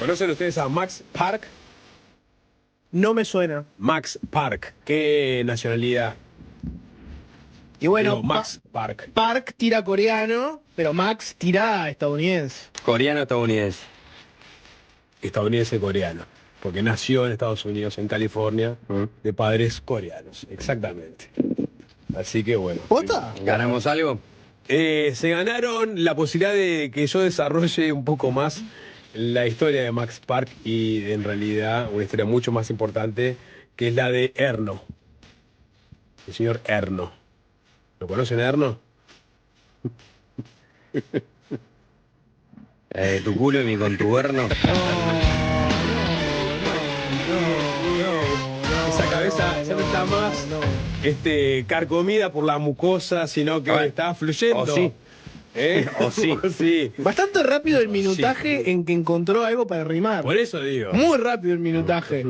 ¿Conocen ustedes a Max Park? No me suena. Max Park. ¿Qué nacionalidad? Y bueno, Digo, Max Park. Park tira coreano, pero Max tira estadounidense. Coreano-estadounidense. Estadounidense coreano. Porque nació en Estados Unidos, en California, de padres coreanos. Exactamente. Así que bueno. ¿Posta? ¿Ganamos algo? Se ganaron la posibilidad de que yo desarrolle un poco más la historia de Max Park y en realidad una historia mucho más importante que es la de Erno. El señor Erno. ¿Lo conocen a Erno? Tu culo y mi contuberno. Esa cabeza ya no está más carcomida por la mucosa, sino que está fluyendo. O sí. O sí. Sí. Bastante rápido el minutaje en que encontró algo para rimar. Por eso digo. Muy rápido el minutaje.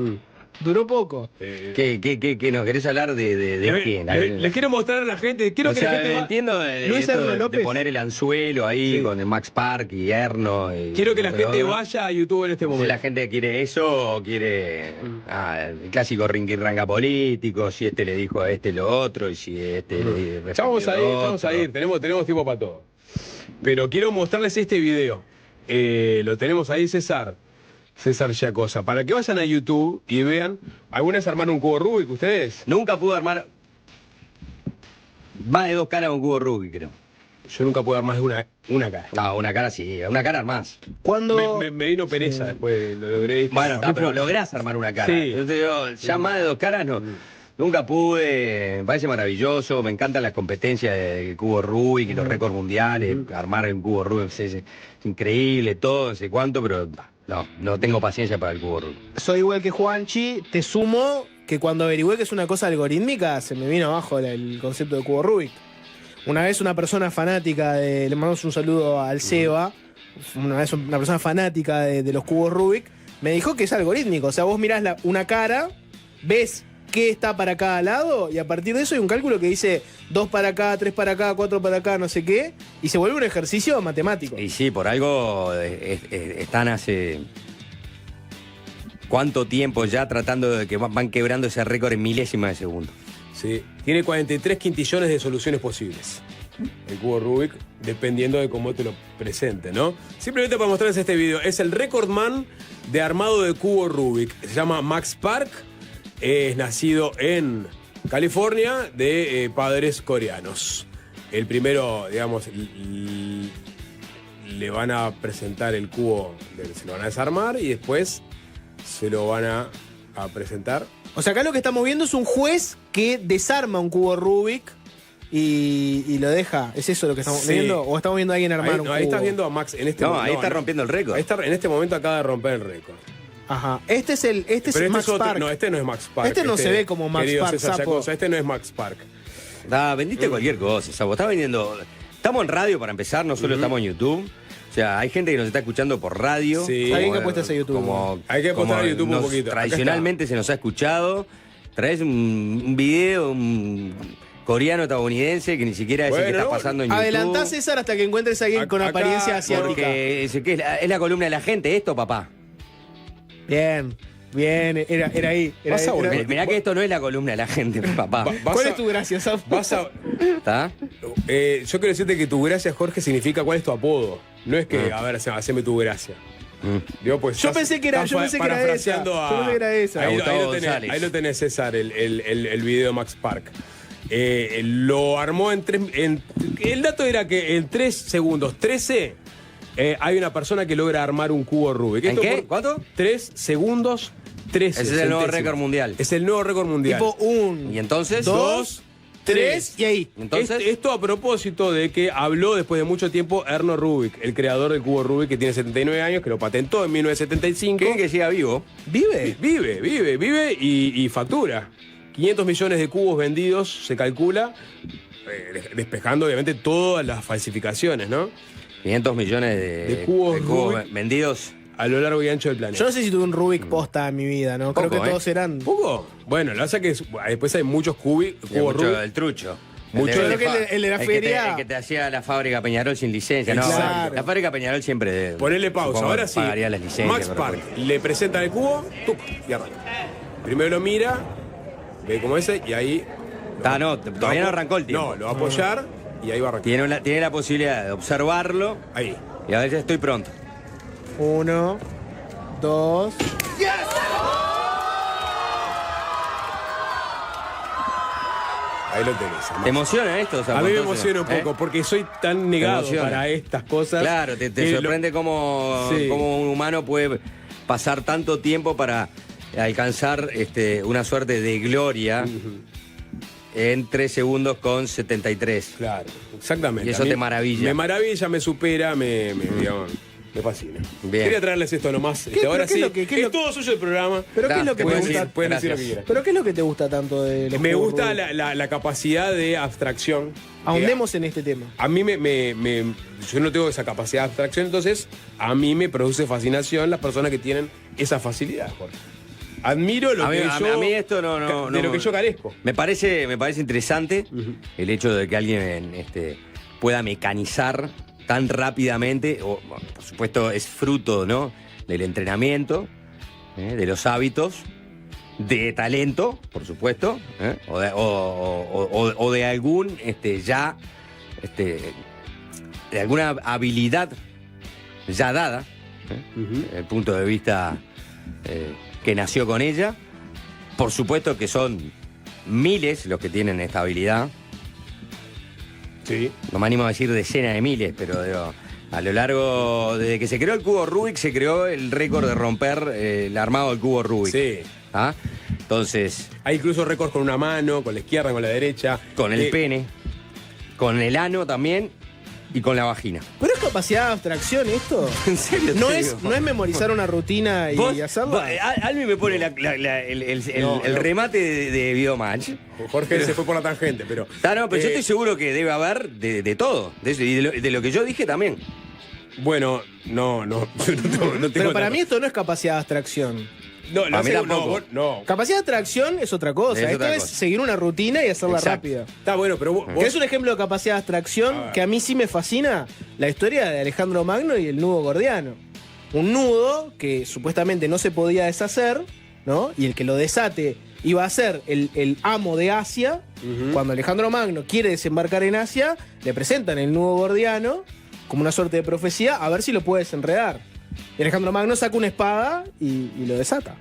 Duró poco. ¿Qué nos querés hablar de quién? Les quiero mostrar a la gente. Quiero O que sea, la gente entiendo Luis esto Erno de López. poner el anzuelo ahí con el Max Park y Erno. Quiero que la gente pero, vaya a YouTube en este Si momento. la gente quiere eso o quiere el clásico rinqui-ranga político, si este le dijo a este lo otro y si este le Ya vamos a ir, respondió ya vamos a otro. ir. Tenemos tiempo para todo. Pero quiero mostrarles este video. Lo tenemos ahí, César Giacosa. Para que vayan a YouTube y vean. ¿Alguna vez armaron un cubo Rubik ustedes? Nunca pude armar más de 2 caras con cubo Rubik, creo. Yo nunca pude armar más de una cara. No, una cara sí, una cara más. Cuando... Me vino pereza después, lo logré. Bueno, pero lográs armar una cara. Sí. Yo te digo, ya más de 2 caras no. Nunca pude, me parece maravilloso, me encantan las competencias de cubo Rubik y los récords mundiales, armar un cubo Rubik es increíble, todo, no sé cuánto, pero no tengo paciencia para el cubo Rubik. Soy igual que Juanchi, te sumo que cuando averigüé que es una cosa algorítmica, se me vino abajo el concepto de cubo Rubik. Una vez una persona fanática le mandamos un saludo al Seba, una vez una persona fanática de los cubos Rubik, me dijo que es algorítmico. O sea, vos mirás una cara, ves qué está para cada lado y a partir de eso hay un cálculo que dice 2 para acá, 3 para acá, 4 para acá, no sé qué, y se vuelve un ejercicio matemático. Y sí, por algo están hace... ¿Cuánto tiempo ya tratando de que van quebrando ese récord en milésimas de segundo? Sí. Tiene 43 quintillones de soluciones posibles. El cubo Rubik, dependiendo de cómo te lo presente, ¿no? Simplemente para mostrarles este video. Es el recordman de armado de cubo Rubik. Se llama Max Park. Es nacido en California de padres coreanos. El primero, digamos, le van a presentar el cubo, se lo van a desarmar y después se lo van a presentar. O sea, acá lo que estamos viendo es un juez que desarma un cubo Rubik y lo deja. ¿Es eso lo que estamos viendo? ¿O estamos viendo a alguien armar un cubo? Ahí estás viendo a Max en este momento. Ahí está rompiendo el récord. Ahí está, en este momento acaba de romper el récord. Ajá. Este es Max otro, Park. No, este no es Max Park. Este no se ve como Max querido Park, César sapo. Giacosa, este no es Max Park. Vendiste cualquier cosa, Sapo. Estás vendiendo... Estamos en radio para empezar, no solo estamos en YouTube. O sea, hay gente que nos está escuchando por radio. Sí. Está bien que apuestes a YouTube. Hay que apostar a YouTube un poquito. Acá Tradicionalmente se nos ha escuchado. Traes un video, un coreano estadounidense que ni siquiera es el que está pasando en YouTube. Adelantá, César, hasta que encuentres a alguien con Acá, apariencia asiática. Porque es la columna de la gente, esto, papá. Bien, era ahí. Vas a volver. Mirá que esto no es la columna de la gente, papá. ¿Cuál es tu gracia, Sapo? ¿Está? Yo quiero decirte que tu gracia, Jorge, significa cuál es tu apodo. No es que, a ver, haceme tu gracia. Digo, pues Yo pensé que era esa. parafraseando Yo pensé que era esa. Ahí lo tenés, César, el video de Max Park. Lo armó en 3... el dato era que en 3 segundos 13 hay una persona que logra armar un cubo Rubik. ¿En qué? ¿Cuánto? 3 segundos 13. Ese es el nuevo récord mundial. Es el nuevo récord mundial. Tipo 1, ¿Y entonces? 2, 3 y ahí. Entonces, Esto a propósito de que habló después de mucho tiempo Erno Rubik, el creador del cubo Rubik, que tiene 79 años, que lo patentó en 1975. ¿creen que siga vivo? ¿Vive? Vive y factura. 500 millones de cubos vendidos, se calcula, despejando obviamente todas las falsificaciones, ¿no? 500 millones de cubos cubos Rubik vendidos. A lo largo y ancho del planeta. Yo no sé si tuve un Rubik posta en mi vida, ¿no? Creo Poco, que todos eran... ¿Poco? Bueno, la verdad es que después hay muchos cubos Mucho Rubik. del trucho. Mucho Yo creo que el de la feria. El que te hacía la fábrica Peñarol sin licencia. No, Exacto. la fábrica Peñarol siempre. Ponele pausa, supongo ahora que sí. pagaría las licencias. Max pero Park bueno. le presenta el cubo, tuc, y arranca. Primero lo mira, ve como ese, y ahí. Todavía no arrancó el tiempo. No, lo va a apoyar y ahí va a arrancar. Tiene la posibilidad de observarlo Ahí. y a ver si estoy pronto. 1, 2. Ahí lo tenés. ¿Te emociona esto? A mí me emociona un poco porque soy tan negado emociona? para estas cosas. Claro, te que sorprende cómo un humano puede pasar tanto tiempo para alcanzar una suerte de gloria en 3 segundos con 73. Claro, exactamente. Y eso A mí te maravilla. Me maravilla, me supera, digamos, me fascina. Bien. Quería traerles esto nomás. ¿Qué- Ahora pero qué es sí, lo que- qué es lo que- todo suyo el programa. ¿Pero qué es lo que te puedes gusta? decir. Pueden decir lo que Gracias. quieran. ¿Pero qué es lo que te gusta tanto de los Me cubos gusta Rubik? la capacidad de abstracción. Ahondemos en este tema. A mí yo no tengo esa capacidad de abstracción, entonces a mí me produce fascinación las personas que tienen esa facilidad, Jorge. Admiro lo A mí, que a yo... mí esto no. de lo que yo carezco. Me parece interesante el hecho de que alguien pueda mecanizar tan rápidamente. Bueno, por supuesto, es fruto, ¿no?, del entrenamiento, de los hábitos, de talento, por supuesto, o de algún de alguna habilidad ya dada, desde el punto de vista que nació con ella. Por supuesto que son miles los que tienen esta habilidad. Sí. No me animo a decir decenas de miles, pero digo, a lo largo, desde que se creó el cubo Rubik, se creó el récord de romper el armado del cubo Rubik. Sí. ¿Ah? Entonces, Hay incluso récords con una mano, con la izquierda, con la derecha. con el pene, con el ano también y con la vagina. ¿Pero es capacidad de abstracción esto? ¿En serio? ¿No te es, digo? no es memorizar una rutina y ¿Vos- hacerla? Alvin me pone el remate de Videomatch. Jorge se fue por la tangente, pero... Pero yo estoy seguro que debe haber de todo. De eso, y de lo que yo dije también. Bueno, no tengo Pero para tanta- mí esto no es capacidad de abstracción. No, Para mí sé, tampoco. no. Capacidad de abstracción es otra cosa. Es Esto otra es cosa. seguir una rutina y hacerla Exacto. rápida. Está bueno, pero vos... Que es un ejemplo de capacidad de abstracción A ver. que a mí sí me fascina, la historia de Alejandro Magno y el nudo gordiano. Un nudo que supuestamente no se podía deshacer, ¿no? Y el que lo desate iba a ser el amo de Asia. Cuando Alejandro Magno quiere desembarcar en Asia, le presentan el nudo gordiano como una suerte de profecía a ver si lo puede desenredar. Y Alejandro Magno saca una espada y lo desata.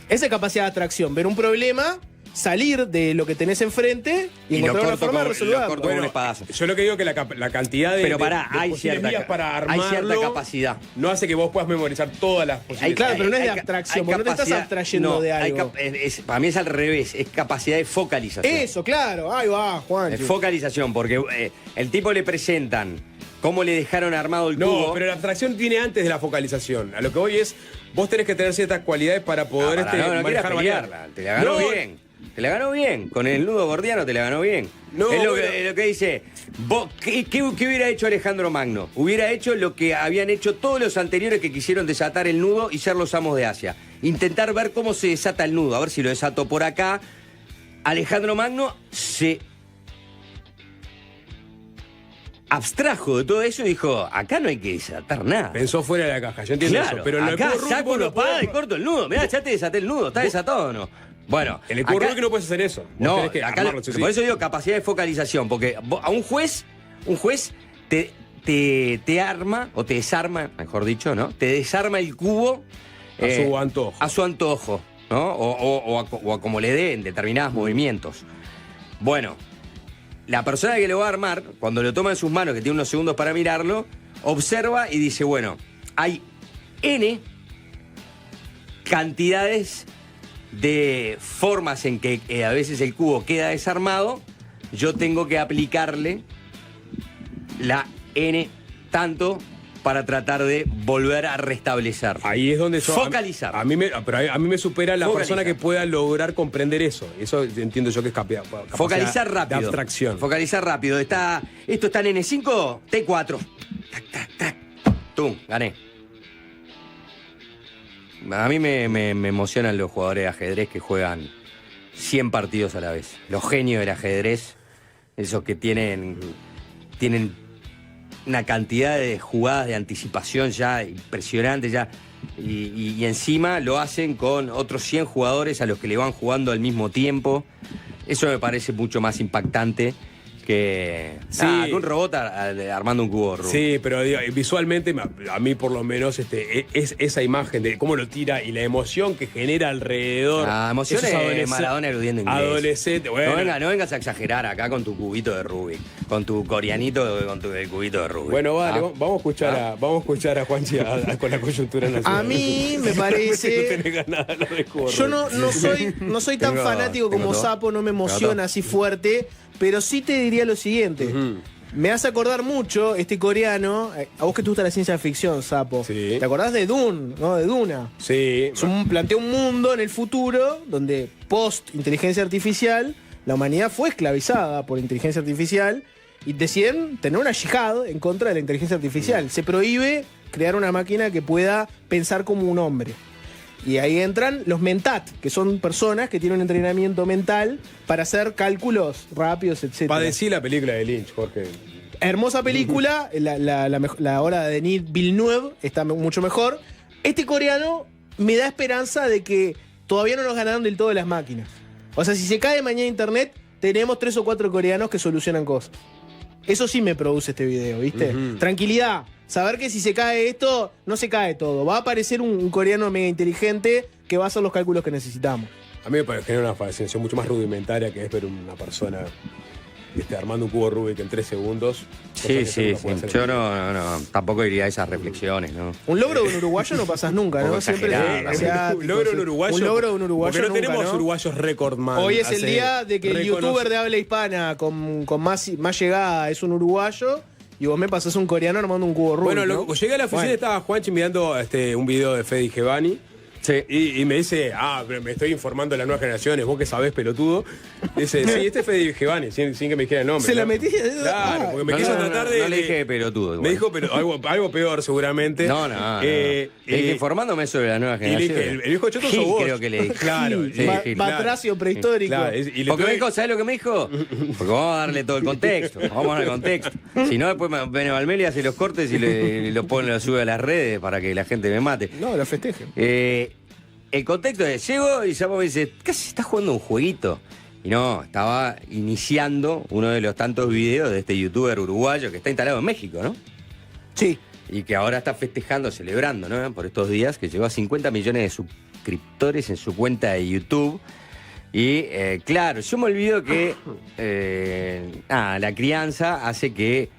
Esa es capacidad de atracción, ver un problema, salir de lo que tenés enfrente y Y lo encontrar una corto forma de con- lo resolverlo. corto con un espadazo. Yo lo que digo es que la cantidad de, Pero pará, de hay posibles cierta vías para hay armarlo cierta capacidad. no hace que vos puedas memorizar todas las posibilidades. Claro, pero no es de Hay abstracción, hay porque no te estás capacidad- abstrayendo no, de hay algo. para mí es al revés, es capacidad de focalización. Eso, claro, ahí va, Juan. Es focalización, porque el tipo le presentan cómo le dejaron armado el cubo. No, pero la abstracción viene antes de la focalización. A lo que voy es, vos tenés que tener ciertas cualidades para poder no quieras manejar pelearla, te la ganó No, bien. Te la ganó bien. Con el nudo gordiano te la ganó bien. No, es lo, bueno. es lo que dice. ¿Qué hubiera hecho Alejandro Magno? Hubiera hecho lo que habían hecho todos los anteriores que quisieron desatar el nudo y ser los amos de Asia. Intentar ver cómo se desata el nudo. A ver si lo desato por acá. Alejandro Magno se abstrajo de todo eso y dijo, acá no hay que desatar nada. Pensó fuera de la caja, yo entiendo Claro, eso. Pero en el acá cubo Rubik saco vos una no espada y podés- corto el nudo. Mirá, ya te desaté el nudo. ¿Está desatado o no? Bueno, En el cubo acá- Rubik no puedes hacer eso. Vos no, tenés que acá armarlo, sí, sí. por eso digo capacidad de focalización, porque a un juez te arma, o te desarma, mejor dicho, ¿no? Te desarma el cubo A su antojo. a su antojo, ¿no? O a como le dé en determinados movimientos. Bueno, la persona que lo va a armar, cuando lo toma en sus manos, que tiene unos segundos para mirarlo, observa y dice, bueno, hay N cantidades de formas en que a veces el cubo queda desarmado, yo tengo que aplicarle la N tanto para tratar de volver a restablecer. Ahí es donde yo... Focalizar. A mí me supera la Focalizar. persona que pueda lograr comprender eso. Eso entiendo yo que es capacidad Focalizar rápido. de abstracción. Focalizar rápido. Esto está en N5, T4. Tac, tac, tac. Tum, gané. A mí me emocionan los jugadores de ajedrez que juegan 100 partidos a la vez. Los genios del ajedrez esos que tienen una cantidad de jugadas de anticipación ya impresionante ya. Y encima lo hacen con otros 100 jugadores a los que le van jugando al mismo tiempo. Eso me parece mucho más impactante que un robot armando un cubo Rubik. Sí, pero digo, visualmente, a mí por lo menos, es esa imagen de cómo lo tira y la emoción que genera alrededor. La emoción es Maradona eludiendo inglés. Adolescente, bueno. No vengas a exagerar acá con tu cubito de Rubik, con tu coreanito, con el cubito de Rubik. Bueno, vale, vamos a escuchar a Juanchi con la coyuntura nacional. A mí me parece... No tenés ganas de hablar de cubo Yo Rubik. no soy tan fanático como Sapo, no me emociona así fuerte, pero sí te diría lo siguiente. Me hace acordar mucho este coreano, a vos que te gusta la ciencia ficción, Sapo. Sí. ¿Te acordás de Dune, no? De Duna. Sí. Plantea un mundo en el futuro donde post inteligencia artificial la humanidad fue esclavizada por inteligencia artificial y deciden tener una yihad en contra de la inteligencia artificial. Se prohíbe crear una máquina que pueda pensar como un hombre. Y ahí entran los mentat, que son personas que tienen un entrenamiento mental para hacer cálculos rápidos, etc. Padecí la película de Lynch, Jorge. Hermosa película, la obra de Denis Villeneuve está mucho mejor. Este coreano me da esperanza de que todavía no nos ganaron del todo las máquinas. O sea, si se cae mañana internet, tenemos 3 o 4 coreanos que solucionan cosas. Eso sí me produce este video, ¿viste? Tranquilidad. Saber que si se cae esto, no se cae todo. Va a aparecer un coreano mega inteligente que va a hacer los cálculos que necesitamos. A mí me genera una fascinación mucho más rudimentaria que es ver una persona armando un cubo Rubik en 3 segundos. Sí. Yo no, tampoco iría a esas reflexiones, ¿no? Un logro de un uruguayo no pasas nunca, ¿no? Siempre un logro de un uruguayo. Un logro de un uruguayo. Porque no nunca, tenemos ¿no? uruguayos recordman. Hoy es el día de que el youtuber de habla hispana con más llegada es un uruguayo. Y vos me pasás un coreano armando un cubo Rubik. Bueno, ¿no? Llegué a la oficina y estaba Juanchi mirando un video de Fede Giovanni. Sí. Y me dice, pero me estoy informando de las nuevas generaciones, vos que sabés, pelotudo. Dice, sí, este es Fede Giovanni, sin que me dijera el nombre. Se la ¿no? metí. Claro, porque me quiso tratar de. No le dije pelotudo. Igual. Me dijo, pero algo peor seguramente. No. Le dije informándome sobre la nueva generación. Y le dije, el viejo choto sos vos. Creo que le dije. Claro. Batracio prehistórico. Claro, porque me dijo, ¿sabés lo que me dijo? Porque vamos a darle todo el contexto. Vamos a darle contexto. Si no, después Bene Valmeli hace los cortes y lo sube a las redes para que la gente me mate. No, lo festeje. El contexto es, llego y Sapo me dice, casi estás jugando un jueguito. Y no, estaba iniciando uno de los tantos videos de este youtuber uruguayo que está instalado en México, ¿no? Sí. Y que ahora está festejando, celebrando, ¿no? Por estos días, que llegó a 50 millones de suscriptores en su cuenta de YouTube. Y claro, yo me olvido que la crianza hace que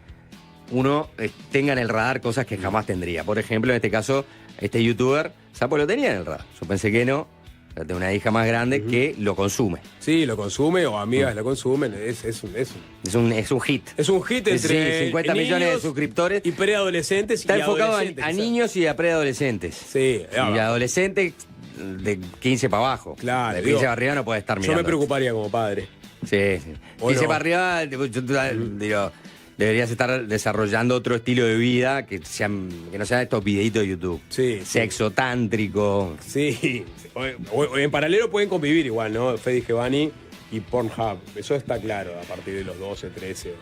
uno tenga en el radar cosas que jamás tendría. Por ejemplo, en este caso, este youtuber, Sapo lo tenía en el radar. Yo pensé que no. Tengo una hija más grande que lo consume. Sí, lo consume o amigas lo consumen. Es un hit. Es un hit entre 50 millones de suscriptores. Y preadolescentes. Está y enfocado adolescentes, a niños y a preadolescentes. Sí. Y adolescentes de 15 para abajo. Claro. De 15 para arriba no puede estar mirando. Yo me preocuparía como padre. Sí. 15 para arriba, digo, deberías estar desarrollando otro estilo de vida que no sean estos videitos de YouTube. Sí. Sexo tántrico. Sí. O en paralelo pueden convivir igual, ¿no? Fede Giovanni y Pornhub. Eso está claro a partir de los 12, 13.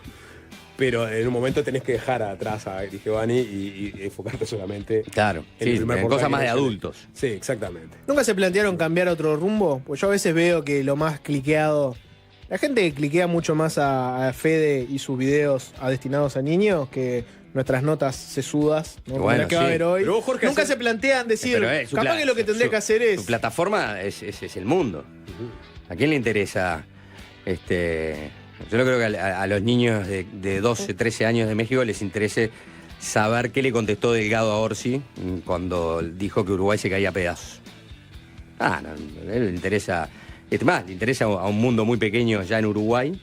Pero en un momento tenés que dejar atrás a Fede Giovanni y enfocarte solamente en cosas más de adultos. Sí, exactamente. ¿Nunca se plantearon cambiar a otro rumbo? Pues yo a veces veo que lo más cliqueado... La gente cliquea mucho más a Fede y sus videos destinados a niños que nuestras notas sesudas, ¿no? Como la que va a haber hoy. Vos, Jorge, nunca se plantean decir, capaz que lo que tendría que hacer es... Su plataforma es el mundo. ¿A quién le interesa? Yo no creo que a los niños de 12, 13 años de México les interese saber qué le contestó Delgado a Orsi cuando dijo que Uruguay se caía a pedazos. No, a él le interesa... Es más, le interesa a un mundo muy pequeño ya en Uruguay.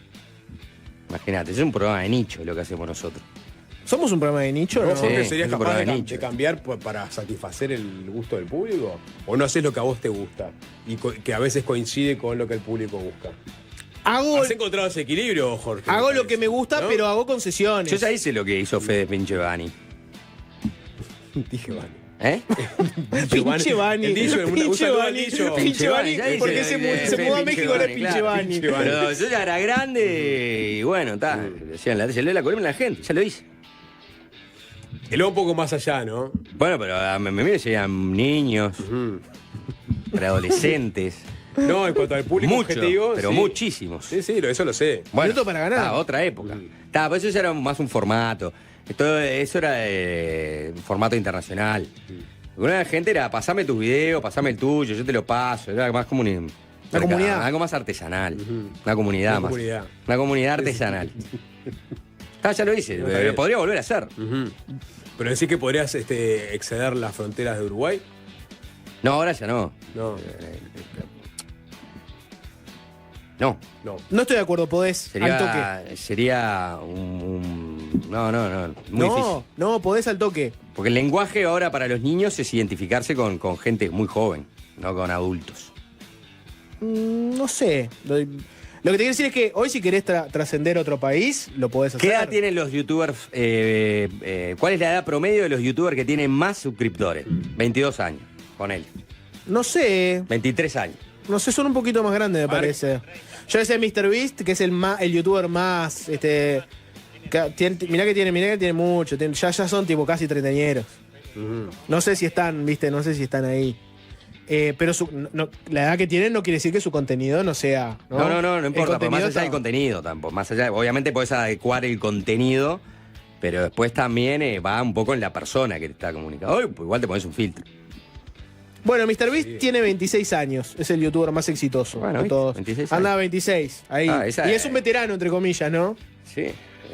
Imagínate, es un programa de nicho lo que hacemos nosotros. ¿Somos un programa de nicho? ¿No? ¿No? Sí, ¿serías es un capaz programa de de nicho. cambiar para satisfacer el gusto del público? ¿O no haces lo que a vos te gusta? Y que a veces coincide con lo que el público busca. ¿Has encontrado ese equilibrio, Jorge? Hago lo que me gusta, ¿no? Pero hago concesiones. Yo ya hice lo que hizo Fede Giovanni. Giovanni. ¿Eh? Pinche Bani. El Dillo, un Pinche saludo al Bani. Dillo. Pinche Bani. ya dice, Porque se mudó a México, era Pinche Bani. Pero yo ya era grande y bueno, está. Se lee la columna a la gente, ya lo hice. Y luego un poco más allá, ¿no? Bueno, pero a mí serían niños, preadolescentes. No, en cuanto al público Muchos, objetivo. pero sí. muchísimos. Sí, eso lo sé. Bueno, Minuto para ganar. otra época. Pero eso ya era más un formato. Eso era un formato internacional. Alguna gente era, pasame tus videos, pasame el tuyo, yo te lo paso. Era más como una comunidad. algo más artesanal. Una comunidad Una más. comunidad. Una comunidad artesanal. Ya lo hice, Está bien. lo podría volver a hacer. Ujú. Pero decís que podrías exceder las fronteras de Uruguay. No, ahora ya no. No, No. no. No estoy de acuerdo, podés al toque. Sería No, muy difícil. No, podés al toque. Porque el lenguaje ahora para los niños es identificarse con gente muy joven, no con adultos. No sé. Lo que te quiero decir es que hoy si querés trascender a otro país, lo podés hacer. ¿Qué edad tienen los youtubers? ¿Cuál es la edad promedio de los youtubers que tienen más suscriptores? 22 años, con él. No sé. 23 años. No sé, son un poquito más grandes, me parece. Yo decía MrBeast, que es el youtuber más. Mirá que tiene mucho. Ya son tipo casi treintañeros. No sé si están, viste, no sé si están ahí. Pero la edad que tienen no quiere decir que su contenido no sea. No importa, El pero más allá contenido del contenido tampoco. Más allá, obviamente podés adecuar el contenido, pero después también va un poco en la persona que te está comunicando. Hoy pues, igual te pones un filtro. Bueno, MrBeast tiene 26 años. Es el youtuber más exitoso Bueno, de todos. 26 Anda 26, ahí. esa Y es un veterano, entre comillas, ¿no? Sí.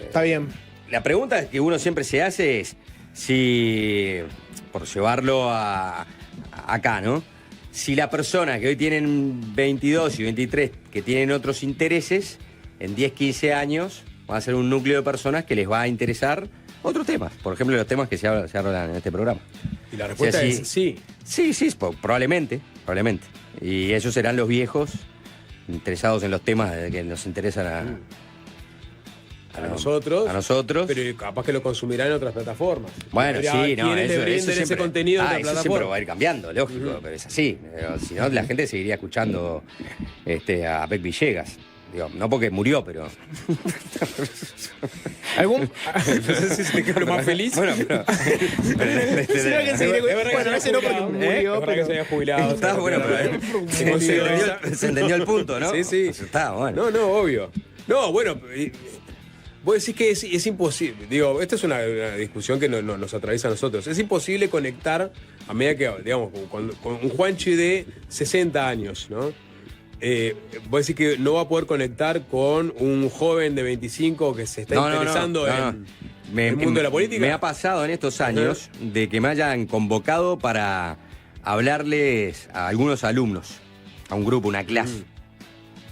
Está bien. La pregunta que uno siempre se hace es si, por llevarlo acá, ¿no? Si la persona que hoy tienen 22 y 23, que tienen otros intereses, en 10, 15 años va a ser un núcleo de personas que les va a interesar otros temas. Por ejemplo, los temas que se hablan en este programa. Y la respuesta Sí, es sí. Sí, probablemente. Y ellos serán los viejos interesados en los temas que nos interesan A nosotros. A nosotros. Pero capaz que lo consumirán en otras plataformas. Bueno, Pero sí, no, quienes le brinden ese siempre, contenido en otra eso siempre plataforma. va a ir cambiando, lógico, pero es así. Pero si no, la gente seguiría escuchando a Pep Villegas. Digo, no porque murió, pero... ¿Algún? No sé si se quedó más feliz. Bueno, pero... Será que seguiré- Es verdad que Bueno, se ese no había porque jubilado, murió, es verdad que pero- se había jubilado. Está bueno, pero se entendió el punto, ¿no? Sí. Está bueno. No, obvio. No, bueno, vos decís que es imposible. Digo, esta es una discusión que nos atraviesa a nosotros. Es imposible conectar a medida que, digamos, con un Juanchi de 60 años, ¿no? Vos decís que no va a poder conectar con un joven de 25 que se está interesando en el mundo de la política. Me ha pasado en estos años de que me hayan convocado para hablarles a algunos alumnos, a un grupo, una clase.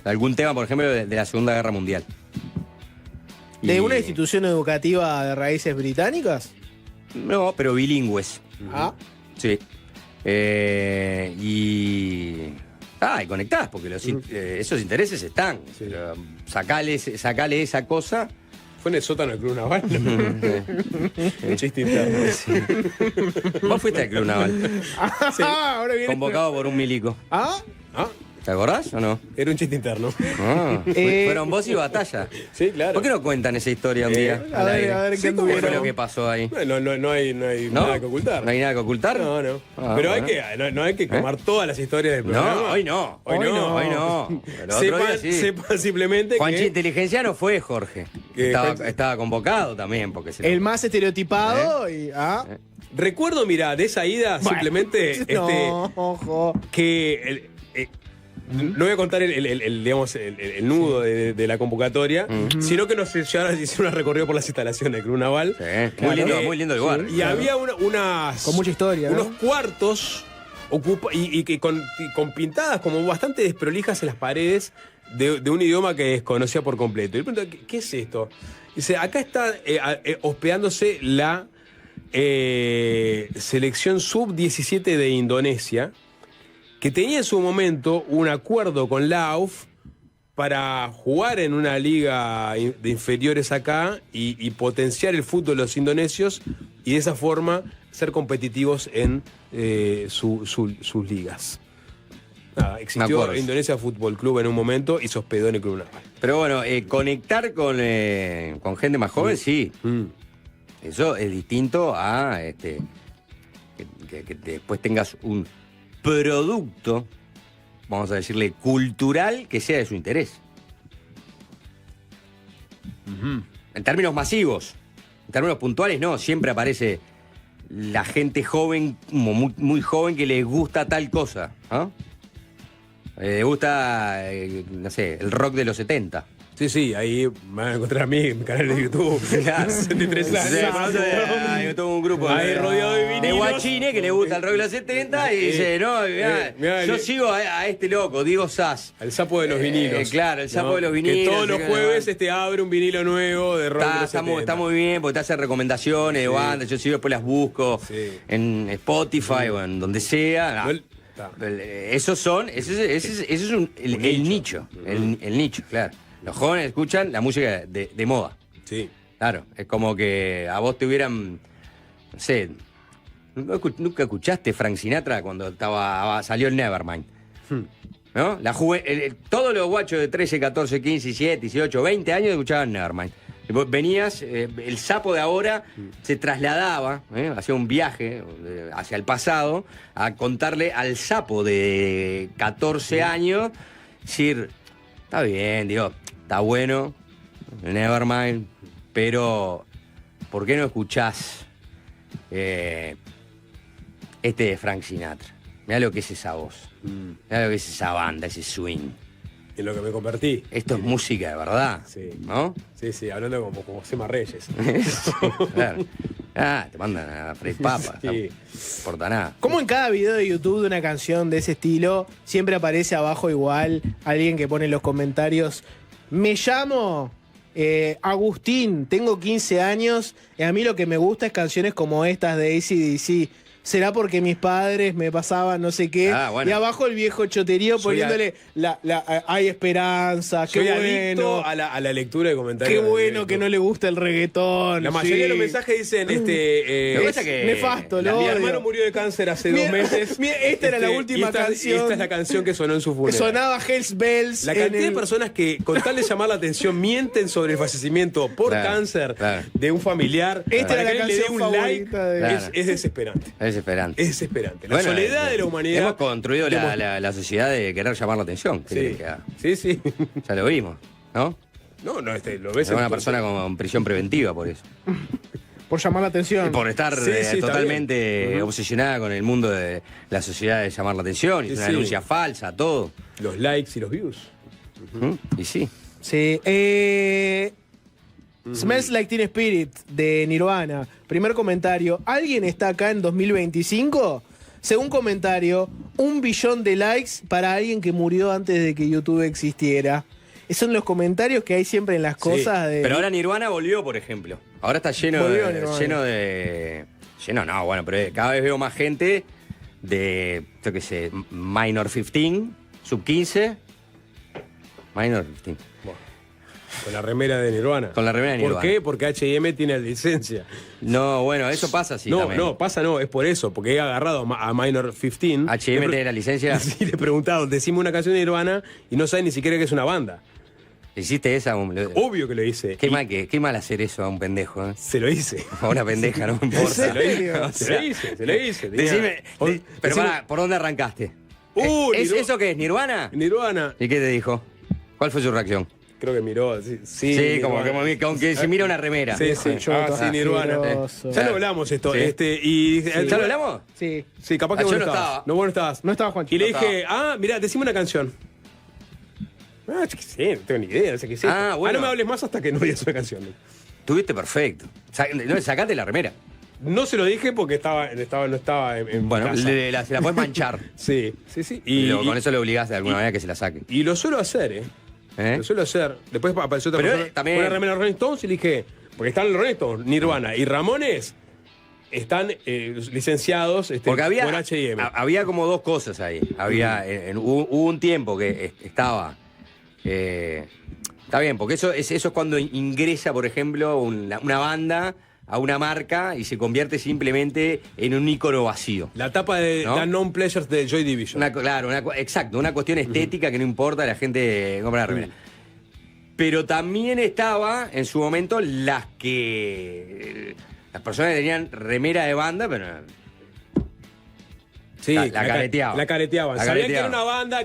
Algún tema, por ejemplo, de la Segunda Guerra Mundial. ¿De Y- una institución educativa de raíces británicas? No, pero bilingües. Ah, Sí. Y conectás, porque esos intereses están. Sí. Pero sacale esa cosa. Fue en el sótano del Club Naval. Un chiste interno. Vos fuiste al Club Naval, ahora viene. convocado por un milico. Ah, Ah, ¿Te acordás o no? era un chiste interno. Fueron vos y Batalla. Sí, claro. ¿Por qué no cuentan esa historia un día? a al ver, aire? a ver, Sí, ¿qué ¿cómo ¿Qué Pero- fue lo que pasó ahí? No hay ¿No? nada que ocultar. ¿No hay nada que ocultar? No. Ah, Pero bueno. no hay que quemar todas las historias del programa. No, hoy no. Hoy no. Hoy no. Pero otro día sí. Sepan simplemente Juanchi que... Inteligencia no fue Jorge. Que Estaba convocado también. Porque el más estereotipado y. Ah. Recuerdo, mira, de esa ida simplemente No, ojo. que... no voy a contar digamos, el nudo de la convocatoria, sino que nos llevaron a hacer un recorrido por las instalaciones del Club Naval. Sí, muy lindo el lugar. Y había unas... Con mucha historia, ¿no? Unos cuartos y que con pintadas como bastante desprolijas en las paredes de un idioma que desconocía por completo. Y le pregunto, ¿qué es esto? Dice, acá está hospedándose la selección sub-17 de Indonesia, que tenía en su momento un acuerdo con la AUF para jugar en una liga de inferiores acá y potenciar el fútbol de los indonesios y de esa forma ser competitivos en sus ligas. Nada, existió Indonesia Fútbol Club en un momento y se hospedó en el Club Naval. Pero bueno, conectar con gente más joven, sí. Eso es distinto a que después tengas un producto, vamos a decirle, cultural que sea de su interés. En términos masivos, en términos puntuales, no. Siempre aparece la gente joven, como muy, muy joven, que les gusta tal cosa, ¿no? Le gusta, no sé, el rock de los 70. Sí, ahí me van a encontrar a mí en mi canal de YouTube. 63 años. Yo tengo un grupo ahí rodeado de vinilos. De guachines que le gusta el rock de los 70 y dice, no, mirá, yo sigo a este loco, Diego Sass. El sapo de los vinilos. Claro, el sapo de los vinilos. Que todos los jueves abre un vinilo nuevo de rock de los 70. Está muy bien porque te hace recomendaciones de bandas, yo sigo, después las busco en Spotify o en donde sea. Ese es el nicho, el nicho, claro. Los jóvenes escuchan la música de moda. Sí. Claro, es como que a vos te hubieran, no sé, nunca escuchaste Frank Sinatra cuando salió el Nevermind. ¿No? Todos los guachos de 13, 14, 15, 17, 18, 20 años escuchaban Nevermind. Venías, el sapo de ahora se trasladaba, hacía un viaje hacia el pasado, a contarle al sapo de 14 años, decir, está bien, digo, está bueno, Nevermind, pero ¿por qué no escuchás este de Frank Sinatra? Mirá lo que es esa voz, mirá lo que es esa banda, ese swing. En lo que me convertí. Esto es música de verdad, ¿no? Sí, hablando como Sema Reyes. Claro. Te mandan a freír papas, no importa nada. Como en cada video de YouTube de una canción de ese estilo, siempre aparece abajo igual alguien que pone en los comentarios, me llamo Agustín, tengo 15 años, y a mí lo que me gusta es canciones como estas de AC/DC. Será porque mis padres me pasaban no sé qué. Bueno. Y abajo el viejo choterío poniéndole hay esperanza, qué bueno. A la lectura de comentarios. Qué bueno que no le gusta el reggaetón. La mayoría de los mensajes dicen nefasto, mi hermano murió de cáncer hace 2 meses. Esta era la última canción. Esta es la canción que sonó en su funeral. Sonaba Hells Bells. La cantidad de personas que, con tal de llamar la atención, mienten sobre el fallecimiento por cáncer de un familiar. Esta era la canción un like. Es desesperante. Es desesperante. La soledad de la humanidad. Hemos construido la sociedad de querer llamar la atención. Sí. Ya lo vimos, ¿no? No, lo ves. Es una persona con prisión preventiva por eso. Por llamar la atención. Y por estar totalmente obsesionada con el mundo de la sociedad de llamar la atención. Y una denuncia falsa, todo. Los likes y los views. Y sí. Sí. Smells Like Teen Spirit de Nirvana. Primer comentario. ¿Alguien está acá en 2025? Según comentario, 1 billón de likes para alguien que murió antes de que YouTube existiera. Esos son los comentarios que hay siempre en las cosas de... Pero ahora Nirvana volvió, por ejemplo. Ahora está lleno de... pero cada vez veo más gente de, yo qué sé, Minor 15, Sub 15. Minor 15. Con la remera de Nirvana. Con la remera de Nirvana. ¿Por qué? Porque H&M tiene licencia. No, bueno, eso pasa así también. No, es por eso, porque he agarrado a Minor 15. H&M tiene la licencia. Sí, le he preguntado, decime una canción de Nirvana y no sabe ni siquiera que es una banda. ¿Hiciste esa? Obvio que lo hice. Qué mal hacer eso a un pendejo, ¿eh? Se lo hice. A una pendeja, no me importa. Se lo hice. Decime, ¿por dónde arrancaste? ¿Eso qué es? ¿Nirvana? Nirvana. ¿Y qué te dijo? ¿Cuál fue su reacción? Creo que miró, sí, como que se mira una remera. Sí, Nirvana. Ya lo hablamos esto. ¿Ya lo hablamos? Sí. Sí, capaz que vos no estabas. No, vos no estabas. No estaba Juancho. Y le dije, mirá, decime una canción. Yo qué sé, no tengo ni idea, no sé qué sé. Bueno. No me hables más hasta que no digas una canción. Tuviste perfecto. Sacate la remera. No se lo dije porque no estaba en bueno, casa. Se la puedes manchar. Sí. Y con eso le obligaste de alguna manera que se la saque. Y lo suelo hacer, Lo suelo hacer. Después apareció otra persona también... con una remera de Rolling Stones y le dije, porque están los Rolling Stones, Nirvana y Ramones están licenciados porque por H&M. Había como 2 cosas ahí. Hubo un tiempo que estaba... está bien, porque eso es cuando ingresa, por ejemplo, una banda a una marca y se convierte simplemente en un ícono vacío. La tapa de ¿No? The Unknown Pleasures de Joy Division. Exacto, una cuestión estética que no importa, la gente compra la remera. Pero también estaba en su momento las personas que tenían remera de banda, pero Sí, la careteaban. La careteaban. La Sabían careteaban. que era una banda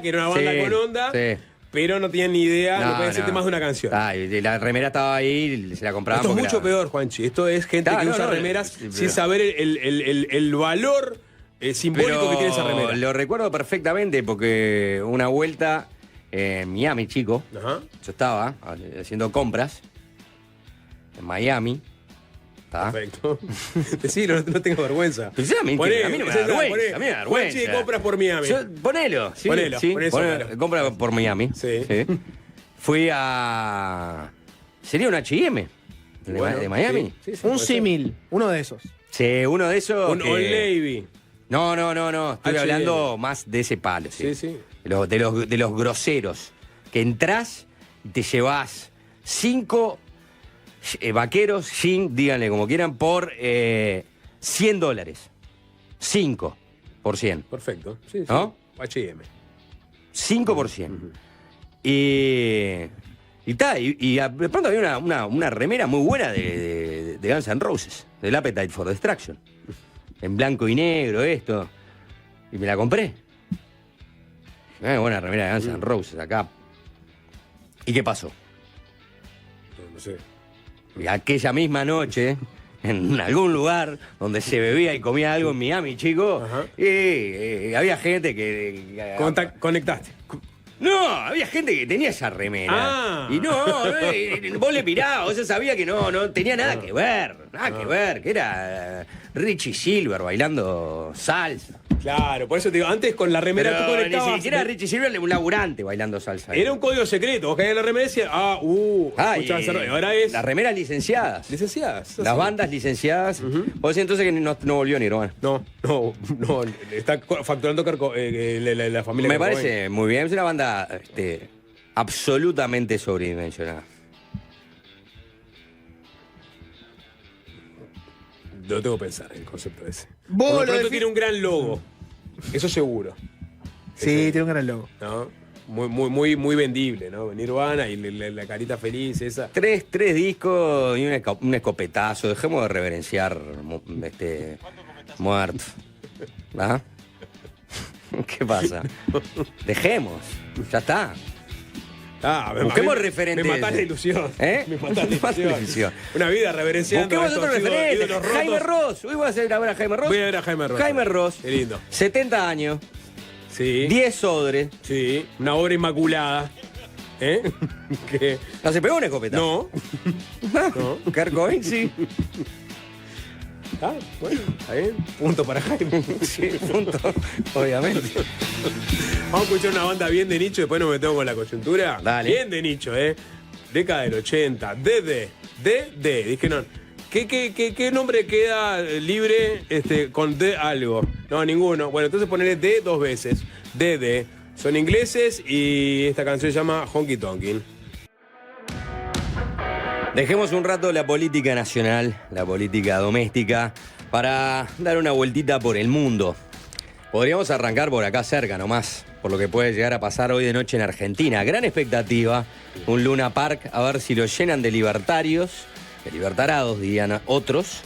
Sí, con onda, sí. pero no tenían ni idea, no, No, podían decirte no. más de una canción. Y la remera estaba ahí y se la compraban. Esto es porque mucho era- peor, Juanchi. Esto es gente Claro, que no, usa no, remeras sí, sin saber el valor simbólico que tiene esa remera. Lo recuerdo perfectamente porque una vuelta en Miami, chico, Ajá. yo estaba haciendo compras en Miami. ¿tá? Perfecto. Decilo, no tengo vergüenza. Pues a mí no me da vergüenza. A mí me da vergüenza. Juanchi, compras por Miami. Ponelo, sí. Ponelo, sí, pon eso, claro. compra por Miami. Sí. Fui a. Sería un HM Bueno, de Miami. sí, sí, Un puede ser. símil, uno de esos. Sí, uno de esos. Un Old Navy. No. Estoy H&M. hablando más de ese palo. Sí, sí. De los groseros. Que entrás y te llevas 5 vaqueros, jean, díganle como quieran, por $100. 5 por 100. Perfecto. Sí, sí. ¿No? H&M. 5 por 100. Y de pronto había una remera muy buena de Guns N' Roses, del Appetite for Destruction. En blanco y negro, esto. Y me la compré. Buena remera de Guns N' Roses acá. ¿Y qué pasó? No sé. Y aquella misma noche, en algún lugar donde se bebía y comía algo en Miami, chico, Ajá. y había gente que... Conectaste. No, había gente que tenía esa remera. Ah. Y vos le mirabas, vos ya sabía que no tenía nada que ver, que era Richie Silver bailando salsa. Claro, por eso te digo, antes con la remera tú Pero ni conectabas. siquiera Richie Silver, un laburante bailando salsa. Era un código secreto. Vos caías en la remera y decías, escuchabas esa remera. Ahora es. Las remeras licenciadas. Licenciadas. Las bandas licenciadas. Vos decís entonces que no volvió Nirvana. No. Está facturando la familia. Me Kurt Cobain. parece muy bien. Es una banda absolutamente sobredimensionada. Lo tengo que pensar, el concepto ese. Vos Por lo lo pronto defi- tiene un gran logo. Eso seguro. Sí, Ese, tiene un gran logo. ¿no? Muy vendible, ¿no? Nirvana y la carita feliz esa. Tres discos y un escopetazo. Dejemos de reverenciar muertos. ¿Ah? ¿Qué pasa? Dejemos. Ya está. Busquemos referentes. Me matás la ilusión. ¿Eh? Me matás la Me matás la ilusión. ilusión. Una vida reverenciando. Busquemos a otro estos referente. ídolos rotos. Jaime Ross. Hoy vas a ir a ver a Jaime Ross. Voy a ver a Jaime Ross. Jaime Ross. Qué lindo. 70 años. Sí. 10 odres. Sí. Una obra inmaculada. ¿Eh? que. ¿No se pegó un escopetazo? No. No. Kurt Cobain, sí. Ah, bueno, está bien. Punto para Jaime. Sí, punto. Obviamente. Vamos a escuchar una banda bien de nicho, después nos metemos con la coyuntura. Dale. Bien de nicho, ¿eh? Década del 80. Dije no. ¿Qué nombre queda libre con D algo? No, ninguno. Bueno, entonces ponerle D 2 veces. DD. Son ingleses y esta canción se llama Honky Tonkin. Dejemos un rato la política nacional, la política doméstica, para dar una vueltita por el mundo. Podríamos arrancar por acá cerca nomás, por lo que puede llegar a pasar hoy de noche en Argentina. Gran expectativa, un Luna Park, a ver si lo llenan de libertarios, de libertarados, dirían otros,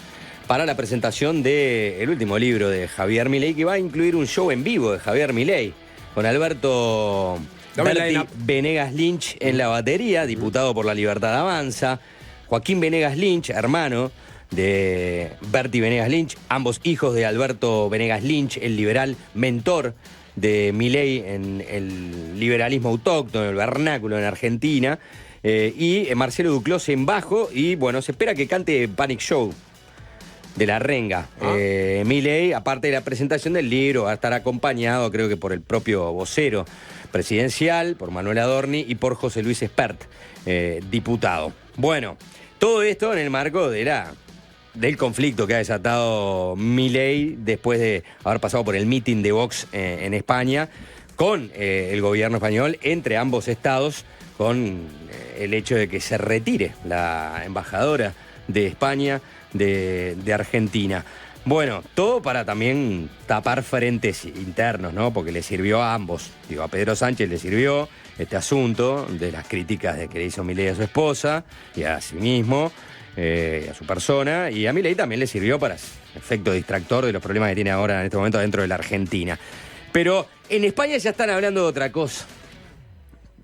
para la presentación del último libro de Javier Milei, que va a incluir un show en vivo de Javier Milei, con Alberto Dame el Berti line-up. Venegas Lynch en la batería, diputado por La Libertad Avanza. Joaquín Venegas Lynch, hermano de Berti Venegas Lynch, ambos hijos de Alberto Venegas Lynch, el liberal mentor de Milei en el liberalismo autóctono, el vernáculo en Argentina, y Marcelo Duclos en bajo, y bueno, se espera que cante Panic Show de La Renga. Milei, aparte de la presentación del libro, va a estar acompañado, creo que por el propio vocero presidencial, por Manuel Adorni y por José Luis Espert, diputado. Bueno, todo esto en el marco del conflicto que ha desatado Milei después de haber pasado por el meeting de Vox en España con el gobierno español entre ambos estados, con el hecho de que se retire la embajadora de España de Argentina. Bueno, todo para también tapar frentes internos, ¿no? Porque le sirvió a ambos. Digo, a Pedro Sánchez le sirvió este asunto de las críticas que le hizo Milei a su esposa y a sí mismo, a su persona, y a Milei también le sirvió para efecto distractor de los problemas que tiene ahora en este momento dentro de la Argentina. Pero en España ya están hablando de otra cosa.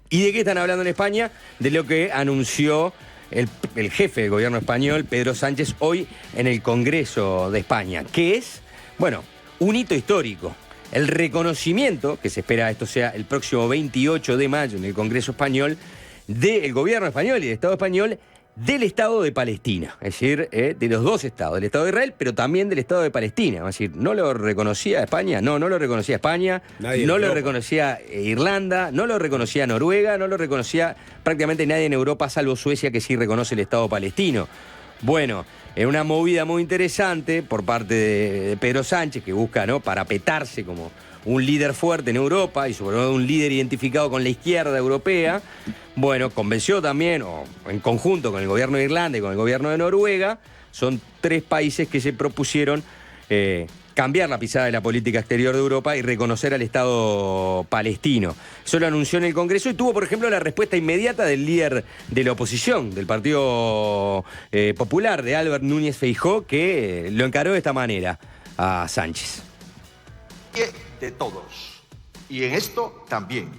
¿Y de qué están hablando en España? De lo que anunció el jefe del gobierno español, Pedro Sánchez, hoy en el Congreso de España, que es, bueno, un hito histórico. El reconocimiento, que se espera esto sea el próximo 28 de mayo en el Congreso español, del gobierno español y del Estado español, del Estado de Palestina, es decir, de los dos estados, del Estado de Israel, pero también del Estado de Palestina. Es decir, no lo reconocía España, no lo reconocía España, no lo reconocía Irlanda, no lo reconocía Noruega, no lo reconocía prácticamente nadie en Europa, salvo Suecia, que sí reconoce el Estado palestino. Bueno, es una movida muy interesante por parte de Pedro Sánchez, que busca, ¿no?, parapetarse como un líder fuerte en Europa y sobre todo un líder identificado con la izquierda europea. Bueno, convenció también, o en conjunto con el gobierno de Irlanda y con el gobierno de Noruega, son 3 países que se propusieron cambiar la pisada de la política exterior de Europa y reconocer al Estado palestino. Eso lo anunció en el Congreso y tuvo, por ejemplo, la respuesta inmediata del líder de la oposición, del Partido Popular, de Albert Núñez Feijóo, que lo encaró de esta manera a Sánchez. De todos, y en esto también.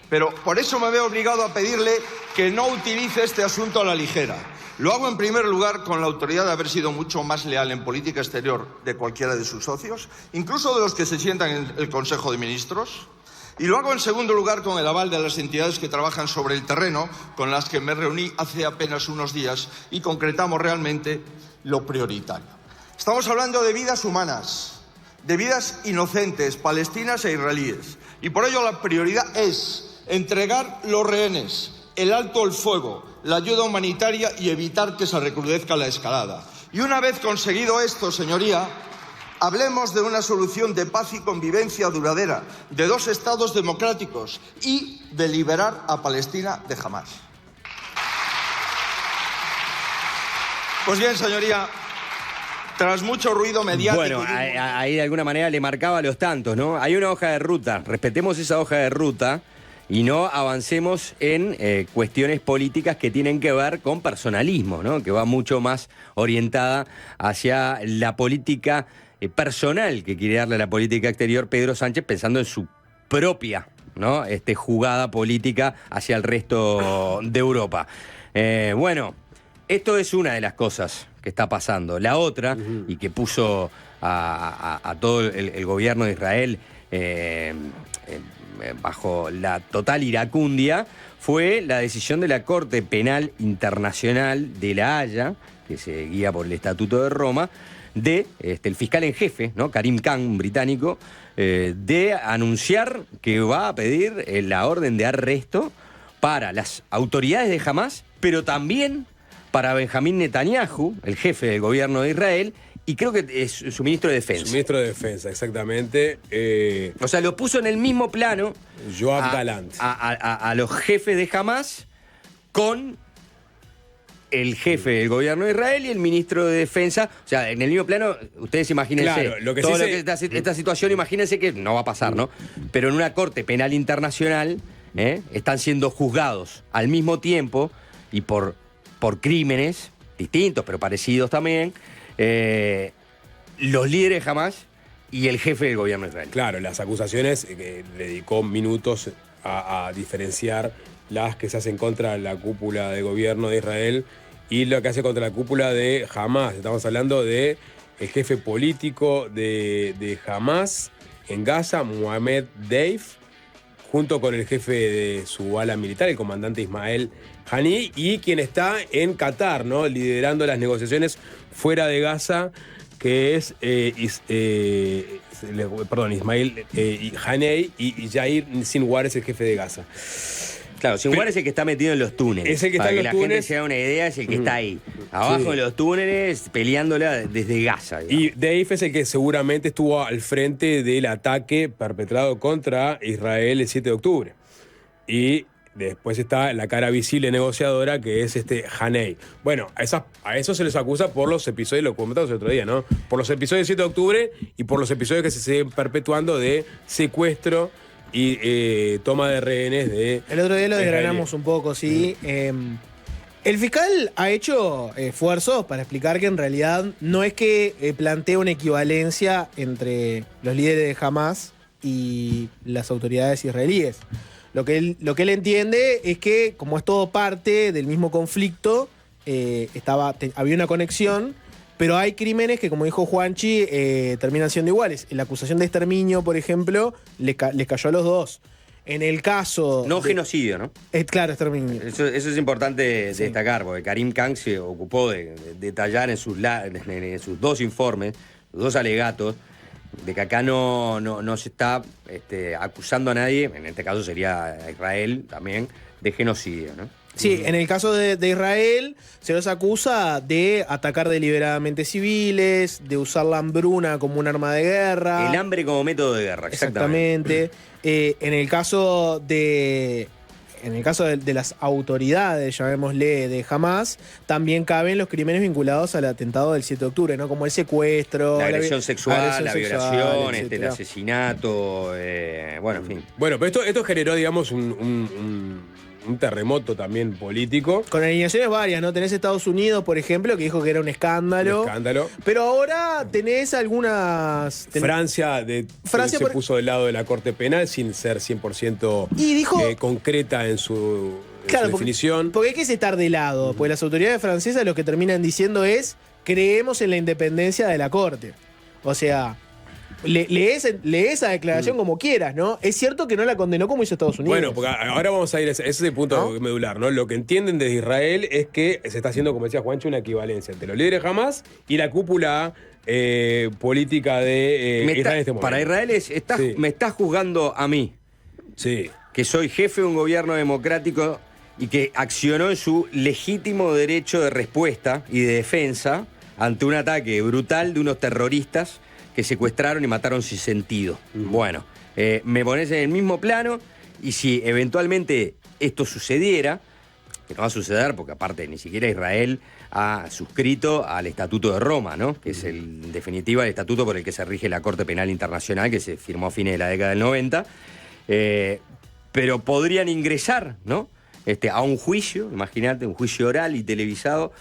Pero por eso me veo obligado a pedirle que no utilice este asunto a la ligera. Lo hago en primer lugar con la autoridad de haber sido mucho más leal en política exterior de cualquiera de sus socios, incluso de los que se sientan en el Consejo de Ministros. Y lo hago en segundo lugar con el aval de las entidades que trabajan sobre el terreno, con las que me reuní hace apenas unos días y concretamos realmente lo prioritario. Estamos hablando de vidas humanas, de vidas inocentes, palestinas e israelíes. Y por ello la prioridad es entregar los rehenes, el alto el fuego, la ayuda humanitaria y evitar que se recrudezca la escalada. Y una vez conseguido esto, señoría, hablemos de una solución de paz y convivencia duradera, de 2 estados democráticos y de liberar a Palestina de Hamás. Pues bien, señoría, tras mucho ruido mediático... Bueno, ahí de alguna manera le marcaba los tantos, ¿no? Hay una hoja de ruta, respetemos esa hoja de ruta y no avancemos en cuestiones políticas que tienen que ver con personalismo, ¿no? Que va mucho más orientada hacia la política personal que quiere darle a la política exterior Pedro Sánchez, pensando en su propia, ¿no?, jugada política hacia el resto de Europa. Bueno, esto es una de las cosas que está pasando. La otra, y que puso a todo el gobierno de Israel bajo la total iracundia, fue la decisión de la Corte Penal Internacional de La Haya, que se guía por el Estatuto de Roma, de el fiscal en jefe, ¿no?, Karim Khan, un británico, de anunciar que va a pedir la orden de arresto para las autoridades de Hamás, pero también para Benjamín Netanyahu, el jefe del gobierno de Israel, y creo que es su ministro de Defensa. Su ministro de Defensa, exactamente. O sea, lo puso en el mismo plano Yoav Galant. A los jefes de Hamás con el jefe del gobierno de Israel y el ministro de Defensa. O sea, en el mismo plano, ustedes imagínense, claro, lo que todo sí lo que esta situación, imagínense que no va a pasar, ¿no? Pero en una corte penal internacional están siendo juzgados al mismo tiempo y por crímenes distintos, pero parecidos también, los líderes de Hamás y el jefe del gobierno de Israel. Claro, las acusaciones, le dedicó minutos a diferenciar las que se hacen contra la cúpula de gobierno de Israel y lo que hace contra la cúpula de Hamás. Estamos hablando de el jefe político de Hamás en Gaza, Mohamed Deif, junto con el jefe de su ala militar, el comandante Ismael Haniyeh, y quien está en Qatar, ¿no?, liderando las negociaciones fuera de Gaza, que es Ismael Haniyeh, y Yair Sinwar es el jefe de Gaza. Claro, Sinwar es el que está metido en los túneles. Es el que está en los túneles. Para que la gente se haga una idea, es el que está ahí, abajo de los túneles, peleándola desde Gaza. Digamos. Y Deif es el que seguramente estuvo al frente del ataque perpetrado contra Israel el 7 de octubre. Y Después está la cara visible negociadora, que es Haney. Bueno, a eso se les acusa por los episodios, lo comentamos el otro día, ¿no? Por los episodios del 7 de octubre y por los episodios que se siguen perpetuando de secuestro y toma de rehenes de... El otro día lo desgranamos un poco, ¿sí? El fiscal ha hecho esfuerzos para explicar que en realidad no es que plantea una equivalencia entre los líderes de Hamas y las autoridades israelíes. Lo que él entiende es que, como es todo parte del mismo conflicto, había una conexión, pero hay crímenes que, como dijo Juanchi, terminan siendo iguales. La acusación de exterminio, por ejemplo, les cayó a los dos. En el caso... No genocidio, ¿no? Claro, exterminio. Eso es importante destacar, porque Karim Khan se ocupó de detallar en sus dos informes, los dos alegatos, de que acá no se está acusando a nadie, en este caso sería a Israel también, de genocidio, ¿no? Sí, en el caso de Israel se los acusa de atacar deliberadamente civiles, de usar la hambruna como un arma de guerra. El hambre como método de guerra, exactamente. En el caso de las autoridades, llamémosle, de Hamas, también caben los crímenes vinculados al atentado del 7 de octubre, ¿no? Como el secuestro, la agresión sexual, la violación, el asesinato, bueno, en fin. Bueno, pero esto generó, digamos, un terremoto también político. Con alineaciones varias, ¿no? Tenés Estados Unidos, por ejemplo, que dijo que era un escándalo. Pero ahora tenés algunas... Francia se puso del lado de la Corte Penal sin ser 100% y dijo, concreta en su definición. Porque hay que estar de lado, porque las autoridades francesas lo que terminan diciendo es: creemos en la independencia de la Corte. O sea... Lee esa declaración como quieras, ¿no? Es cierto que no la condenó como hizo Estados Unidos. Bueno, porque ahora vamos a ir, ese es el punto medular, ¿no? Lo que entienden desde Israel es que se está haciendo, como decía Juancho, una equivalencia entre los líderes Hamas y la cúpula política de Israel en este momento. Para Israel me estás juzgando a mí, que soy jefe de un gobierno democrático y que accionó en su legítimo derecho de respuesta y de defensa ante un ataque brutal de unos terroristas que secuestraron y mataron sin sentido. Bueno, me pones en el mismo plano y si eventualmente esto sucediera, que no va a suceder porque aparte ni siquiera Israel ha suscrito al Estatuto de Roma, ¿no? Que es en definitiva el estatuto por el que se rige la Corte Penal Internacional, que se firmó a fines de la década del 90, pero podrían ingresar, ¿no? A un juicio, imagínate, un juicio oral y televisado.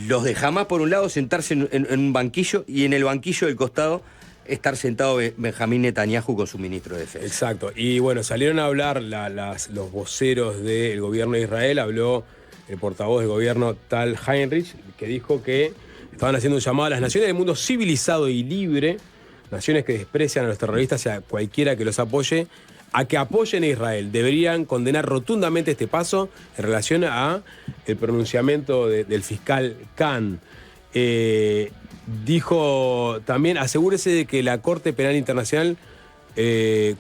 Los de Hamas, por un lado, sentarse en un banquillo y en el banquillo del costado estar sentado Benjamín Netanyahu con su ministro de Defensa. Exacto. Y bueno, salieron a hablar los voceros del gobierno de Israel. Habló el portavoz del gobierno, Tal Heinrich, que dijo que estaban haciendo un llamado a las naciones del mundo civilizado y libre, naciones que desprecian a los terroristas y a cualquiera que los apoye, a que apoyen a Israel. Deberían condenar rotundamente este paso en relación a el pronunciamiento del fiscal Khan. Dijo también, asegúrese de que la Corte Penal Internacional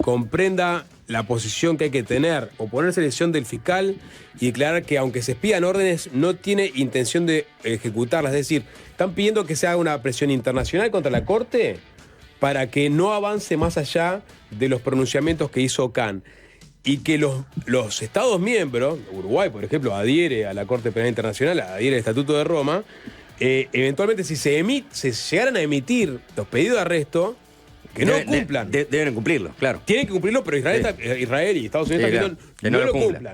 comprenda la posición que hay que tener, oponerse a la decisión del fiscal y declarar que aunque se expidan órdenes, no tiene intención de ejecutarlas. Es decir, están pidiendo que se haga una presión internacional contra la Corte para que no avance más allá de los pronunciamientos que hizo Khan. Y que los Estados miembros, Uruguay, por ejemplo, adhiere a la Corte Penal Internacional, adhiere al Estatuto de Roma, eventualmente si se llegaran a emitir los pedidos de arresto, que no cumplan. Deben cumplirlo, claro. Tienen que cumplirlo, pero Israel y Estados Unidos también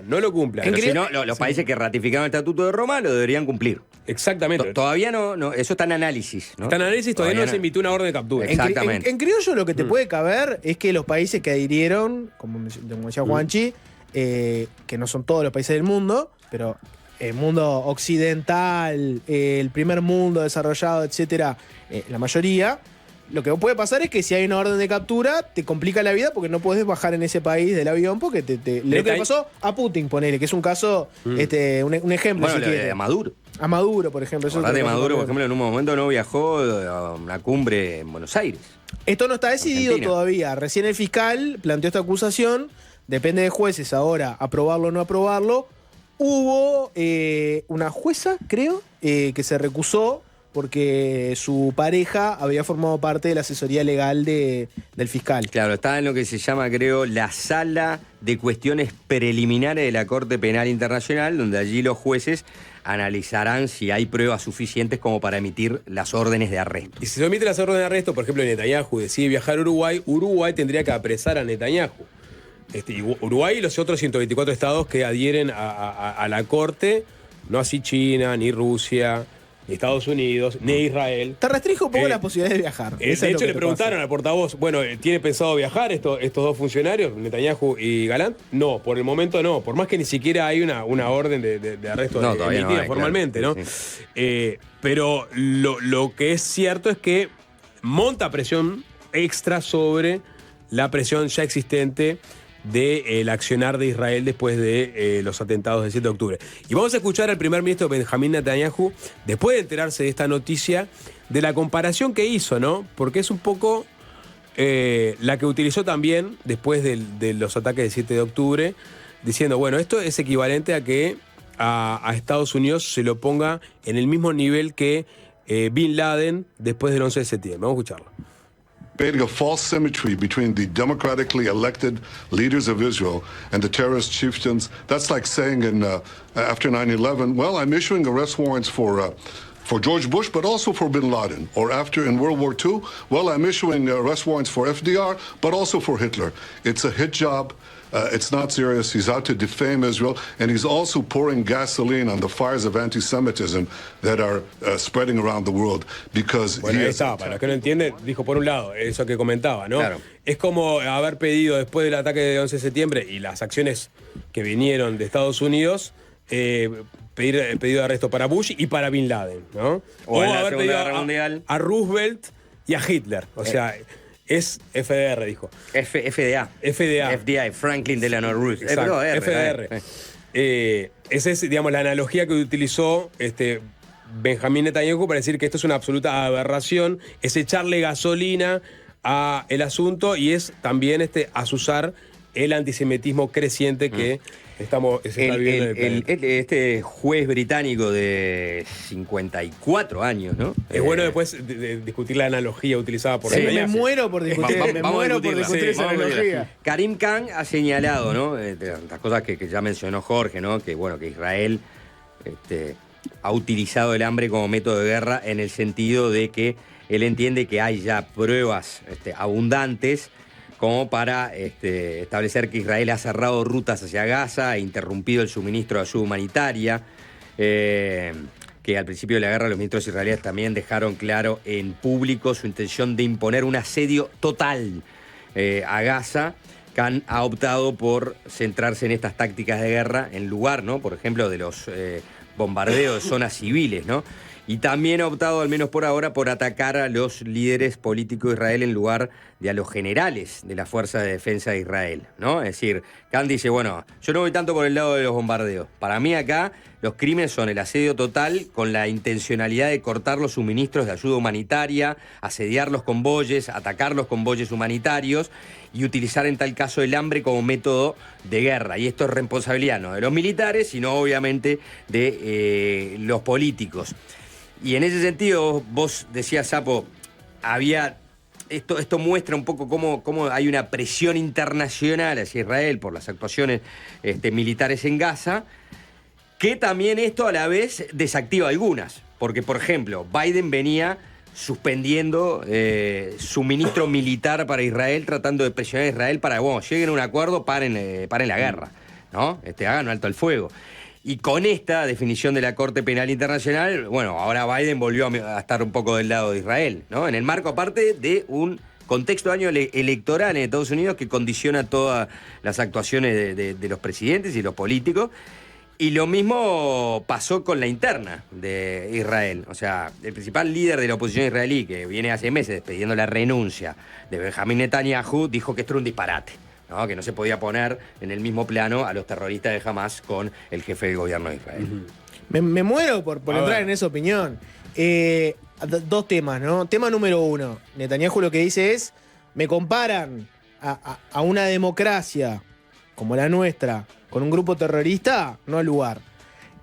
no lo cumplan. Pero si no, los países que ratificaron el Estatuto de Roma lo deberían cumplir. Exactamente. Todavía no, eso está en análisis, ¿no? Está en análisis, todavía no se emitió una orden de captura. Exactamente. En criollo lo que te puede caber es que los países que adhirieron, como decía Juanchi, que no son todos los países del mundo, pero el mundo occidental, el primer mundo desarrollado, etcétera, la mayoría. Lo que puede pasar es que si hay una orden de captura, te complica la vida porque no podés bajar en ese país del avión porque lo que le pasó a Putin, ponele, que es un caso, un ejemplo. Bueno, si a Maduro. A Maduro, por ejemplo. Maduro, por ejemplo, en un momento no viajó a una cumbre en Buenos Aires. Esto no está decidido todavía. Recién el fiscal planteó esta acusación. Depende de jueces ahora aprobarlo o no aprobarlo. Hubo una jueza, creo, que se recusó porque su pareja había formado parte de la asesoría legal del fiscal. Claro, está en lo que se llama, creo, la Sala de Cuestiones Preliminares de la Corte Penal Internacional, donde allí los jueces analizarán si hay pruebas suficientes como para emitir las órdenes de arresto. Y si se emiten las órdenes de arresto, por ejemplo, Netanyahu decide viajar a Uruguay, Uruguay tendría que apresar a Netanyahu. Y Uruguay y los otros 124 estados que adhieren a la Corte, no así China, ni Rusia, ni Estados Unidos, ni Israel. Te restringe un poco las posibilidades de viajar. De hecho, le preguntaron al portavoz, bueno, ¿tiene pensado viajar estos dos funcionarios, Netanyahu y Galán? No, por el momento no, por más que ni siquiera hay una orden de arresto emitida no formalmente, claro. ¿No? Sí. Pero lo que es cierto es que monta presión extra sobre la presión ya existente del accionar de Israel después de los atentados del 7 de octubre. Y vamos a escuchar al primer ministro Benjamín Netanyahu, después de enterarse de esta noticia, de la comparación que hizo, ¿no? Porque es un poco la que utilizó también después de los ataques del 7 de octubre, diciendo, bueno, esto es equivalente a que a Estados Unidos se lo ponga en el mismo nivel que Bin Laden después del 11 de septiembre. Vamos a escucharlo. Creating a false symmetry between the democratically elected leaders of Israel and the terrorist chieftains. That's like saying after 9/11, well, I'm issuing arrest warrants for George Bush, but also for Bin Laden. Or after in World War II, well, I'm issuing arrest warrants for FDR, but also for Hitler. It's a hit job. It's not serious. He's out to defame Israel, and he's also pouring gasoline on the fires of anti-Semitism that are spreading around the world. Because bueno, ahí está, para los que no entienden, dijo por un lado, eso que comentaba, ¿no? Claro. Es como haber pedido después del ataque de 11 de septiembre y las acciones que vinieron de Estados Unidos, pedir pedido de arresto para Bush y para Bin Laden, ¿no? O en la haber Segunda pedido Guerra Mundial a Roosevelt y a Hitler. O sea, es FDR, dijo. FDA. FDA, Franklin Delano Roosevelt. FDR. Esa es, digamos, la analogía que utilizó Benjamín Netanyahu para decir que esto es una absoluta aberración, es echarle gasolina a el asunto y es también azuzar el antisemitismo creciente que está viviendo en el este juez británico de 54 años, ¿no? Es bueno después de discutir la analogía utilizada por Me muero por discutir, esa analogía. Karim Khan ha señalado, ¿no? Las cosas que ya mencionó Jorge, ¿no? Que bueno, que Israel ha utilizado el hambre como método de guerra en el sentido de que él entiende que hay ya pruebas abundantes como para establecer que Israel ha cerrado rutas hacia Gaza e interrumpido el suministro de ayuda humanitaria, que al principio de la guerra los ministros israelíes también dejaron claro en público su intención de imponer un asedio total a Gaza. Khan ha optado por centrarse en estas tácticas de guerra en lugar, ¿no? Por ejemplo, de los bombardeos de zonas civiles, ¿no? Y también ha optado, al menos por ahora, por atacar a los líderes políticos de Israel en lugar de a los generales de la Fuerza de Defensa de Israel, ¿no? Es decir, Khan dice, bueno, yo no voy tanto por el lado de los bombardeos. Para mí acá los crímenes son el asedio total con la intencionalidad de cortar los suministros de ayuda humanitaria, asediar los convoyes, atacar los convoyes humanitarios y utilizar en tal caso el hambre como método de guerra. Y esto es responsabilidad no de los militares, sino obviamente de los políticos. Y en ese sentido, vos decías, Sapo, esto muestra un poco cómo hay una presión internacional hacia Israel por las actuaciones militares en Gaza, que también esto a la vez desactiva algunas. Porque, por ejemplo, Biden venía suspendiendo suministro militar para Israel, tratando de presionar a Israel para, bueno, lleguen a un acuerdo, paren la guerra, ¿no? Hagan un alto al fuego. Y con esta definición de la Corte Penal Internacional, bueno, ahora Biden volvió a estar un poco del lado de Israel, ¿no? En el marco, aparte, de un contexto de año electoral en Estados Unidos que condiciona todas las actuaciones de los presidentes y los políticos. Y lo mismo pasó con la interna de Israel. O sea, el principal líder de la oposición israelí, que viene hace meses pidiendo la renuncia de Benjamín Netanyahu, dijo que esto era un disparate, ¿no? Que no se podía poner en el mismo plano a los terroristas de Hamas con el jefe del gobierno de Israel. Me muero por entrar en esa opinión. Dos temas, ¿no? Tema número uno. Netanyahu lo que dice es, me comparan a una democracia como la nuestra con un grupo terrorista, no al lugar.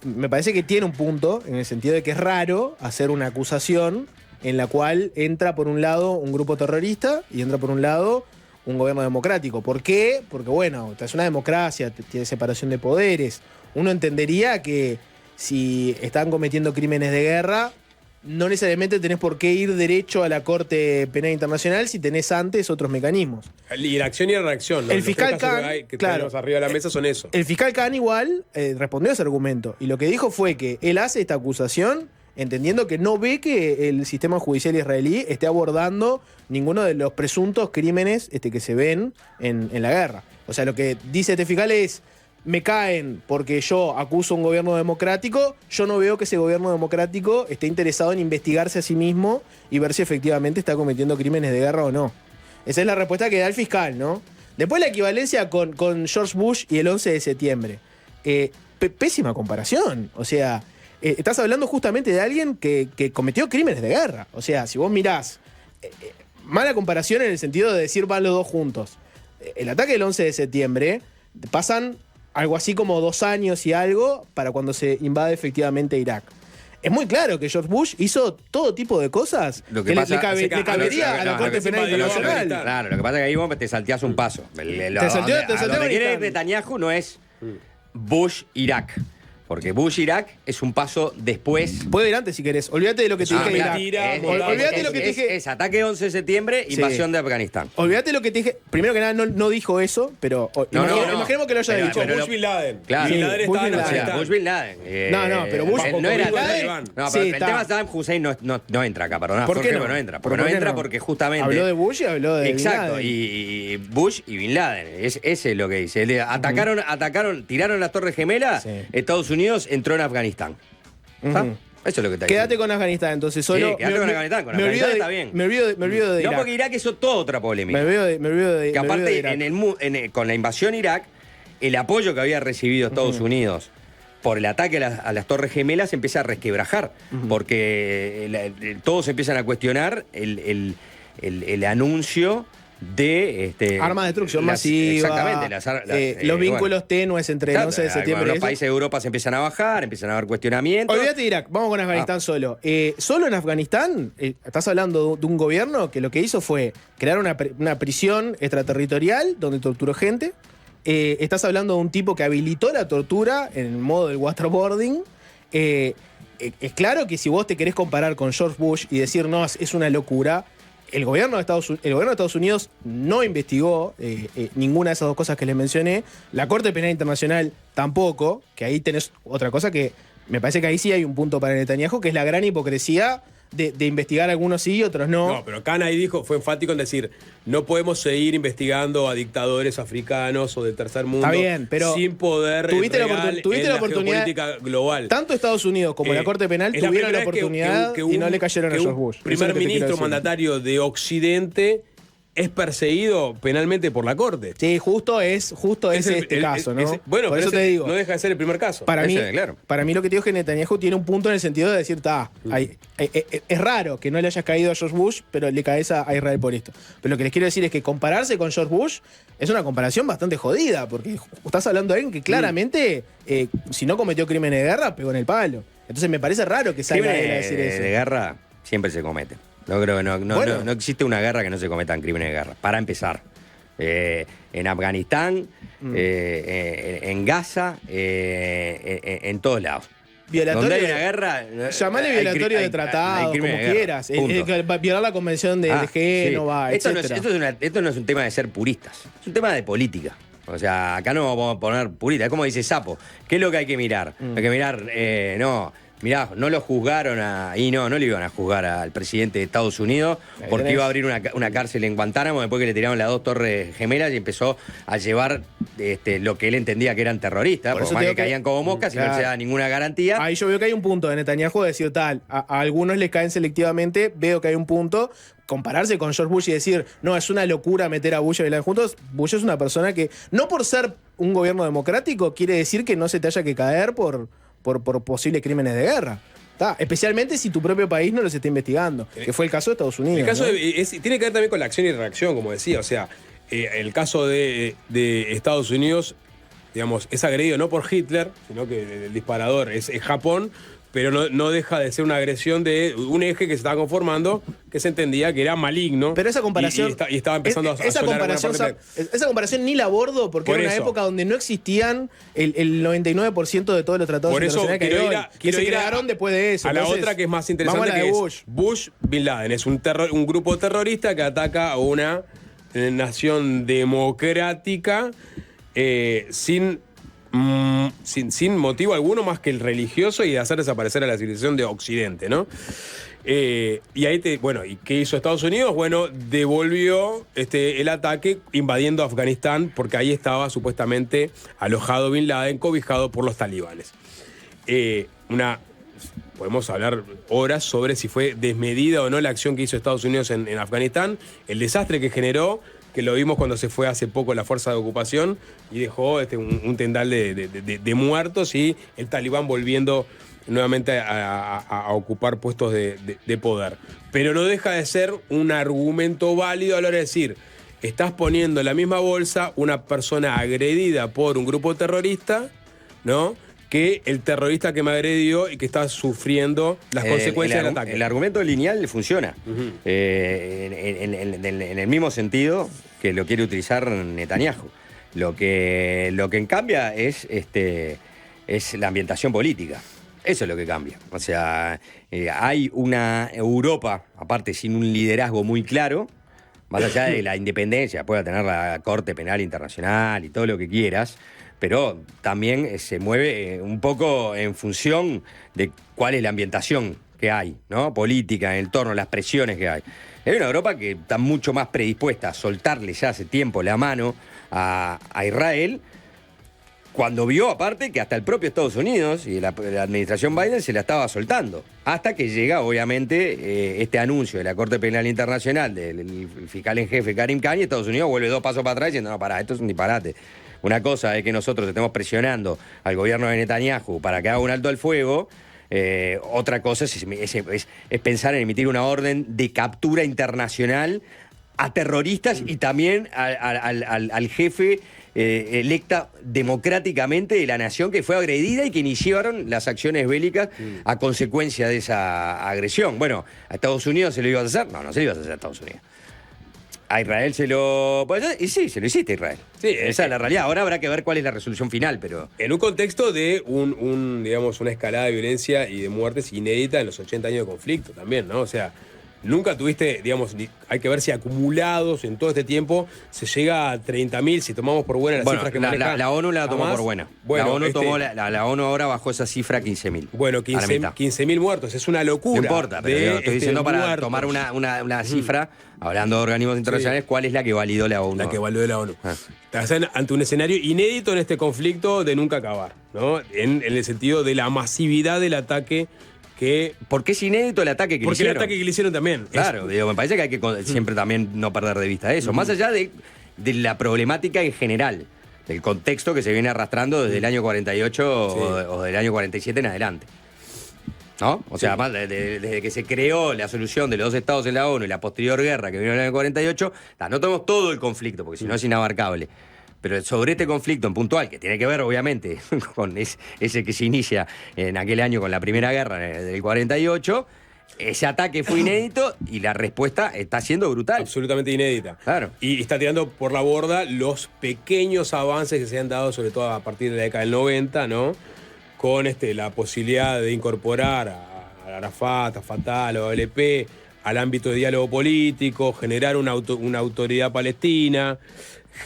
me parece que tiene un punto, en el sentido de que es raro hacer una acusación en la cual entra por un lado un grupo terrorista y entra por un lado un gobierno democrático. ¿Por qué? Porque, bueno, es una democracia, tiene separación de poderes. Uno entendería que si están cometiendo crímenes de guerra, no necesariamente tenés por qué ir derecho a la Corte Penal Internacional si tenés antes otros mecanismos. Y la acción y la reacción. ¿No? El Los fiscal tres casos Khan, que hay, que claro, tenemos arriba de la mesa son eso. El fiscal Khan igual respondió a ese argumento. Y lo que dijo fue que él hace esta acusación entendiendo que no ve que el sistema judicial israelí esté abordando ninguno de los presuntos crímenes que se ven en la guerra. O sea, lo que dice este fiscal es: me caen porque yo acuso a un gobierno democrático, yo no veo que ese gobierno democrático esté interesado en investigarse a sí mismo y ver si efectivamente está cometiendo crímenes de guerra o no. Esa es la respuesta que da el fiscal, ¿no? Después la equivalencia con George Bush y el 11 de septiembre. Pésima comparación. O sea, estás hablando justamente de alguien que cometió crímenes de guerra. O sea, si vos mirás, mala comparación en el sentido de decir van los dos juntos. El ataque del 11 de septiembre, pasan algo así como 2 años y algo para cuando se invade efectivamente Irak. Es muy claro que George Bush hizo todo tipo de cosas Lo que que le pasa- cabería a la Corte Penal Internacional. Claro, lo que pasa es que ahí vos te salteás un paso. Te salteó A donde quiere Afganistán. Netanyahu no es Bush-Irak. Porque Bush-Irak es un paso después. Puedo ir antes si querés. Olvídate de lo que te dije de Irak. Olvídate de lo que te dije. Es ataque 11 de septiembre, Sí. invasión de Afganistán. Olvídate lo que te dije. Primero que nada, no dijo eso, pero imaginemos que lo haya Pero- dicho. pero- Bush Bin Laden. Claro. Bin Laden Bush estaba en Bin Laden. O sea, Afganistán. Bush Bin Laden. No, pero Bush- no era Bin Laden- No, pero Sí, el está. tema de Saddam Hussein no entra acá, perdona. ¿Por qué Jorge, no? pero no entra. ¿Por Porque no qué entra no? porque justamente. Habló de Bush y habló de Bin Exacto, Laden. y Bush y Bin Laden. Ese es lo que dice. Atacaron, tiraron las Torres Gemelas, Sí. Estados Unidos entró en Afganistán. ¿Está? Ujú. Eso es lo que está Quédate diciendo. con Afganistán, entonces solo. Sí, quédate con Afganistán. Con me olvido Afganistán de- está bien. Me olvido de No, Irak. porque Irak es toda otra polémica. Me olvido de Que me olvido de aparte, Irak. con la invasión a Irak, el apoyo que había recibido Estados Unidos por el ataque a las Torres Gemelas empieza a resquebrajar, porque todos empiezan a cuestionar el anuncio de Armas de destrucción masiva. Exactamente. Los vínculos tenues entre el 11 de septiembre y Los eso. países de Europa se empiezan a bajar, empiezan a haber cuestionamientos. Olvídate de Irak, vamos con Afganistán solo. Solo en Afganistán, estás hablando de un gobierno que lo que hizo fue crear una prisión extraterritorial donde torturó gente. Estás hablando de un tipo que habilitó la tortura en el modo del waterboarding. Es claro que si vos te querés comparar con George Bush y decir, no, es una locura, el gobierno de Estados Unidos no investigó ninguna de esas dos cosas que les mencioné. La Corte Penal Internacional tampoco, que ahí tenés otra cosa que me parece que ahí sí hay un punto para Netanyahu, que es la gran hipocresía de investigar algunos sí y otros no. No, pero Khan ahí dijo, fue enfático en decir, no podemos seguir investigando a dictadores africanos o del tercer mundo Está bien, pero sin poder tuviste la real tuviste en la oportunidad. geopolítica global. Tanto Estados Unidos como la Corte Penal Es la tuvieron la primera vez oportunidad que y no le cayeron a que un George Bush. Eso es primer lo que te quiero ministro decir. mandatario de Occidente es perseguido penalmente por la Corte. Sí, justo es este caso, ¿no? Bueno, por pero eso te digo. no deja de ser el primer caso. Para mí, claro. para mí lo que te digo es que Netanyahu tiene un punto en el sentido de decir, es raro que no le hayas caído a George Bush, pero le caes a Israel por esto. Pero lo que les quiero decir es que compararse con George Bush es una comparación bastante jodida, porque estás hablando de alguien que claramente, si no cometió crímenes de guerra, pegó en el palo. Entonces me parece raro que salga él a decir Crímenes eso. de guerra siempre se cometen. No creo que Bueno. no existe una guerra que no se cometan crímenes de guerra. Para empezar. En Afganistán, en Gaza, en todos lados. Violatorio Donde hay de- una guerra. Llamale hay violatorio hay de tratados, como crímenes de guerra. quieras. Punto. Violar la convención de Ah, Génova, sí. Esto etc. Esto no es un tema de ser puristas, es un tema de política. O sea, acá no vamos a poner purista. Es como dice Sapo. ¿Qué es lo que hay que mirar? Hay que mirar, mirá, no lo juzgaron no le iban a juzgar al presidente de Estados Unidos porque iba a abrir una cárcel en Guantánamo después que le tiraron las 2 torres gemelas y empezó a llevar lo que él entendía que eran terroristas, Por por eso más te que digo que- caían como moscas y no Claro. se da ninguna garantía. Ahí yo veo que hay un punto de Netanyahu de decir tal, a algunos les caen selectivamente, veo que hay un punto. Compararse con George Bush y decir, no, es una locura meter a Bush y Bin Laden juntos. Bush es una persona que, no por ser un gobierno democrático, quiere decir que no se te haya que caer por posibles crímenes de guerra. Especialmente si tu propio país no los está investigando, que fue el caso de Estados Unidos. El caso ¿no? tiene que ver también con la acción y reacción, como decía. O sea, el caso de Estados Unidos digamos, es agredido no por Hitler, sino que el disparador es Japón, pero no deja de ser una agresión de un eje que se estaba conformando, que se entendía que era maligno. Pero esa comparación... Y estaba empezando a esa sonar comparación, buena parte esa comparación ni la abordo, porque Por era una eso. época donde no existían el 99% de todos los tratados Por eso internacionales quiero que ir hay a- hoy, que quiero se ir a- crearon después de eso. A la Entonces, otra que es más vamos interesante, a la que de es Bush Bin Laden. Es un grupo terrorista que ataca a una nación democrática sin motivo alguno más que el religioso y de hacer desaparecer a la civilización de Occidente, ¿no? Y ahí ¿y qué hizo Estados Unidos? Bueno, devolvió el ataque invadiendo Afganistán, porque ahí estaba supuestamente alojado Bin Laden, cobijado por los talibanes. Podemos hablar horas sobre si fue desmedida o no la acción que hizo Estados Unidos en Afganistán, el desastre que generó, que lo vimos cuando se fue hace poco la fuerza de ocupación y dejó un tendal de muertos, y el talibán volviendo nuevamente a ocupar puestos de poder. Pero no deja de ser un argumento válido a la hora de decir, estás poniendo en la misma bolsa una persona agredida por un grupo terrorista, ¿no?, que el terrorista que me agredió y que está sufriendo las consecuencias del ataque. El argumento lineal funciona. En el mismo sentido que lo quiere utilizar Netanyahu. Lo que cambia es la ambientación política. Eso es lo que cambia. O sea, hay una Europa, aparte sin un liderazgo muy claro, más allá de la independencia, pueda tener la Corte Penal Internacional y todo lo que quieras, pero también se mueve un poco en función de cuál es la ambientación que hay, ¿no?, política, en el torno, las presiones que hay. Hay una Europa que está mucho más predispuesta a soltarle ya hace tiempo la mano a Israel, cuando vio aparte que hasta el propio Estados Unidos y la administración Biden se la estaba soltando. Hasta que llega, obviamente, este anuncio de la Corte Penal Internacional del fiscal en jefe Karim Khan, y Estados Unidos vuelve 2 pasos para atrás diciendo, no, pará, esto es un disparate. Una cosa es que nosotros estemos presionando al gobierno de Netanyahu para que haga un alto al fuego. Otra cosa es pensar en emitir una orden de captura internacional a terroristas y también al jefe electa democráticamente de la nación que fue agredida y que iniciaron las acciones bélicas a consecuencia de esa agresión. Bueno, ¿a Estados Unidos se lo ibas a hacer? No se lo ibas a hacer a Estados Unidos. A Israel se lo... Y sí, se lo hiciste a Israel. Sí, esa es la realidad. Ahora habrá que ver cuál es la resolución final, pero... En un contexto de digamos, una escalada de violencia y de muertes inédita en los 80 años de conflicto también, ¿no? O sea, nunca tuviste, digamos, hay que ver si acumulados en todo este tiempo se llega a 30.000, si tomamos por buena las cifras que maneja. La ONU la tomó por buena. Bueno, la ONU ahora bajó esa cifra a 15.000. Bueno, 15.000 muertos, es una locura. No importa, pero yo estoy diciendo para tomar una cifra, hablando de organismos internacionales, ¿cuál es la que validó la ONU? La que validó la ONU. Están ante un escenario inédito en este conflicto de nunca acabar, ¿no? En el sentido de la masividad del ataque que... Porque es inédito el ataque que le hicieron. Porque el ataque que le hicieron también. Claro, me parece que hay que siempre también no perder de vista eso. Más allá de la problemática en general, del contexto que se viene arrastrando desde el año 48 o del año 47 en adelante. ¿No? O sea, además, desde que se creó la solución de los 2 estados en la ONU y la posterior guerra que vino en el año 48, no tenemos todo el conflicto, porque si no es inabarcable. Pero sobre este conflicto en puntual, que tiene que ver, obviamente, con ese que se inicia en aquel año con la Primera Guerra del 48, ese ataque fue inédito y la respuesta está siendo brutal. Absolutamente inédita. Claro. Y está tirando por la borda los pequeños avances que se han dado, sobre todo a partir de la década del 90, ¿no? Con la posibilidad de incorporar a Arafat, a Fatah, a la OLP, al ámbito de diálogo político, generar una autoridad palestina,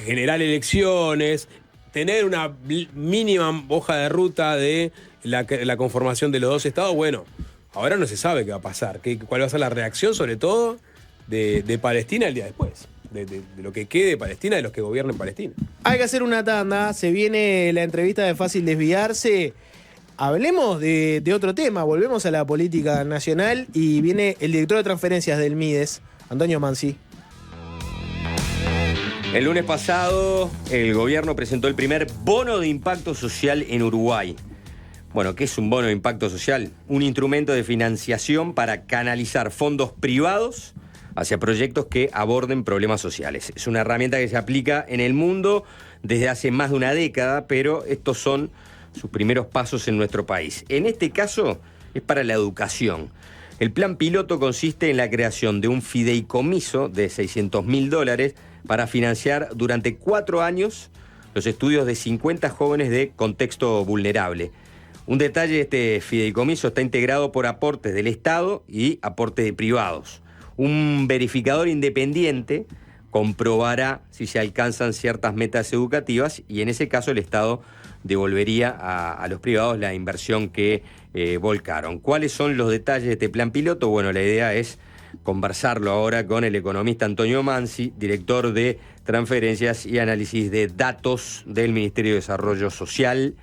generar elecciones, tener una mínima hoja de ruta de la conformación de los 2 estados. Bueno, ahora no se sabe qué va a pasar, cuál va a ser la reacción, sobre todo, de Palestina el día después, de lo que quede de Palestina, de los que gobiernen Palestina. Hay que hacer una tanda, se viene la entrevista de Fácil Desviarse. Hablemos de otro tema, volvemos a la política nacional y viene el director de transferencias del MIDES, Antonio Mansi. El lunes pasado, el gobierno presentó el primer bono de impacto social en Uruguay. Bueno, ¿qué es un bono de impacto social? Un instrumento de financiación para canalizar fondos privados hacia proyectos que aborden problemas sociales. Es una herramienta que se aplica en el mundo desde hace más de una década, pero estos son sus primeros pasos en nuestro país. En este caso es para la educación. El plan piloto consiste en la creación de un fideicomiso de $600.000 para financiar durante 4 años los estudios de 50 jóvenes de contexto vulnerable. Un detalle, este fideicomiso está integrado por aportes del Estado y aportes de privados. Un verificador independiente comprobará si se alcanzan ciertas metas educativas y en ese caso el Estado devolvería a los privados la inversión que volcaron. ¿Cuáles son los detalles de este plan piloto? Bueno, la idea es conversarlo ahora con el economista Antonio Mansi, director de transferencias y análisis de datos del Ministerio de Desarrollo Social.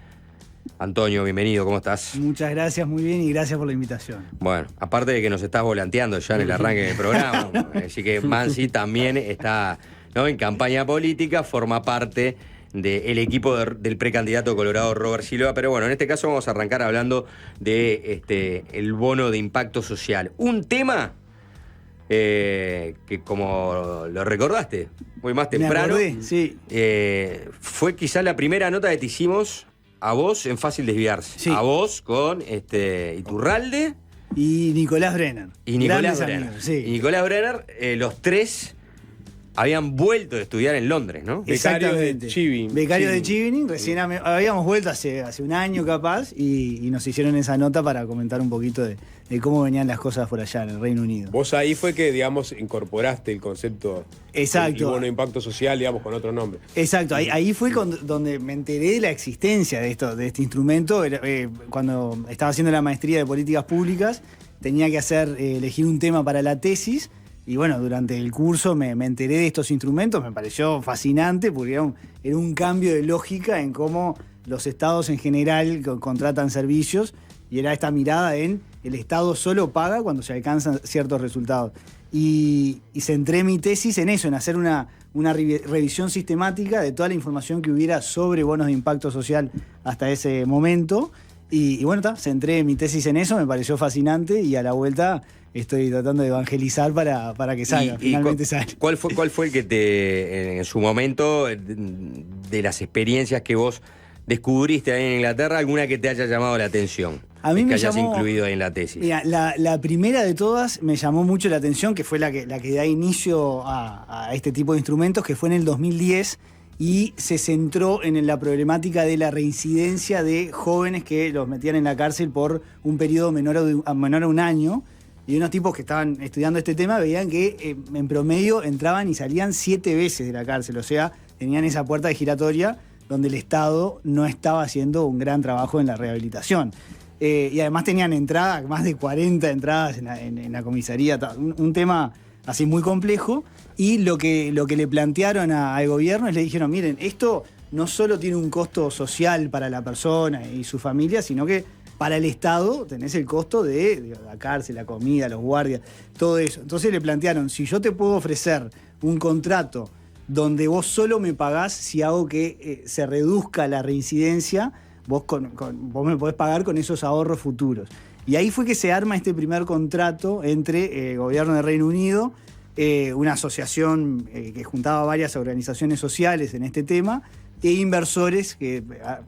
Antonio, bienvenido, ¿cómo estás? Muchas gracias, muy bien, y gracias por la invitación. Bueno, aparte de que nos estás volanteando ya en el arranque del programa, así que Mansi también está, ¿no?, en campaña política, forma parte del equipo del precandidato colorado Robert Silva, pero bueno, en este caso vamos a arrancar hablando de el bono de impacto social. Un tema que, como lo recordaste muy más temprano, Me acordé, sí. Fue quizás la primera nota que te hicimos a vos en Fácil Desviarse. Sí. A vos con Iturralde Y Nicolás Brenner. y Nicolás Grandes Brenner. amigos, sí. Y Nicolás Brenner, los tres habían vuelto a estudiar en Londres, ¿no? Becarios de Exactamente. Chiving. Becarios de Chiving. Recién habíamos vuelto hace un año capaz y nos hicieron esa nota para comentar un poquito de cómo venían las cosas por allá en el Reino Unido. Vos ahí fue que, digamos, incorporaste el concepto Exacto. del bono de impacto social, digamos, con otro nombre. Exacto, ahí fue donde me enteré de la existencia de este instrumento. Cuando estaba haciendo la maestría de políticas públicas, tenía que elegir un tema para la tesis. Y bueno, durante el curso me enteré de estos instrumentos, me pareció fascinante porque era un cambio de lógica en cómo los estados en general contratan servicios, y era esta mirada en el Estado solo paga cuando se alcanzan ciertos resultados. Y centré mi tesis en eso, en hacer una revisión sistemática de toda la información que hubiera sobre bonos de impacto social hasta ese momento. Y bueno, centré mi tesis en eso, me pareció fascinante, y a la vuelta estoy tratando de evangelizar para que salga, finalmente sale. ¿Cuál fue el que en su momento, de las experiencias que vos descubriste ahí en Inglaterra, alguna que te haya llamado la atención? A mí que me hayas llamó, incluido ahí en la tesis. Mira, la primera de todas me llamó mucho la atención, que fue la que da inicio a este tipo de instrumentos, que fue en el 2010, y se centró en la problemática de la reincidencia de jóvenes que los metían en la cárcel por un periodo menor a un año. Y unos tipos que estaban estudiando este tema veían que en promedio entraban y salían 7 veces de la cárcel. O sea, tenían esa puerta de giratoria donde el Estado no estaba haciendo un gran trabajo en la rehabilitación. Y además tenían entradas, más de 40 entradas en la comisaría. Un tema así muy complejo. Y lo que le plantearon al gobierno es, le dijeron, miren, esto no solo tiene un costo social para la persona y su familia, sino que para el Estado tenés el costo de la cárcel, la comida, los guardias, todo eso. Entonces le plantearon, si yo te puedo ofrecer un contrato donde vos solo me pagás si hago que se reduzca la reincidencia, vos me podés pagar con esos ahorros futuros. Y ahí fue que se arma este primer contrato entre el gobierno del Reino Unido, una asociación que juntaba varias organizaciones sociales en este tema, e inversores que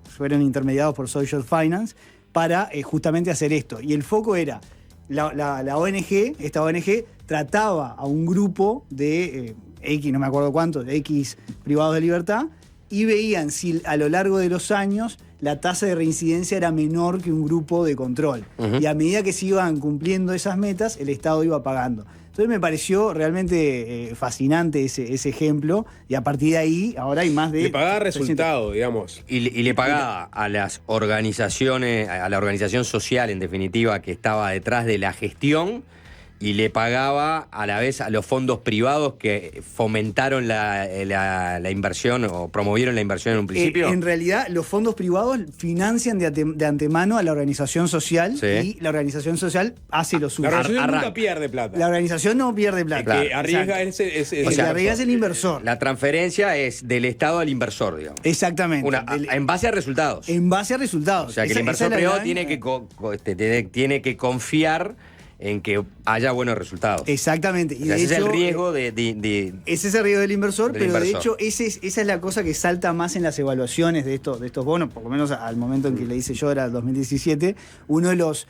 fueron intermediados por Social Finance, para justamente hacer esto. Y el foco era, la ONG, esta ONG trataba a un grupo de X, no me acuerdo cuánto, de X privados de libertad, y veían si a lo largo de los años la tasa de reincidencia era menor que un grupo de control. Uh-huh. Y a medida que se iban cumpliendo esas metas, el Estado iba pagando. Entonces me pareció realmente fascinante ese ejemplo, y a partir de ahí ahora hay más de... Le pagaba resultado, digamos. Y le pagaba a las organizaciones, a la organización social, en definitiva, que estaba detrás de la gestión, y le pagaba a la vez a los fondos privados que fomentaron la inversión o promovieron la inversión en un principio. En realidad, los fondos privados financian de antemano a la organización social, sí, y la organización social hace lo suyo. La organización nunca pierde plata. La organización no pierde plata. Claro. Que arriesga arriesga es el inversor. La transferencia es del Estado al inversor, digamos. Exactamente. En base a resultados. En base a resultados. O sea, que el inversor privado tiene que confiar en que haya buenos resultados. Exactamente. Y O sea, de ese hecho, es el riesgo ese es el riesgo del inversor, del pero de inversor. hecho esa es la cosa que salta más en las evaluaciones de estos bonos, por lo menos al momento en que le hice yo, era el 2017. Uno de los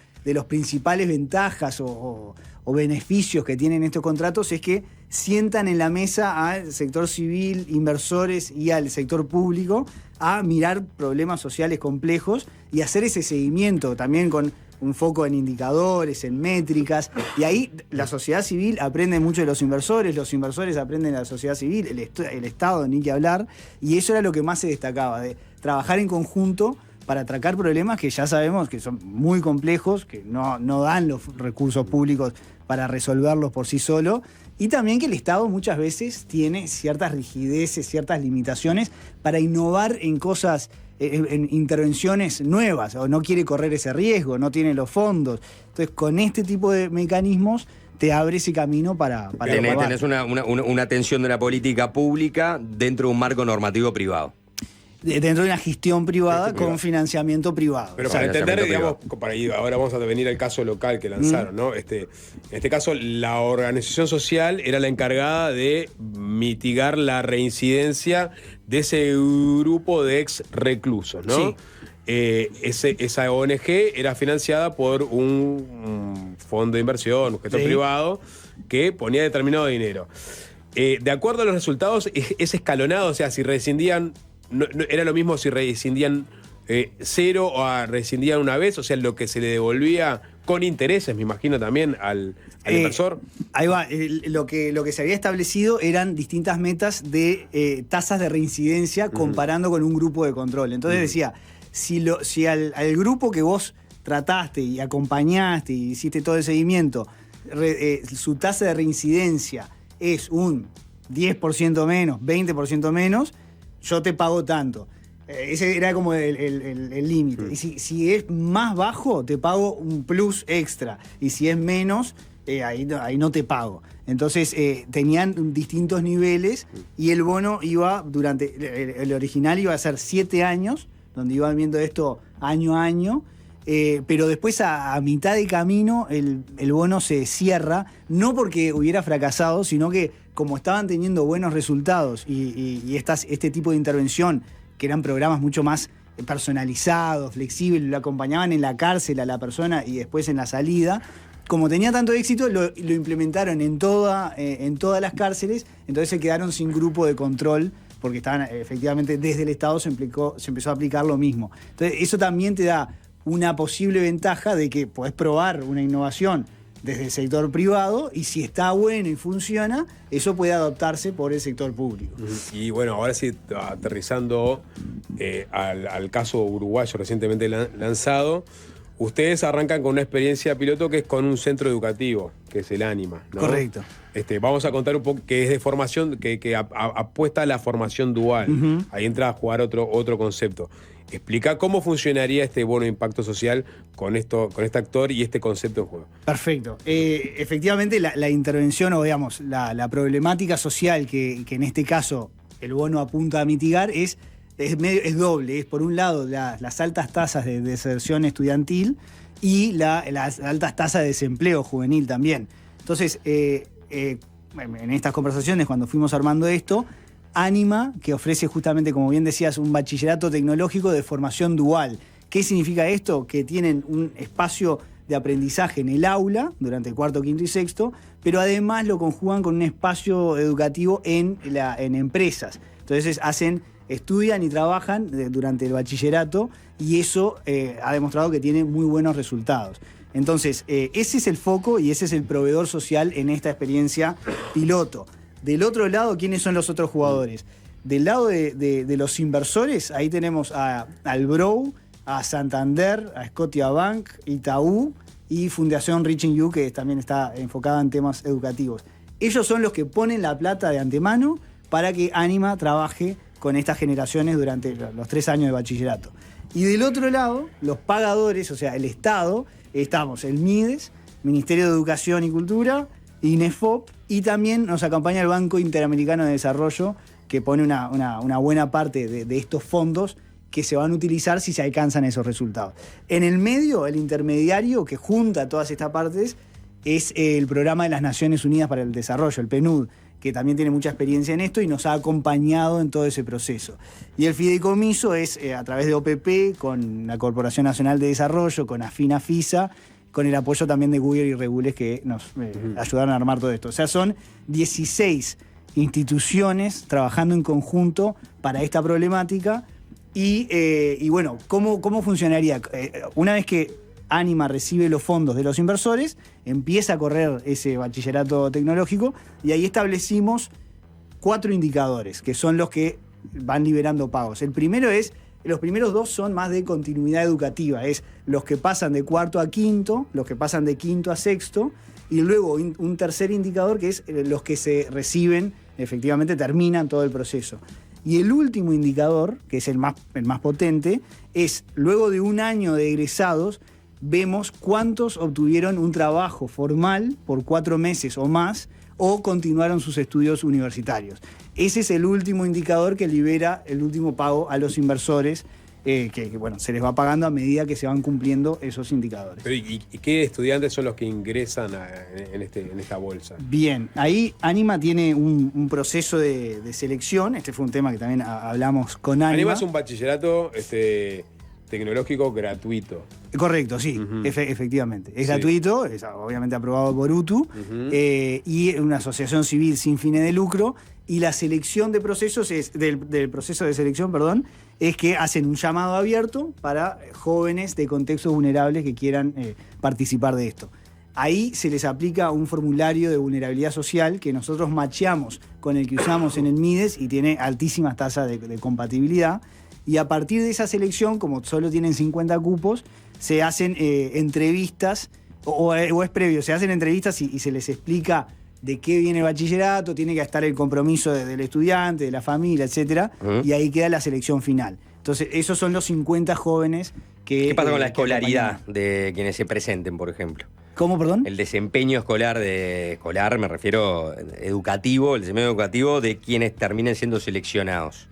principales ventajas o beneficios que tienen estos contratos es que sientan en la mesa al sector civil, inversores y al sector público a mirar problemas sociales complejos y hacer ese seguimiento también con un foco en indicadores, en métricas, y ahí la sociedad civil aprende mucho de los inversores aprenden de la sociedad civil, el Estado, ni que hablar, y eso era lo que más se destacaba, de trabajar en conjunto para atracar problemas que ya sabemos que son muy complejos, que no dan los recursos públicos para resolverlos por sí solo, y también que el Estado muchas veces tiene ciertas rigideces, ciertas limitaciones para innovar en cosas, en intervenciones nuevas, o no quiere correr ese riesgo, no tiene los fondos. Entonces, con este tipo de mecanismos te abre ese camino para innovar. Tenés una atención de una política pública dentro de un marco normativo privado. Dentro de una gestión privada con financiamiento privado. Pero O sea, para entender, financiamiento digamos, para ir, ahora vamos a venir al caso local que lanzaron, ¿no? En este caso, la organización social era la encargada de mitigar la reincidencia de ese grupo de ex reclusos, ¿no? Sí. Esa ONG era financiada por un fondo de inversión, un gestor privado, que ponía determinado dinero. De acuerdo a los resultados, es escalonado, o sea, si rescindían. No, era lo mismo si rescindían cero o rescindían una vez, o sea, lo que se le devolvía con intereses, me imagino también al inversor. Ahí va, lo que se había establecido eran distintas metas de tasas de reincidencia comparando con un grupo de control. Entonces decía, si al grupo que vos trataste y acompañaste y hiciste todo el seguimiento, su tasa de reincidencia es un 10% menos, 20% menos, yo te pago tanto. Ese era como el límite. Y si es más bajo, te pago un plus extra. Y si es menos, ahí no te pago. Entonces tenían distintos niveles y el bono iba el original iba a ser 7 años, donde iban viendo esto año a año. Pero después a mitad de camino el bono se cierra, no porque hubiera fracasado, sino que como estaban teniendo buenos resultados y este tipo de intervención, que eran programas mucho más personalizados, flexibles, lo acompañaban en la cárcel a la persona y después en la salida, como tenía tanto éxito, lo implementaron en todas las cárceles, entonces se quedaron sin grupo de control, porque estaban efectivamente desde el Estado se empezó a aplicar lo mismo. Entonces eso también te da una posible ventaja de que podés probar una innovación desde el sector privado y si está bueno y funciona, eso puede adoptarse por el sector público. Y bueno, ahora sí, aterrizando al caso uruguayo recientemente lanzado, ustedes arrancan con una experiencia piloto que es con un centro educativo, que es el Ánima, ¿no? Correcto. Vamos a contar un poco que es de formación, que apuesta a la formación dual. Ahí entra a jugar otro concepto. Explica cómo funcionaría este bono de impacto social con este actor y este concepto en juego. Perfecto. Efectivamente, la intervención o digamos, la problemática social que en este caso el bono apunta a mitigar es doble. Es por un lado las altas tasas de deserción estudiantil y las altas tasas de desempleo juvenil también. Entonces, en estas conversaciones, cuando fuimos armando esto, Ánima, que ofrece justamente, como bien decías, un bachillerato tecnológico de formación dual. ¿Qué significa esto? Que tienen un espacio de aprendizaje en el aula durante el cuarto, quinto y sexto, pero además lo conjugan con un espacio educativo en empresas. Entonces estudian y trabajan durante el bachillerato y eso ha demostrado que tiene muy buenos resultados. Entonces, ese es el foco y ese es el proveedor social en esta experiencia piloto. Del otro lado, ¿quiénes son los otros jugadores? Del lado de los inversores, ahí tenemos al Brow, a Santander, a Scotiabank, Itaú y Fundación Reaching You, que también está enfocada en temas educativos. Ellos son los que ponen la plata de antemano para que Ánima trabaje con estas generaciones durante los 3 años de bachillerato. Y del otro lado, los pagadores, o sea, el Estado, estamos el MIDES, Ministerio de Educación y Cultura, INEFOP, y también nos acompaña el Banco Interamericano de Desarrollo, que pone una buena parte de estos fondos que se van a utilizar si se alcanzan esos resultados. En el medio, el intermediario que junta todas estas partes es el Programa de las Naciones Unidas para el Desarrollo, el PNUD, que también tiene mucha experiencia en esto y nos ha acompañado en todo ese proceso. Y el fideicomiso es a través de OPP, con la Corporación Nacional de Desarrollo, con AFINA-FISA, con el apoyo también de Google y Regules que nos ayudaron a armar todo esto. O sea, son 16 instituciones trabajando en conjunto para esta problemática. Y bueno, ¿cómo funcionaría? Una vez que Anima recibe los fondos de los inversores, empieza a correr ese bachillerato tecnológico y ahí establecimos 4 indicadores, que son los que van liberando pagos. El primero es, los primeros 2 son más de continuidad educativa, es los que pasan de cuarto a quinto, los que pasan de quinto a sexto, y luego un tercer indicador que es los que se reciben, efectivamente terminan todo el proceso. Y el último indicador, que es el más potente, es luego de un año de egresados, vemos cuántos obtuvieron un trabajo formal por 4 meses o más o continuaron sus estudios universitarios. Ese es el último indicador que libera el último pago a los inversores, que bueno, se les va pagando a medida que se van cumpliendo esos indicadores. Pero, ¿y qué estudiantes son los que ingresan en esta bolsa? Bien, ahí Anima tiene un proceso de selección. Este fue un tema que también hablamos con Anima. Anima es un bachillerato tecnológico gratuito. Correcto, sí, efectivamente. Es gratuito, es obviamente aprobado por UTU, y es una asociación civil sin fines de lucro. Y la selección de procesos del proceso de selección, perdón, es que hacen un llamado abierto para jóvenes de contextos vulnerables que quieran participar de esto. Ahí se les aplica un formulario de vulnerabilidad social que nosotros macheamos con el que usamos en el MIDES y tiene altísimas tasas de compatibilidad. Y a partir de esa selección, como solo tienen 50 cupos, se hacen entrevistas, o es previo, se hacen entrevistas y se les explica de qué viene el bachillerato, tiene que estar el compromiso del estudiante, de la familia, etc. Y ahí queda la selección final. Entonces, esos son los 50 jóvenes que... ¿Qué pasa con la escolaridad de quienes se presenten, por ejemplo? ¿Cómo, perdón? El desempeño escolar, me refiero educativo, el desempeño educativo de quienes terminen siendo seleccionados.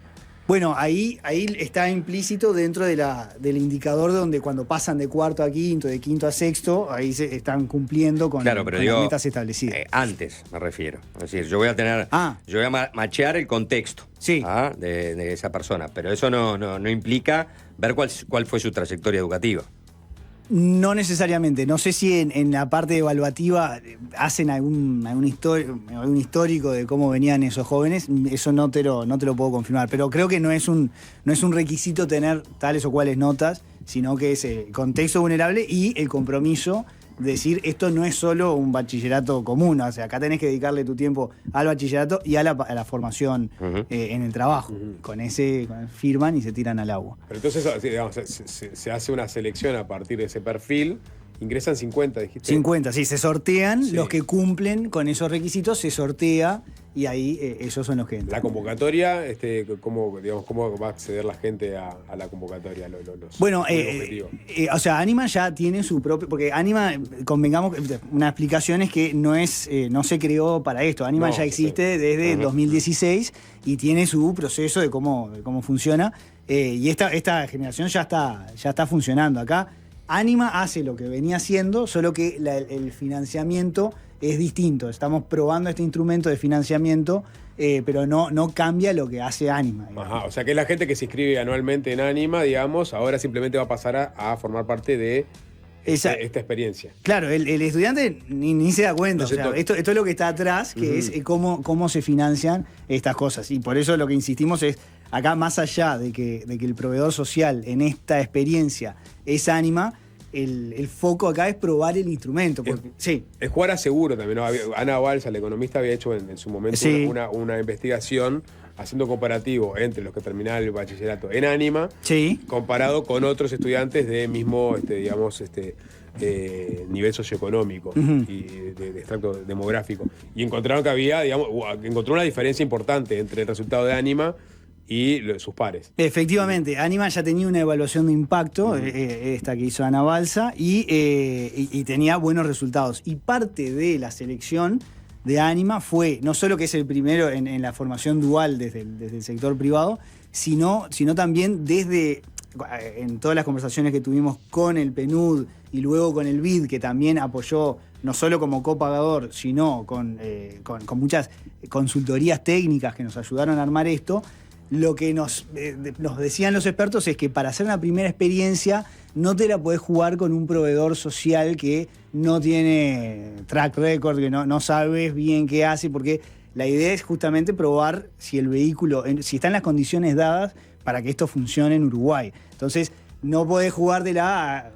Bueno, ahí está implícito dentro del indicador donde cuando pasan de cuarto a quinto, de quinto a sexto, ahí se están cumpliendo con las metas establecidas. Antes, me refiero. Es decir, yo voy a machear el contexto de esa persona, pero eso no implica ver cuál fue su trayectoria educativa. No necesariamente. No sé si en la parte evaluativa hacen algún histórico de cómo venían esos jóvenes. Eso no te lo puedo confirmar. Pero creo que no es un requisito tener tales o cuales notas, sino que es el contexto vulnerable y el compromiso de decir esto no es solo un bachillerato común. O sea, acá tenés que dedicarle tu tiempo al bachillerato y a la formación en el trabajo. Con ese firman y se tiran al agua. Pero entonces, digamos, se hace una selección a partir de ese perfil. Ingresan 50, dijiste. 50, sí, se sortean los que cumplen con esos requisitos, se sortea y ahí esos son los que entran. La convocatoria, ¿cómo va a acceder la gente a la convocatoria? Bueno, o sea, Anima ya tiene su propio... Porque Anima, convengamos, una explicación es que no se creó para esto. Anima ya existe desde 2016 y tiene su proceso de cómo funciona. Y esta generación ya está funcionando acá. Anima hace lo que venía haciendo, solo que el financiamiento es distinto. Estamos probando este instrumento de financiamiento, pero no cambia lo que hace Anima. Ajá, o sea que la gente que se inscribe anualmente en Anima, digamos, ahora simplemente va a pasar a formar parte de esta experiencia. Claro, el estudiante ni se da cuenta. O sea, esto es lo que está atrás, que es cómo se financian estas cosas. Y por eso lo que insistimos es, acá más allá de que el proveedor social en esta experiencia es Anima, el foco acá es probar el instrumento. Porque, es jugar a seguro también, ¿no? Ana Balsa, la economista, había hecho en su momento una investigación haciendo comparativo entre los que terminaron el bachillerato en Anima comparado con otros estudiantes de mismo, nivel socioeconómico y de extracto demográfico. Y encontraron que encontró una diferencia importante entre el resultado de Anima y sus pares. Efectivamente, Anima ya tenía una evaluación de impacto, esta que hizo Ana Balsa, y tenía buenos resultados. Y parte de la selección de Anima fue, no solo que es el primero en la formación dual desde el sector privado, sino también en todas las conversaciones que tuvimos con el PNUD y luego con el BID, que también apoyó no solo como copagador, sino con muchas consultorías técnicas que nos ayudaron a armar esto, lo que nos decían los expertos es que para hacer una primera experiencia no te la podés jugar con un proveedor social que no tiene track record, que no sabes bien qué hace, porque la idea es justamente probar si el vehículo, si están las condiciones dadas para que esto funcione en Uruguay. Entonces, no podés jugártela a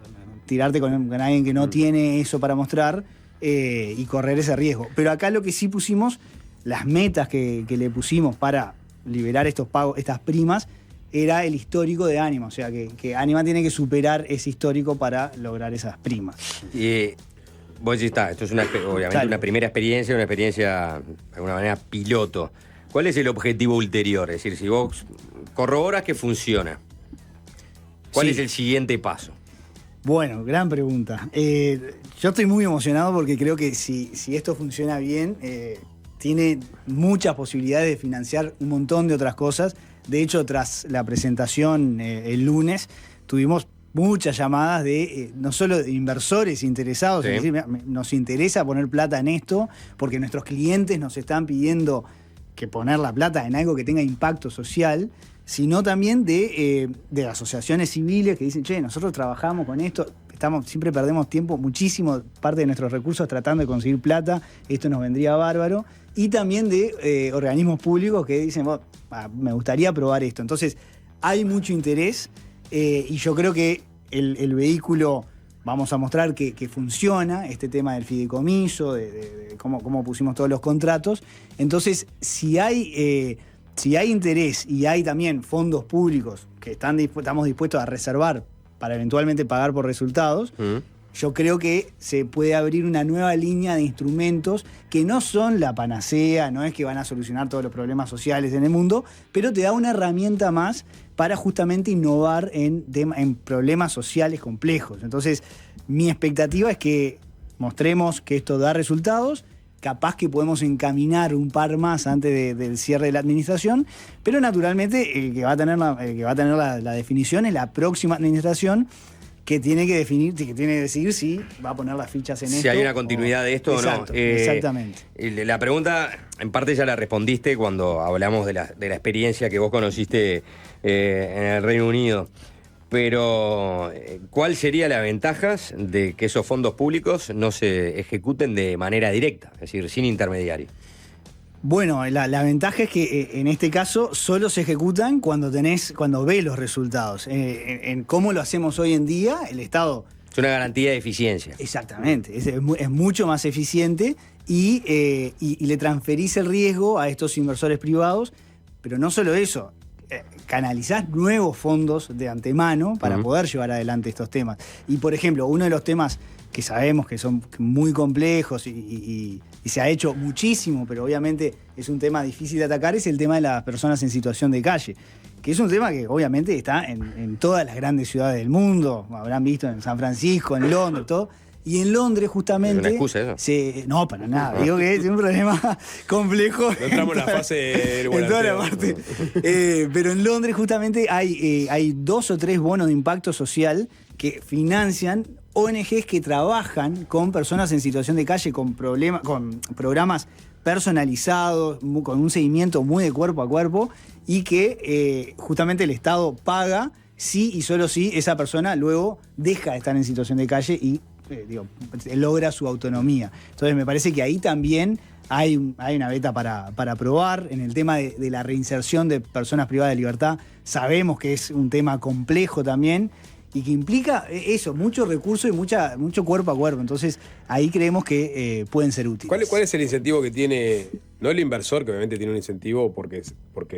tirarte con alguien que no tiene eso para mostrar y correr ese riesgo. Pero acá lo que sí pusimos, las metas que le pusimos para liberar estos pagos, estas primas, era el histórico de Anima. O sea, que Anima tiene que superar ese histórico para lograr esas primas. Y vos decís, esto es obviamente Claro. una primera experiencia, de alguna manera piloto. ¿Cuál es el objetivo ulterior? Es decir, si vos corroboras que funciona, ¿cuál Sí. es el siguiente paso? Bueno, gran pregunta. Yo estoy muy emocionado porque creo que si esto funciona bien, tiene muchas posibilidades de financiar un montón de otras cosas. De hecho, tras la presentación el lunes, tuvimos muchas llamadas de no solo de inversores interesados, Sí. en decir, "Mira, nos interesa poner plata en esto, porque nuestros clientes nos están pidiendo que poner la plata en algo que tenga impacto social", sino también de asociaciones civiles que dicen, che, nosotros trabajamos con esto, siempre perdemos tiempo, muchísimo parte de nuestros recursos tratando de conseguir plata, esto nos vendría bárbaro, y también de organismos públicos que dicen, me gustaría probar esto. Entonces, hay mucho interés y yo creo que el vehículo, vamos a mostrar que funciona, este tema del fideicomiso, de cómo pusimos todos los contratos. Entonces, si hay interés y hay también fondos públicos que estamos dispuestos a reservar para eventualmente pagar por resultados, yo creo que se puede abrir una nueva línea de instrumentos que no son la panacea, no es que van a solucionar todos los problemas sociales en el mundo, pero te da una herramienta más para justamente innovar en problemas sociales complejos. Entonces, mi expectativa es que mostremos que esto da resultados, capaz que podemos encaminar un par más antes del cierre de la administración, pero naturalmente el que va a tener la definición es la próxima administración, que tiene que definir, que tiene que decidir si va a poner las fichas en esto. Si hay una continuidad de esto Exacto, o no. Exactamente. La pregunta, en parte ya la respondiste cuando hablamos de la experiencia que vos conociste en el Reino Unido. Pero, ¿cuál sería la ventaja de que esos fondos públicos no se ejecuten de manera directa, es decir, sin intermediario? Bueno, la ventaja es que en este caso solo se ejecutan cuando ves los resultados. En cómo lo hacemos hoy en día, el Estado... Es una garantía de eficiencia. Exactamente, es mucho más eficiente y le transferís el riesgo a estos inversores privados, pero no solo eso, canalizás nuevos fondos de antemano para poder llevar adelante estos temas. Y por ejemplo, uno de los temas que sabemos que son muy complejos y se ha hecho muchísimo, pero obviamente es un tema difícil de atacar, es el tema de las personas en situación de calle, que es un tema que obviamente está en todas las grandes ciudades del mundo, habrán visto en San Francisco, en Londres, todo. Y en Londres justamente... ¿Es una excusa eso? No, para nada. Digo que es un problema complejo. No entramos en la fase del en toda la volanteo. parte. Pero en Londres justamente hay 2 o 3 bonos de impacto social que financian ONGs que trabajan con personas en situación de calle, con programas personalizados, con un seguimiento muy de cuerpo a cuerpo, y que justamente el Estado paga si y solo si esa persona luego deja de estar en situación de calle y logra su autonomía. Entonces me parece que ahí también hay una beta para probar. En el tema de la reinserción de personas privadas de libertad, sabemos que es un tema complejo también y que implica eso, mucho recurso y mucho cuerpo a cuerpo. Entonces ahí creemos que pueden ser útiles. ¿Cuál es el incentivo que tiene, no el inversor, que obviamente tiene un incentivo porque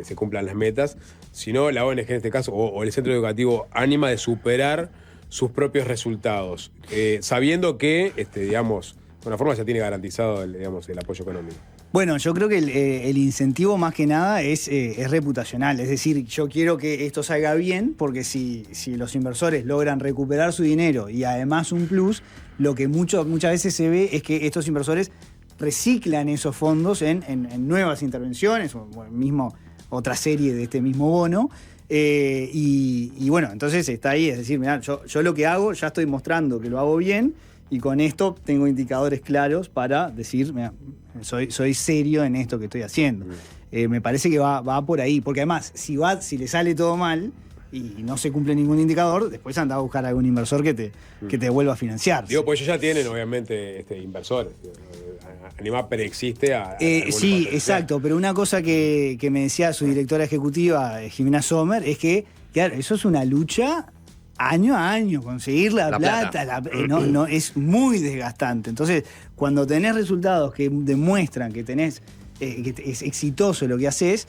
se cumplan las metas, sino la ONG en este caso, o el centro educativo Anima, de superar sus propios resultados, sabiendo que, de alguna forma ya tiene garantizado el apoyo económico? Bueno, yo creo que el incentivo más que nada es reputacional. Es decir, yo quiero que esto salga bien, porque si los inversores logran recuperar su dinero y además un plus, lo que muchas veces se ve es que estos inversores reciclan esos fondos en nuevas intervenciones, o mismo otra serie de este mismo bono. Y bueno, entonces está ahí, es decir, mirá, yo lo que hago, ya estoy mostrando que lo hago bien, y con esto tengo indicadores claros para decir, mira, soy serio en esto que estoy haciendo. Me parece que va por ahí, porque además, si le sale todo mal y no se cumple ningún indicador, después anda a buscar a algún inversor que te vuelva a financiar. Digo, pues ellos ya tienen, obviamente, inversores. Animap preexiste a sí, exacto, pero una cosa que me decía su directora ejecutiva, Jimena Sommer, es que, claro, eso es una lucha año a año, conseguir la plata. No, es muy desgastante. Entonces, cuando tenés resultados que demuestran que tenés que es exitoso lo que haces,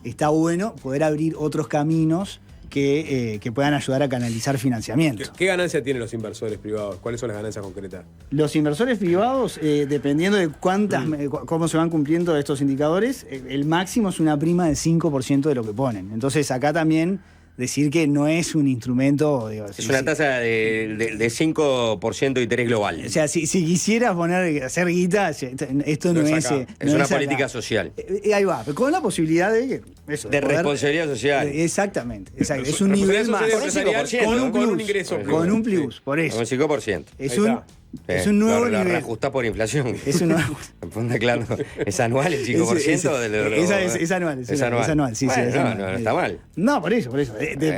está bueno poder abrir otros caminos que puedan ayudar a canalizar financiamiento. ¿Qué ganancia tienen los inversores privados? ¿Cuáles son las ganancias concretas? Los inversores privados, dependiendo de cómo se van cumpliendo estos indicadores, el máximo es una prima del 5% de lo que ponen. Entonces, acá también decir que no es un instrumento... Es una tasa de 5% de interés global. O sea, si quisieras hacer guita, esto no es... Es una política social. Ahí va, con la posibilidad de... responsabilidad social. Exactamente. Es un nivel más. Con un ingreso. Con un plus, por eso. Con un 5%. Es un nuevo nivel. Lo reajustás por inflación. Es un nuevo... Claro, ¿es anual el 5%? Es anual. Es anual. Sí, bueno, no está mal. No, por eso.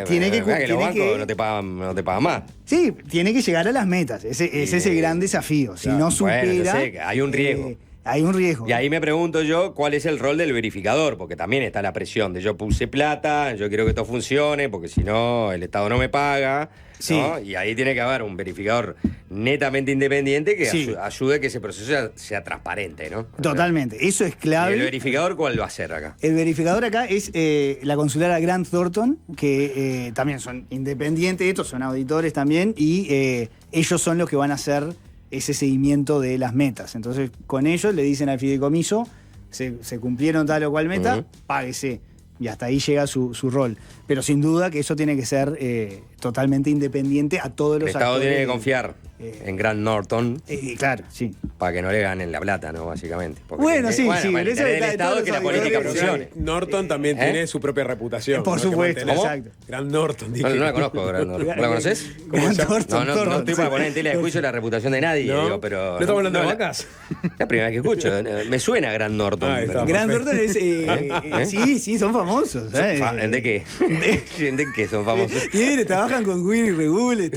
Tiene que los bancos no te pagan más. Sí, tiene que llegar a las metas. Ese es el gran desafío. Si no supera... Bueno, hay un riesgo. Hay un riesgo. Y ahí me pregunto yo cuál es el rol del verificador, porque también está la presión de yo puse plata, yo quiero que esto funcione, porque si no el Estado no me paga. Sí. ¿No? Y ahí tiene que haber un verificador netamente independiente que ayude a que ese proceso sea transparente, ¿no? Totalmente, eso es clave. ¿Y el verificador cuál va a ser acá? El verificador acá es la consultora Grant Thornton, que también son independientes, estos son auditores también, y ellos son los que van a hacer ese seguimiento de las metas. Entonces, con ellos le dicen al fideicomiso, se cumplieron tal o cual meta, páguese. Y hasta ahí llega su rol. Pero sin duda que eso tiene que ser totalmente independiente a todos los actores. El Estado tiene que confiar en Grant Thornton. Claro, sí. Para que no le ganen la plata, ¿no? Básicamente. Porque bueno, sí. el Estado que la política funcione. Norton también tiene su propia reputación. Por supuesto, exacto. Grant Norton. No la conozco, Grant Norton. ¿La conoces? No estoy para poner en tela de juicio la reputación de nadie, digo, pero... ¿No estamos hablando de vacas? La primera vez que escucho. Me suena Grant Norton. Grant Norton es... Sí, son famosos. ¿De qué? ¿De qué son famosos? Trabajan con Will y Regul,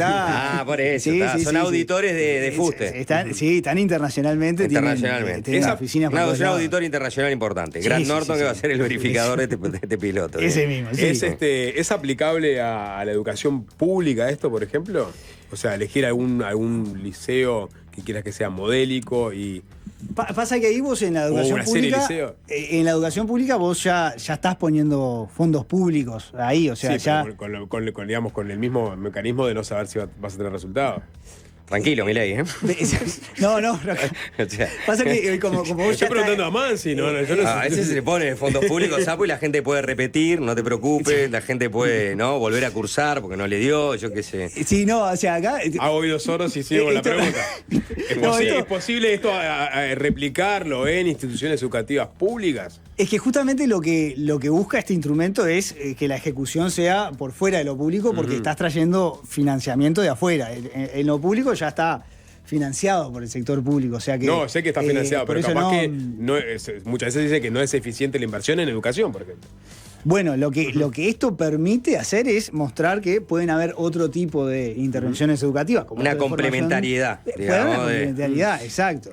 por eso. Son auditores de fuste. Están internacionalmente. Tienen oficinas. Es un auditor internacional importante. Grant Norton que va a ser el verificador de este piloto. Ese mismo. ¿Es aplicable a la educación pública esto, por ejemplo? O sea, elegir algún liceo que quieras que sea modélico y... Pasa que ahí vos en la educación pública, vos ya estás poniendo fondos públicos ahí, o sea, ya... Con el mismo mecanismo de no saber si vas a tener resultados. Tranquilo, Milei, ¿eh? No. O sea, pasa que como vos estoy preguntando a Mansi, ¿no? A veces se le pone fondos públicos, sapo, y la gente puede repetir, no te preocupes, la gente puede, ¿no? Volver a cursar porque no le dio, yo qué sé. Sí, no, o sea, acá... Hago oídos sordos y sigo con la pregunta. ¿Es posible esto replicarlo en instituciones educativas públicas? Es que justamente lo que busca este instrumento es que la ejecución sea por fuera de lo público, porque estás trayendo financiamiento de afuera. En lo público ya está financiado por el sector público, o sea que... No, sé que está financiado, pero capaz que muchas veces dice que no es eficiente la inversión en educación, por ejemplo. Bueno, lo que esto permite hacer es mostrar que pueden haber otro tipo de intervenciones educativas. Como una complementariedad. Una complementariedad, exacto.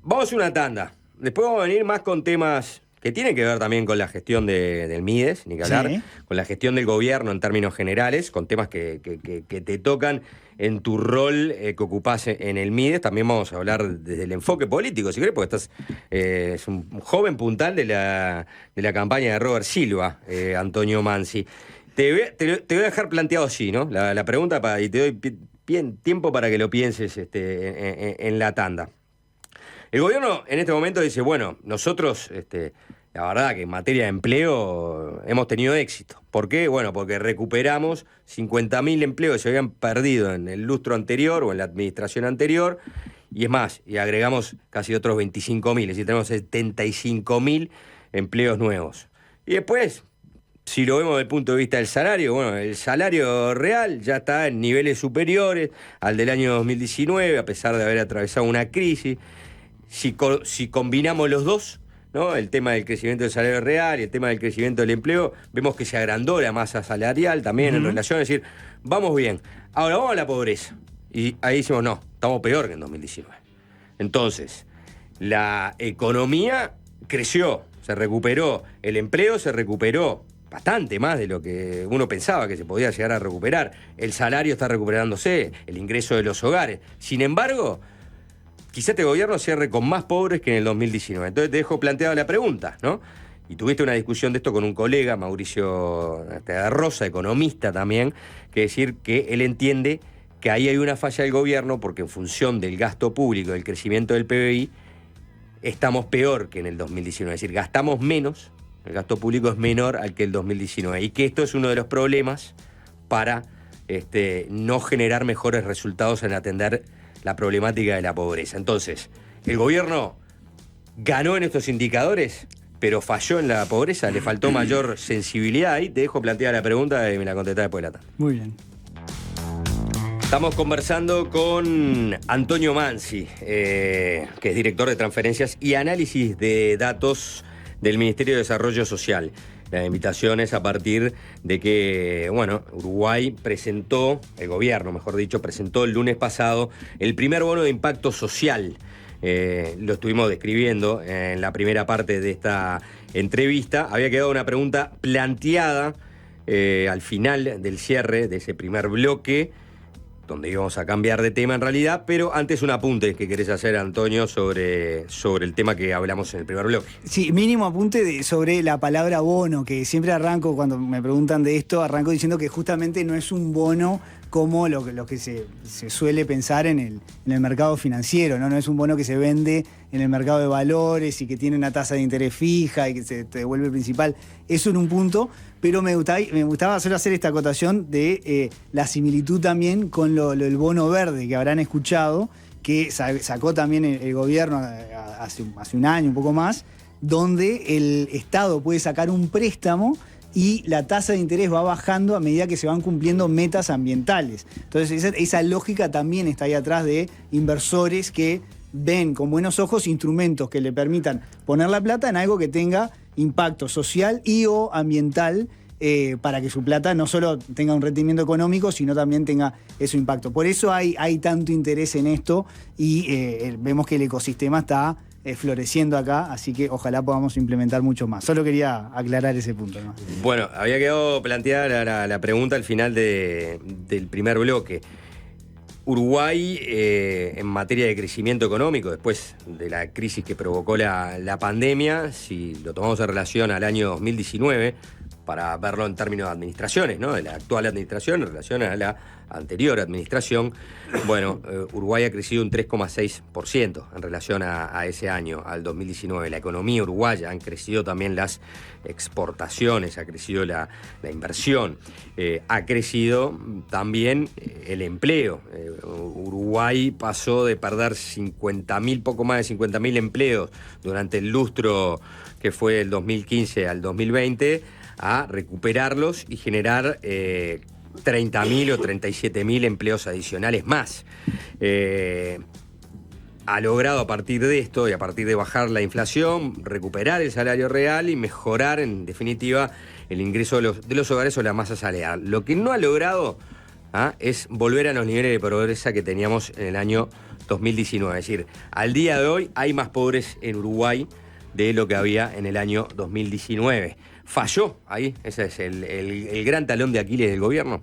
Vamos a hacer una tanda. Después vamos a venir más con temas que tienen que ver también con la gestión del MIDES, ni que hablar, con la gestión del gobierno en términos generales, con temas que te tocan en tu rol que ocupás en el MIDES. También vamos a hablar desde el enfoque político, si querés, porque es un joven puntal de la campaña de Robert Silva, Antonio Mansi. Te voy a dejar planteado así, ¿no? La pregunta, y te doy tiempo para que lo pienses en la tanda. El gobierno en este momento dice, bueno, nosotros, la verdad que en materia de empleo hemos tenido éxito. ¿Por qué? Bueno, porque recuperamos 50.000 empleos que se habían perdido en el lustro anterior o en la administración anterior, y es más, y agregamos casi otros 25.000, es decir, tenemos 75.000 empleos nuevos. Y después, Si lo vemos desde el punto de vista del salario, bueno, el salario real ya está en niveles superiores al del año 2019, a pesar de haber atravesado una crisis. Si combinamos los dos, ¿no? El tema del crecimiento del salario real y el tema del crecimiento del empleo, vemos que se agrandó la masa salarial también en relación, es decir, vamos bien. Ahora vamos a la pobreza. Y ahí decimos, no, estamos peor que en 2019. Entonces, la economía creció, se recuperó, el empleo se recuperó bastante más de lo que uno pensaba que se podía llegar a recuperar. El salario está recuperándose, el ingreso de los hogares. Sin embargo, quizá este gobierno cierre con más pobres que en el 2019. Entonces te dejo planteada la pregunta, ¿no? Y tuviste una discusión de esto con un colega, Mauricio Rosa, economista también, que decir que él entiende que ahí hay una falla del gobierno porque en función del gasto público, del crecimiento del PBI, estamos peor que en el 2019. Es decir, gastamos menos, el gasto público es menor al que el 2019. Y que esto es uno de los problemas para no generar mejores resultados en atender la problemática de la pobreza. Entonces, ¿el gobierno ganó en estos indicadores, pero falló en la pobreza? ¿Le faltó mayor sensibilidad? Ahí te dejo plantear la pregunta y me la contestás después de la tarde. Muy bien. Estamos conversando con Antonio Mansi, que es director de transferencias y análisis de datos del Ministerio de Desarrollo Social. La invitación es a partir de que, bueno, Uruguay presentó, el gobierno, mejor dicho, presentó el lunes pasado el primer bono de impacto social. Lo estuvimos describiendo en la primera parte de esta entrevista. Había quedado una pregunta planteada al final del cierre de ese primer bloque, donde íbamos a cambiar de tema en realidad, pero antes un apunte que querés hacer, Antonio, sobre el tema que hablamos en el primer bloque. Sí, mínimo apunte sobre la palabra bono, que siempre arranco, cuando me preguntan de esto, arranco diciendo que justamente no es un bono como lo que se suele pensar en el mercado financiero, ¿no? No es un bono que se vende en el mercado de valores y que tiene una tasa de interés fija y que te devuelve el principal. Eso en un punto, pero me gustaba solo hacer esta acotación de la similitud también con el bono verde que habrán escuchado, que sacó también el gobierno hace un año, un poco más, donde el Estado puede sacar un préstamo y la tasa de interés va bajando a medida que se van cumpliendo metas ambientales. Entonces esa lógica también está ahí atrás de inversores que ven con buenos ojos instrumentos que le permitan poner la plata en algo que tenga impacto social y o ambiental, para que su plata no solo tenga un rendimiento económico, sino también tenga ese impacto. Por eso hay tanto interés en esto y vemos que el ecosistema está floreciendo acá, así que ojalá podamos implementar mucho más. Solo quería aclarar ese punto, ¿no? Bueno, había quedado planteada la pregunta al final del primer bloque. Uruguay, en materia de crecimiento económico, después de la crisis que provocó la pandemia, si lo tomamos en relación al año 2019, para verlo en términos de administraciones, ¿no? De la actual administración en relación a la anterior administración, bueno, Uruguay ha crecido un 3,6% en relación a ese año, al 2019. La economía uruguaya, han crecido también las exportaciones, ha crecido la inversión, ha crecido también el empleo. Uruguay pasó de perder 50.000, poco más de 50.000 empleos durante el lustro que fue del 2015 al 2020, a recuperarlos y generar 30.000 o 37.000 empleos adicionales más. Ha logrado a partir de esto y a partir de bajar la inflación, recuperar el salario real y mejorar en definitiva el ingreso de los hogares o la masa salarial. Lo que no ha logrado es volver a los niveles de pobreza que teníamos en el año 2019. Es decir, al día de hoy hay más pobres en Uruguay de lo que había en el año 2019. ¿Falló ahí? ¿Ese es el gran talón de Aquiles del gobierno?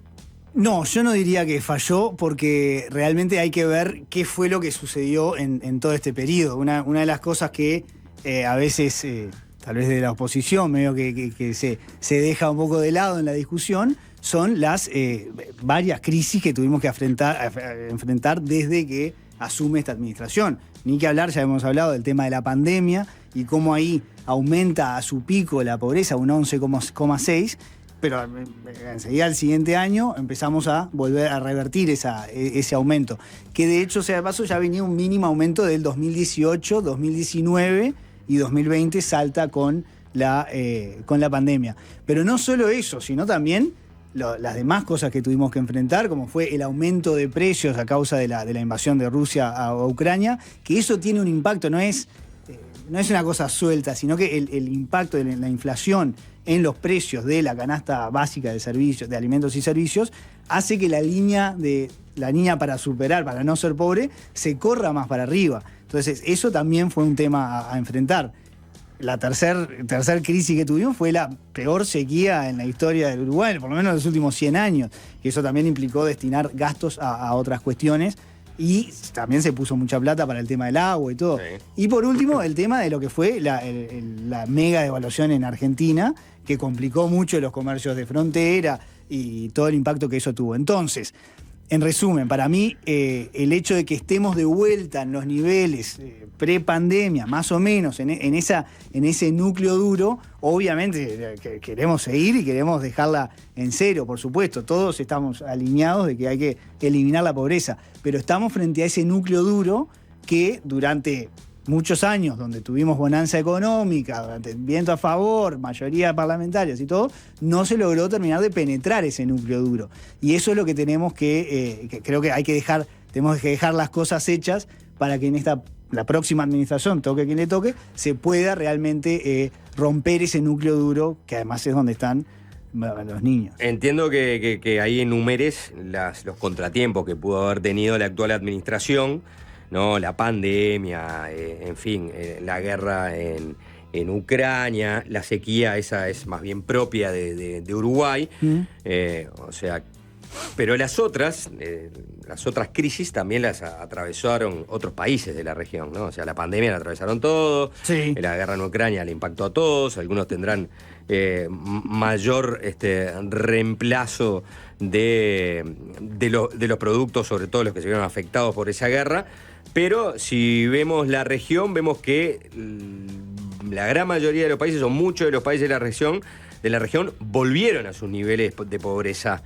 No, yo no diría que falló, porque realmente hay que ver qué fue lo que sucedió en todo este periodo. Una de las cosas que a veces, tal vez de la oposición, medio que se deja un poco de lado en la discusión, son las varias crisis que tuvimos que enfrentar desde que asume esta administración. Ni que hablar, ya hemos hablado del tema de la pandemia y cómo ahí aumenta a su pico la pobreza, un 11,6%, pero enseguida el siguiente año empezamos a volver a revertir ese aumento, que de hecho, sea de paso, ya venía un mínimo aumento del 2018, 2019 y 2020 salta con con la pandemia. Pero no solo eso, sino también las demás cosas que tuvimos que enfrentar, como fue el aumento de precios a causa de la invasión de Rusia a Ucrania, que eso tiene un impacto, no es una cosa suelta, sino que el impacto de la inflación en los precios de la canasta básica de servicios, de alimentos y servicios, hace que la línea para superar, para no ser pobre, se corra más para arriba. Entonces, eso también fue un tema a enfrentar. La tercer crisis que tuvimos fue la peor sequía en la historia del Uruguay, por lo menos en los últimos 100 años. Y eso también implicó destinar gastos a otras cuestiones. Y también se puso mucha plata para el tema del agua y todo. Sí. Y por último, el tema de lo que fue la mega devaluación en Argentina, que complicó mucho los comercios de frontera y todo el impacto que eso tuvo. Entonces, en resumen, para mí, el hecho de que estemos de vuelta en los niveles pre-pandemia, más o menos, en ese núcleo duro, obviamente queremos seguir y queremos dejarla en cero, por supuesto. Todos estamos alineados de que hay que eliminar la pobreza, pero estamos frente a ese núcleo duro que durante muchos años, donde tuvimos bonanza económica, durante viento a favor, mayoría de parlamentarios y todo, no se logró terminar de penetrar ese núcleo duro. Y eso es lo que tenemos que creo que tenemos que dejar las cosas hechas para que en la próxima administración, toque quien le toque, se pueda realmente romper ese núcleo duro, que además es donde están los niños. Entiendo que ahí enumeres los contratiempos que pudo haber tenido la actual administración, ¿no? La pandemia, en fin, la guerra en Ucrania, la sequía, esa es más bien propia de Uruguay. O sea, pero las otras crisis también las atravesaron otros países de la región, ¿no? O sea, la pandemia la atravesaron todos, sí. La guerra en Ucrania le impactó a todos, algunos tendrán mayor reemplazo de los productos, sobre todo los que se vieron afectados por esa guerra. Pero si vemos la región, vemos que la gran mayoría de los países, o muchos de los países de la región, volvieron a sus niveles de pobreza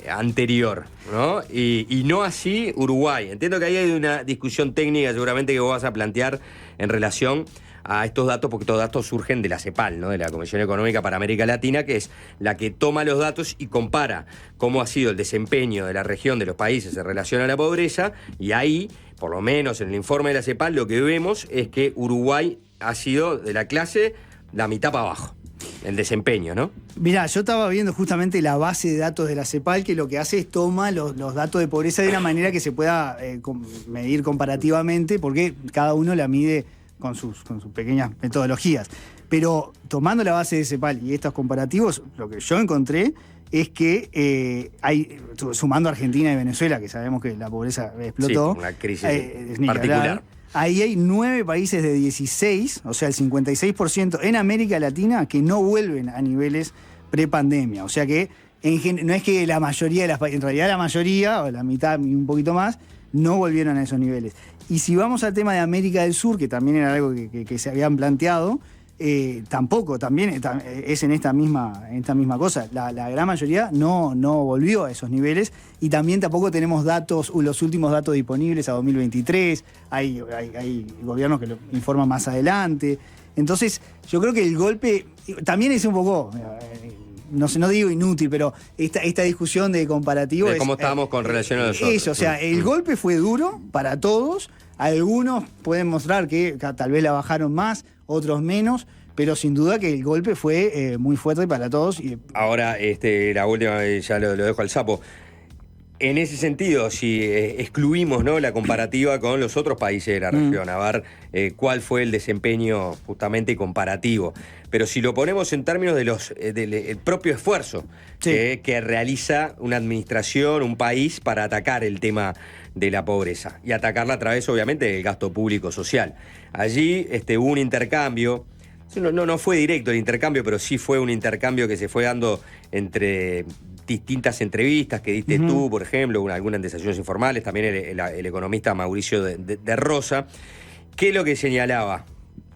anterior, ¿no? Y no así Uruguay. Entiendo que ahí hay una discusión técnica seguramente que vos vas a plantear en relación a estos datos, porque estos datos surgen de la CEPAL, ¿no? De la Comisión Económica para América Latina, que es la que toma los datos y compara cómo ha sido el desempeño de la región, de los países en relación a la pobreza, y ahí, por lo menos en el informe de la CEPAL, lo que vemos es que Uruguay ha sido de la clase la mitad para abajo, el desempeño, ¿no? Mirá, yo estaba viendo justamente la base de datos de la CEPAL, que lo que hace es toma los datos de pobreza de una manera que se pueda medir comparativamente, porque cada uno la mide con sus pequeñas metodologías. Pero tomando la base de CEPAL y estos comparativos, lo que yo encontré es que sumando Argentina y Venezuela, que sabemos que la pobreza explotó. Sí, una crisis particular. Ahí hay 9 países de 16, o sea, el 56% en América Latina, que no vuelven a niveles prepandemia. O sea que no es que la mayoría de las países, en realidad la mayoría, o la mitad y un poquito más, no volvieron a esos niveles. Y si vamos al tema de América del Sur, que también era algo que se habían planteado, tampoco, también es en esta misma cosa. La gran mayoría no volvió a esos niveles, y también tampoco tenemos los últimos datos disponibles a 2023. Hay gobiernos que lo informan más adelante. Entonces, yo creo que el golpe también es un poco... no digo inútil, pero esta discusión de comparativo de cómo estábamos con relación a los otros. Eso, o sea, el golpe fue duro para todos. Algunos pueden mostrar que tal vez la bajaron más, otros menos, pero sin duda que el golpe fue muy fuerte para todos. Ahora, la última, ya lo dejo al sapo. En ese sentido, si excluimos, ¿no?, la comparativa con los otros países de la región, a ver cuál fue el desempeño justamente comparativo. Pero si lo ponemos en términos del propio esfuerzo que realiza una administración, un país, para atacar el tema de la pobreza, y atacarla a través, obviamente, del gasto público social. Allí hubo un intercambio. No fue directo el intercambio, pero sí fue un intercambio que se fue dando entre distintas entrevistas que diste tú, por ejemplo, algunas en desayunos informales, también el economista Mauricio de Rosa. ¿Qué es lo que señalaba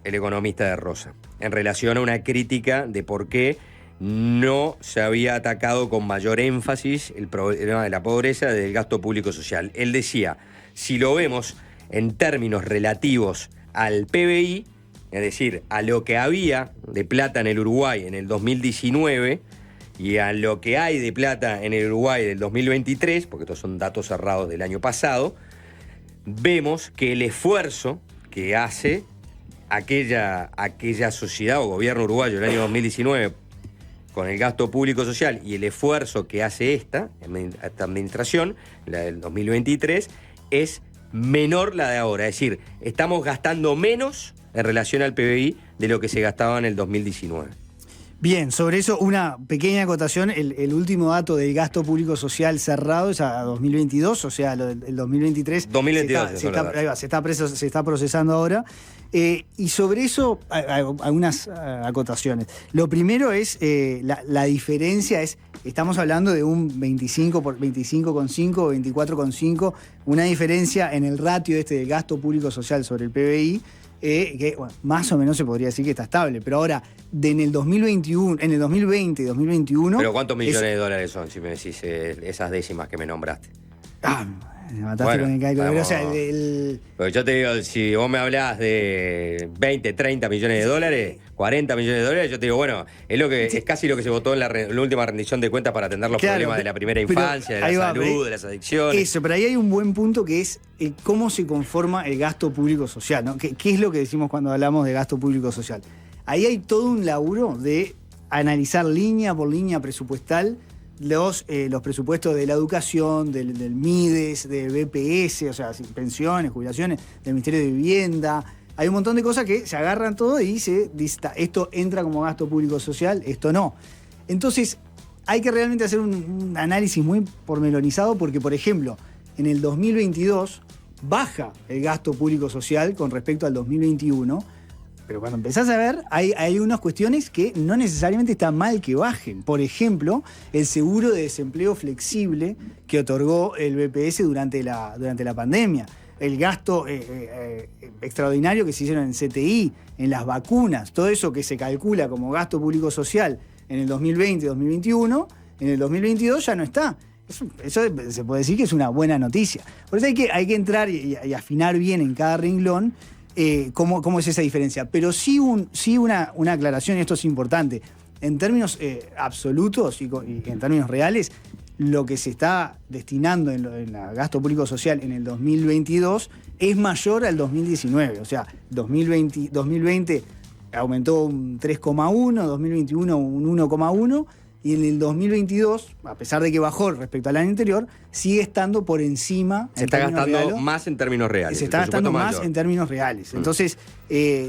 el economista de Rosa en relación a una crítica de por qué no se había atacado con mayor énfasis el problema de la pobreza del gasto público social? Él decía, si lo vemos en términos relativos al PBI, es decir, a lo que había de plata en el Uruguay en el 2019 y a lo que hay de plata en el Uruguay del 2023, porque estos son datos cerrados del año pasado, vemos que el esfuerzo que hace aquella sociedad o gobierno uruguayo en el año 2019 con el gasto público social y el esfuerzo que hace esta administración, la del 2023, es menor la de ahora. Es decir, estamos gastando menos en relación al PBI de lo que se gastaba en el 2019. Bien, sobre eso una pequeña acotación. El último dato del gasto público social cerrado es a 2022, o sea, el 2023 se está procesando ahora. Y sobre eso algunas acotaciones. Lo primero es la diferencia es, estamos hablando de un 25 por 25,5 o 24,5, una diferencia en el ratio del gasto público social sobre el PBI. Que bueno, más o menos se podría decir que está estable, pero ahora en el 2021, en el 2020 y 2021. ¿Pero cuántos millones de dólares son, si me decís esas décimas que me nombraste? Me mataste con el cálculo. O sea, Porque yo te digo, si vos me hablás de 20, 30 millones de dólares, 40 millones de dólares, yo te digo, bueno, es casi lo que se votó en la última rendición de cuentas para atender los problemas de la primera infancia, de la salud, de las adicciones. Eso, pero ahí hay un buen punto que es cómo se conforma el gasto público social, ¿no? ¿Qué es lo que decimos cuando hablamos de gasto público social? Ahí hay todo un laburo de analizar línea por línea presupuestal los presupuestos de la educación, del MIDES, del BPS, o sea, pensiones, jubilaciones, del Ministerio de Vivienda. Hay un montón de cosas que se agarran todo y se dice, esto entra como gasto público social, esto no. Entonces, hay que realmente hacer un análisis muy pormenorizado porque, por ejemplo, en el 2022 baja el gasto público social con respecto al 2021, pero cuando empezás a ver, hay unas cuestiones que no necesariamente está mal que bajen. Por ejemplo, el seguro de desempleo flexible que otorgó el BPS durante la pandemia. El gasto extraordinario que se hicieron en CTI, en las vacunas, todo eso que se calcula como gasto público social en el 2020 y 2021, en el 2022 ya no está. Eso se puede decir que es una buena noticia. Por eso hay que entrar y afinar bien en cada renglón cómo es esa diferencia. Pero sí una aclaración, y esto es importante. En términos absolutos y en términos reales, lo que se está destinando en el gasto público social en el 2022 es mayor al 2019. O sea, 2020 aumentó un 3,1, 2021 un 1,1, y en el 2022, a pesar de que bajó respecto al año anterior, sigue estando por encima. Se está gastando más en términos reales. Se está gastando más en términos reales. Entonces,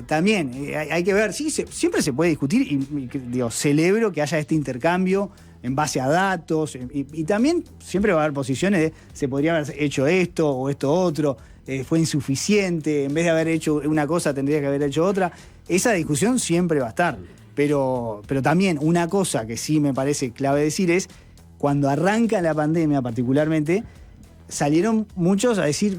también hay que ver, sí, siempre se puede discutir y celebro que haya este intercambio en base a datos, y también siempre va a haber posiciones de se podría haber hecho esto o esto otro, fue insuficiente, en vez de haber hecho una cosa tendría que haber hecho otra. Esa discusión siempre va a estar. Pero también una cosa que sí me parece clave decir es, cuando arranca la pandemia particularmente, salieron muchos a decir,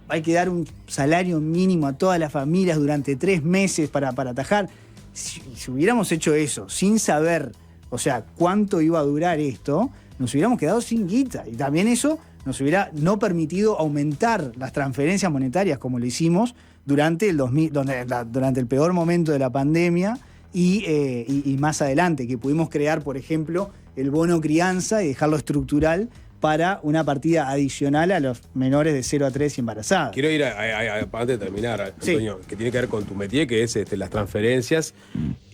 hay que dar un salario mínimo a todas las familias durante 3 meses para atajar. Si hubiéramos hecho eso sin saber, o sea, cuánto iba a durar esto, nos hubiéramos quedado sin guita. Y también eso nos hubiera no permitido aumentar las transferencias monetarias como lo hicimos durante el peor momento de la pandemia y más adelante, que pudimos crear, por ejemplo, el bono crianza y dejarlo estructural para una partida adicional a los menores de 0 a 3 y embarazadas. Quiero ir antes de terminar, Antonio, que tiene que ver con tu métier, que es las transferencias,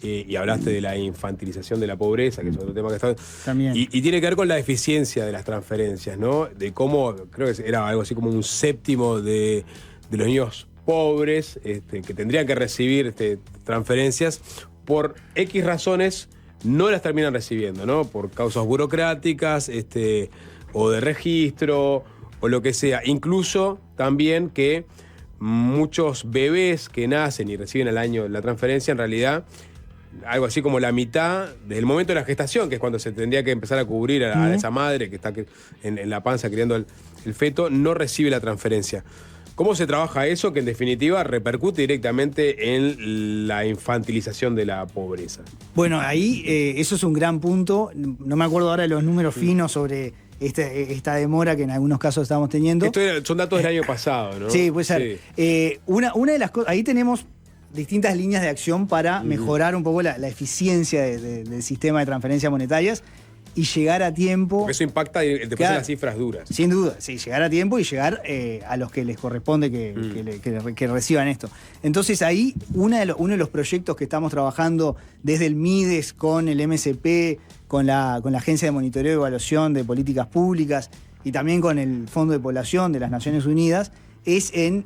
y hablaste de la infantilización de la pobreza, que es otro tema que está... También. Y tiene que ver con la eficiencia de las transferencias, ¿no? De cómo, creo que era algo así como un séptimo de los niños pobres que tendrían que recibir transferencias, por X razones no las terminan recibiendo, ¿no? Por causas burocráticas, o de registro, o lo que sea. Incluso también que muchos bebés que nacen y reciben al año la transferencia, en realidad, algo así como la mitad del momento de la gestación, que es cuando se tendría que empezar a cubrir a esa madre que está en la panza criando el feto, no recibe la transferencia. ¿Cómo se trabaja eso que en definitiva repercute directamente en la infantilización de la pobreza? Bueno, ahí eso es un gran punto. No me acuerdo ahora de los números finos sobre esta demora que en algunos casos estamos teniendo. Son datos del año pasado, ¿no? Sí, puede ser. Sí. Una de las cosas, ahí tenemos distintas líneas de acción para mejorar un poco la eficiencia del sistema de transferencias monetarias y llegar a tiempo. Porque eso impacta después Claro. en las cifras duras. Sin duda, sí, llegar a tiempo y llegar a los que les corresponde que reciban esto. Entonces ahí uno de los proyectos que estamos trabajando desde el MIDES con el MSP, con la Agencia de Monitoreo y Evaluación de Políticas Públicas y también con el Fondo de Población de las Naciones Unidas, es en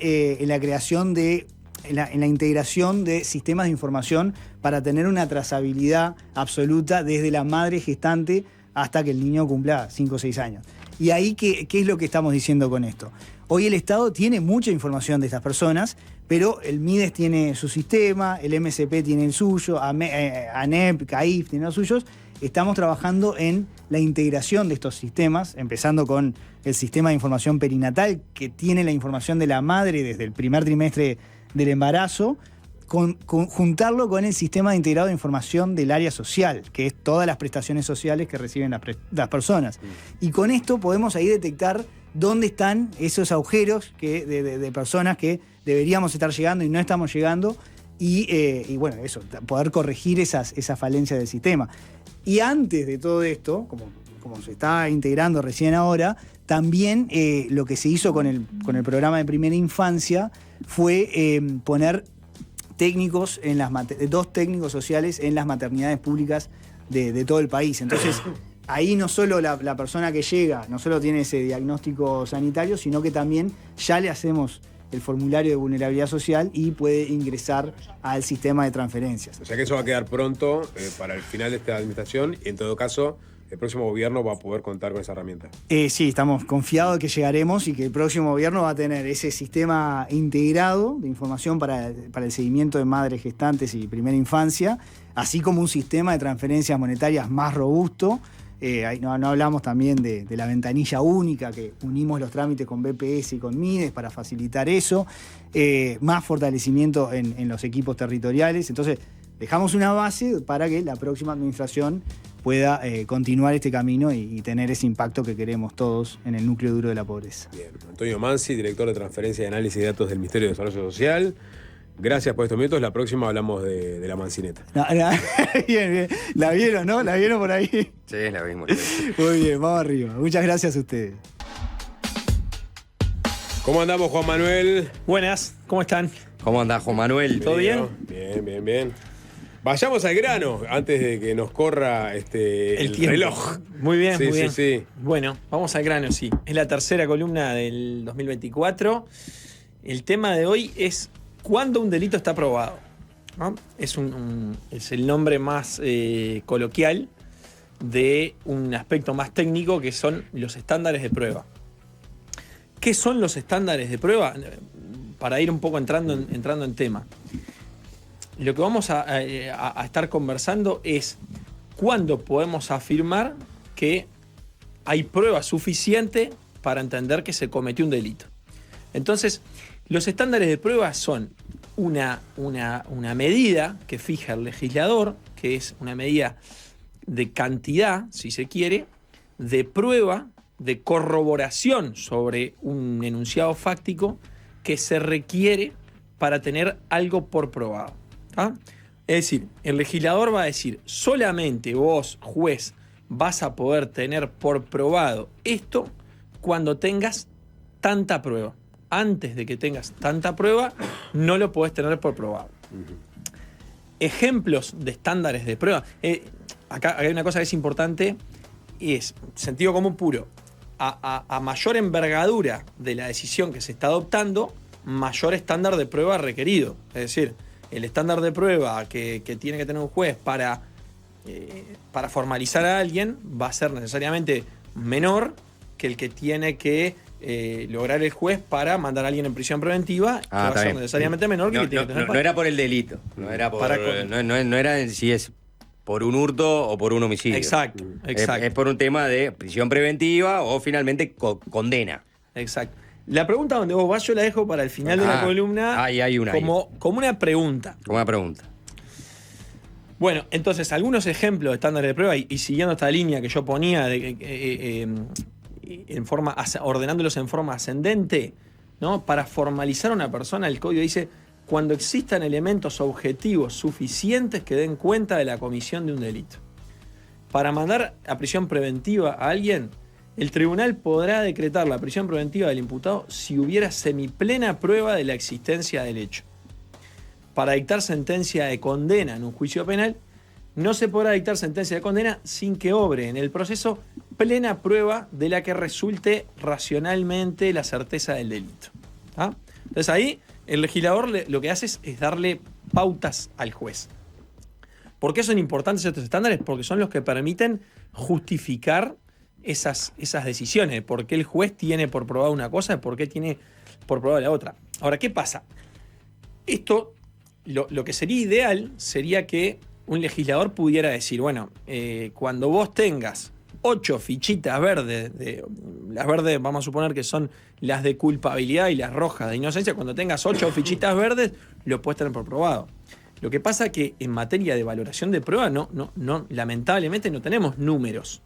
la creación en la integración de sistemas de información para tener una trazabilidad absoluta desde la madre gestante hasta que el niño cumpla 5 o 6 años. Y ahí, ¿qué es lo que estamos diciendo con esto? Hoy el Estado tiene mucha información de estas personas, pero el MIDES tiene su sistema, el MSP tiene el suyo, ANEP, CAIF tiene los suyos. Estamos trabajando en la integración de estos sistemas, empezando con el sistema de información perinatal, que tiene la información de la madre desde el primer trimestre del embarazo, juntarlo con el sistema de integrado de información del área social, que es todas las prestaciones sociales que reciben las personas. Y con esto podemos ahí detectar dónde están esos agujeros de personas que deberíamos estar llegando y no estamos llegando, y bueno, eso, poder corregir esas falencias del sistema. Y antes de todo esto, como se está integrando recién ahora, también lo que se hizo con el programa de primera infancia fue poner técnicos dos técnicos sociales en las maternidades públicas de todo el país. Entonces, ahí no solo la persona que llega, no solo tiene ese diagnóstico sanitario, sino que también ya le hacemos el formulario de vulnerabilidad social y puede ingresar al sistema de transferencias. O sea que eso va a quedar pronto para el final de esta administración y en todo caso el próximo gobierno va a poder contar con esa herramienta. Sí, estamos confiados de que llegaremos y que el próximo gobierno va a tener ese sistema integrado de información para el seguimiento de madres gestantes y primera infancia, así como un sistema de transferencias monetarias más robusto. No hablamos también de la ventanilla única, que unimos los trámites con BPS y con MIDES para facilitar eso, más fortalecimiento en los equipos territoriales. Entonces, dejamos una base para que la próxima administración pueda continuar este camino y tener ese impacto que queremos todos en el núcleo duro de la pobreza. Bien, Antonio Mansi, director de Transferencia y Análisis de Datos del Ministerio de Desarrollo Social. Gracias por estos minutos. La próxima hablamos de la mancineta. Bien. ¿La vieron, no? ¿La vieron por ahí? Sí, la vimos. Muy bien, vamos arriba. Muchas gracias a ustedes. ¿Cómo andamos, Juan Manuel? Buenas, ¿cómo están? ¿Cómo andás, Juan Manuel? ¿Todo bien? Bien. Vayamos al grano antes de que nos corra el tiempo. reloj. Muy bien, muy bien. Sí. Bueno, vamos al grano, sí. Es la tercera columna del 2024. El tema de hoy es ¿cuándo un delito está probado? ¿No? Es el nombre más coloquial de un aspecto más técnico que son los estándares de prueba. ¿Qué son los estándares de prueba? Para ir un poco entrando en tema. Lo que vamos a estar conversando es cuándo podemos afirmar que hay prueba suficiente para entender que se cometió un delito. Entonces, los estándares de prueba son una medida que fija el legislador, que es una medida de cantidad, si se quiere, de prueba, de corroboración sobre un enunciado fáctico que se requiere para tener algo por probado. ¿Ah? Es decir, el legislador va a decir, solamente vos, juez, vas a poder tener por probado esto cuando tengas tanta prueba. Antes de que tengas tanta prueba, no lo podés tener por probado. Ejemplos de estándares de prueba. Acá hay una cosa que es importante, es sentido común puro. A mayor envergadura de la decisión que se está adoptando, mayor estándar de prueba requerido. Es decir, el estándar de prueba que tiene que tener un juez para formalizar a alguien va a ser necesariamente menor que el que tiene que lograr el juez para mandar a alguien en prisión preventiva, que va a ser necesariamente menor que el que tiene que tener. No era por el delito, no era en si es por un hurto o por un homicidio. Exacto. Es por un tema de prisión preventiva o finalmente condena. Exacto. La pregunta donde vos vas yo la dejo para el final de la columna como una pregunta. Como una pregunta. Bueno, entonces, algunos ejemplos de estándares de prueba, y siguiendo esta línea que yo ponía, ordenándolos en forma ascendente, ¿no? Para formalizar a una persona, el código dice cuando existan elementos objetivos suficientes que den cuenta de la comisión de un delito. Para mandar a prisión preventiva a alguien, el tribunal podrá decretar la prisión preventiva del imputado si hubiera semiplena prueba de la existencia del hecho. Para dictar sentencia de condena en un juicio penal, no se podrá dictar sentencia de condena sin que obre en el proceso plena prueba de la que resulte racionalmente la certeza del delito. ¿Ah? Entonces ahí el legislador lo que hace es darle pautas al juez. ¿Por qué son importantes estos estándares? Porque son los que permiten justificar esas decisiones. ¿Por qué el juez tiene por probada una cosa y por qué tiene por probada la otra? Ahora, ¿qué pasa? Esto, lo que sería ideal sería que un legislador pudiera decir, bueno, cuando vos tengas 8 fichitas verdes, las verdes vamos a suponer que son las de culpabilidad y las rojas de inocencia, cuando tengas 8 fichitas verdes, lo puedes tener por probado. Lo que pasa es que en materia de valoración de prueba, lamentablemente no tenemos números.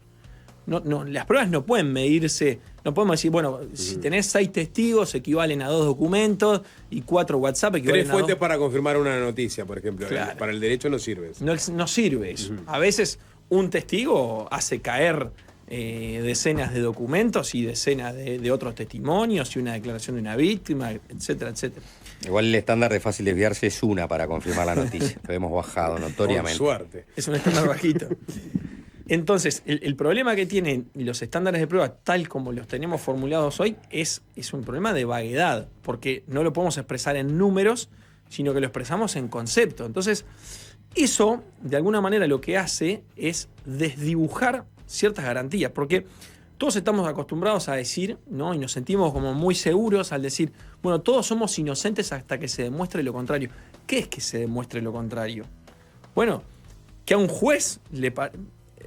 Las pruebas no pueden medirse, no podemos decir, bueno, si tenés 6 testigos equivalen a 2 documentos y 4 WhatsApp equivalen 3 a 2. fuentes para confirmar una noticia, por ejemplo. Claro. Para el derecho no sirve eso. No sirve eso. A veces un testigo hace caer decenas de documentos y decenas de otros testimonios y una declaración de una víctima, etcétera, etcétera. Igual el estándar de fácil desviarse es una para confirmar la noticia. Lo hemos bajado notoriamente. Con suerte. Es un estándar bajito. Entonces, el problema que tienen los estándares de prueba, tal como los tenemos formulados hoy, es un problema de vaguedad, porque no lo podemos expresar en números, sino que lo expresamos en concepto. Entonces, eso, de alguna manera, lo que hace es desdibujar ciertas garantías, porque todos estamos acostumbrados a decir, ¿no? Y nos sentimos como muy seguros al decir, bueno, todos somos inocentes hasta que se demuestre lo contrario. ¿Qué es que se demuestre lo contrario? Bueno, que a un juez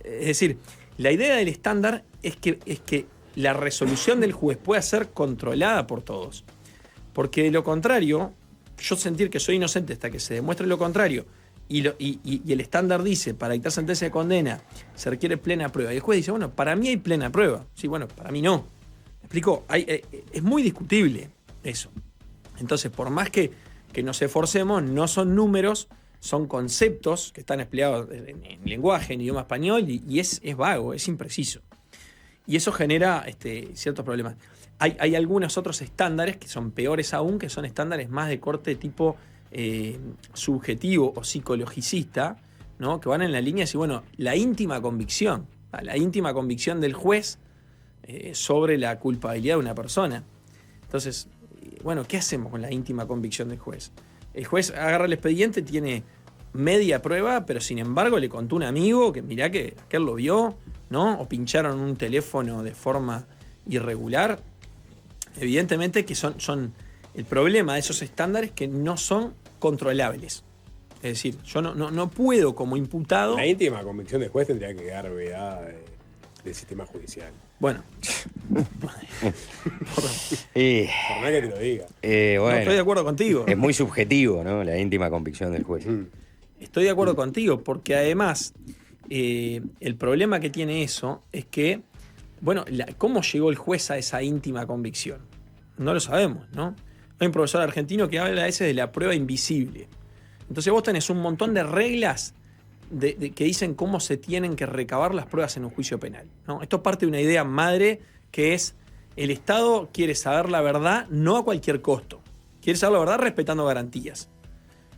es decir, la idea del estándar es que la resolución del juez pueda ser controlada por todos. Porque de lo contrario, yo sentir que soy inocente hasta que se demuestre lo contrario, y el estándar dice, para dictar sentencia de condena se requiere plena prueba. Y el juez dice, bueno, para mí hay plena prueba. Sí, bueno, para mí no. ¿Me explico? Es muy discutible eso. Entonces, por más que nos esforcemos, no son números, son conceptos que están empleados en lenguaje, en idioma español, y es vago, es impreciso. Y eso genera ciertos problemas. Hay algunos otros estándares que son peores aún, que son estándares más de corte tipo subjetivo o psicologicista, ¿no? Que van en la línea de decir, bueno, la íntima convicción del juez sobre la culpabilidad de una persona. Entonces, bueno, ¿qué hacemos con la íntima convicción del juez? El juez agarra el expediente, tiene media prueba, pero sin embargo le contó un amigo que mirá que él lo vio, ¿no? O pincharon un teléfono de forma irregular. Evidentemente que son el problema de esos estándares que no son controlables. Es decir, yo no puedo como imputado... La íntima convicción del juez tendría que quedar vedada del sistema judicial. Bueno. Por más que te lo diga. Bueno, No, estoy de acuerdo contigo. es muy subjetivo, ¿no? La íntima convicción del juez. Estoy de acuerdo contigo, porque además el problema que tiene eso es que, bueno, ¿cómo llegó el juez a esa íntima convicción? No lo sabemos, ¿no? Hay un profesor argentino que habla a veces de la prueba invisible. Entonces vos tenés un montón de reglas que dicen cómo se tienen que recabar las pruebas en un juicio penal, ¿no? Esto parte de una idea madre que es el Estado quiere saber la verdad no a cualquier costo. Quiere saber la verdad respetando garantías.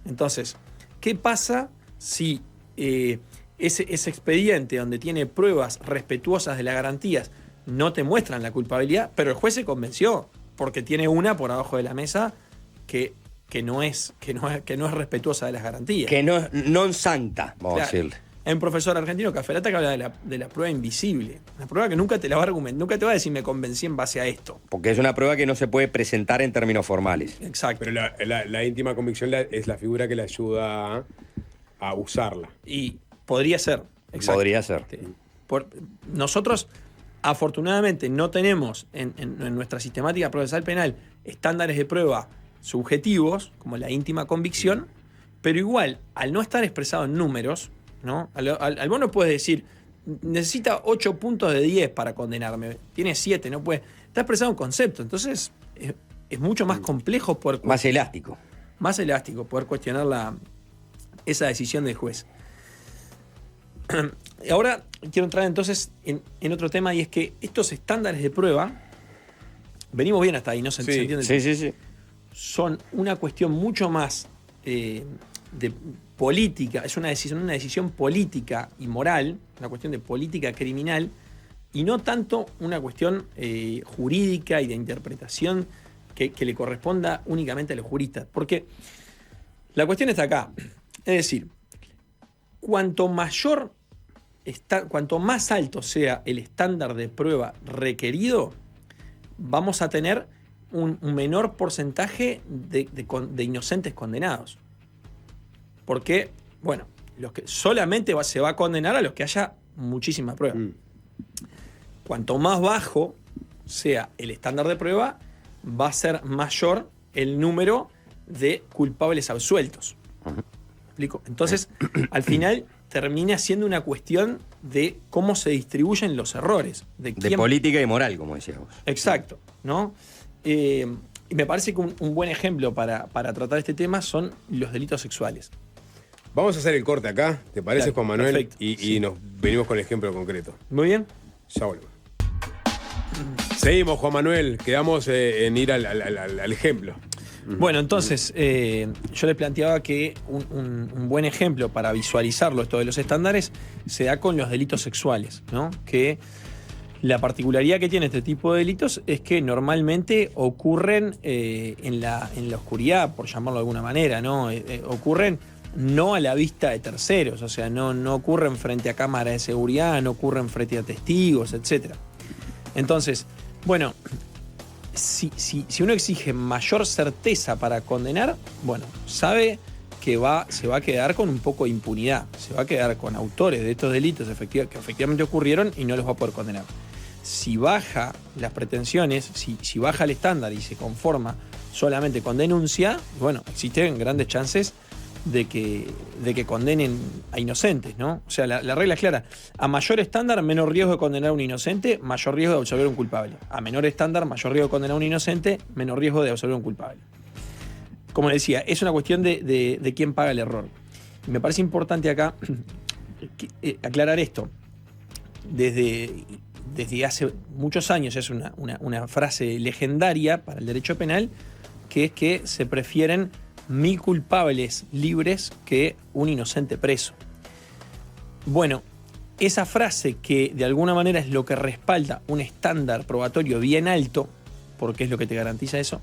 Entonces, ¿qué pasa si ese expediente donde tiene pruebas respetuosas de las garantías no te muestran la culpabilidad, pero el juez se convenció porque tiene una por abajo de la mesa que no es respetuosa de las garantías? Que no santa, vamos a decirle. Hay un profesor argentino, Caferata, que habla de la prueba invisible. Una prueba que nunca te la va a argumentar, nunca te va a decir me convencí en base a esto. Porque es una prueba que no se puede presentar en términos formales. Exacto. Pero la íntima convicción es la figura que le ayuda a usarla. Y podría ser. Exacto. Podría ser. Nosotros, afortunadamente, no tenemos en nuestra sistemática procesal penal estándares de prueba subjetivos, como la íntima convicción, pero igual, al no estar expresado en números, ¿no? Al vos no puedes decir, necesita 8 puntos de 10 para condenarme, tiene 7, no puede. Está expresado en concepto, entonces es mucho más complejo. Más elástico. más elástico, poder cuestionar esa decisión del juez. Ahora quiero entrar entonces en otro tema, y es que estos estándares de prueba, venimos bien hasta ahí, ¿no? ¿Se entiende? Sí. Son una cuestión mucho más de política, es una decisión política y moral, una cuestión de política criminal, y no tanto una cuestión jurídica y de interpretación que le corresponda únicamente a los juristas. Porque la cuestión está acá. Es decir, cuanto más alto sea el estándar de prueba requerido, vamos a tener un menor porcentaje de inocentes condenados. Porque, bueno, solamente se va a condenar a los que haya muchísima prueba. Cuanto más bajo sea el estándar de prueba, va a ser mayor el número de culpables absueltos. ¿Me explico? Entonces, al final termina siendo una cuestión de cómo se distribuyen los errores. De política y moral, como decías vos. Exacto, ¿no? Y me parece que un buen ejemplo para tratar este tema son los delitos sexuales. Vamos a hacer el corte acá, ¿te parece, Claro, Juan Manuel? perfecto. Y nos venimos con el ejemplo concreto. Muy bien. Ya volvemos. Seguimos, Juan Manuel. Quedamos en ir al ejemplo. Bueno, entonces, yo les planteaba que un buen ejemplo para visualizarlo, esto de los estándares, se da con los delitos sexuales, ¿no? Que la particularidad que tiene este tipo de delitos es que normalmente ocurren en la oscuridad, por llamarlo de alguna manera, ¿no? Ocurren no a la vista de terceros, o sea, no ocurren frente a cámaras de seguridad, no ocurren frente a testigos, etc. Entonces, bueno, si uno exige mayor certeza para condenar, bueno, sabe que se va a quedar con un poco de impunidad, se va a quedar con autores de estos delitos que efectivamente ocurrieron y no los va a poder condenar. Si baja las pretensiones, si baja el estándar y se conforma solamente con denuncia, bueno, existen grandes chances de que condenen a inocentes, ¿no? O sea, la regla es clara. A mayor estándar, menor riesgo de condenar a un inocente, mayor riesgo de absolver a un culpable. A menor estándar, mayor riesgo de condenar a un inocente, menor riesgo de absolver a un culpable. Como decía, es una cuestión de quién paga el error. Y me parece importante acá aclarar esto. Desde hace muchos años es una frase legendaria para el derecho penal, que es que se prefieren 1000 culpables libres que un inocente preso. Bueno, esa frase, que de alguna manera es lo que respalda un estándar probatorio bien alto, porque es lo que te garantiza eso,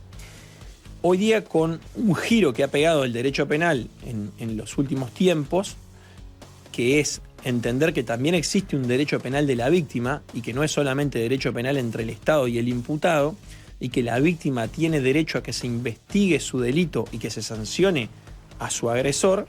hoy día, con un giro que ha pegado el derecho penal en los últimos tiempos, que es entender que también existe un derecho penal de la víctima y que no es solamente derecho penal entre el Estado y el imputado, y que la víctima tiene derecho a que se investigue su delito y que se sancione a su agresor,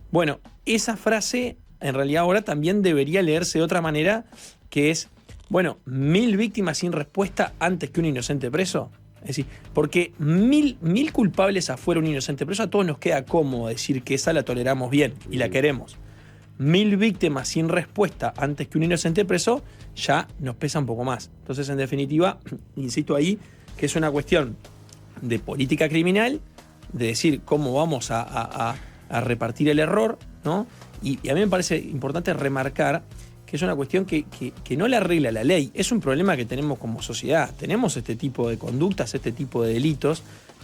bueno, esa frase en realidad ahora también debería leerse de otra manera, que es, bueno, 1000 víctimas sin respuesta antes que un inocente preso. Es decir, porque 1000 culpables afuera, un inocente preso, a todos nos queda cómodo decir que esa la toleramos bien y la queremos. 1000 víctimas sin respuesta antes que un inocente preso ya nos pesa un poco más. Entonces, en definitiva, insisto ahí, que es una cuestión de política criminal, de decir cómo vamos a repartir el error, ¿no? Y a mí me parece importante remarcar que es una cuestión que no la arregla la ley, es un problema que tenemos como sociedad. Tenemos este tipo de conductas, este tipo de delitos,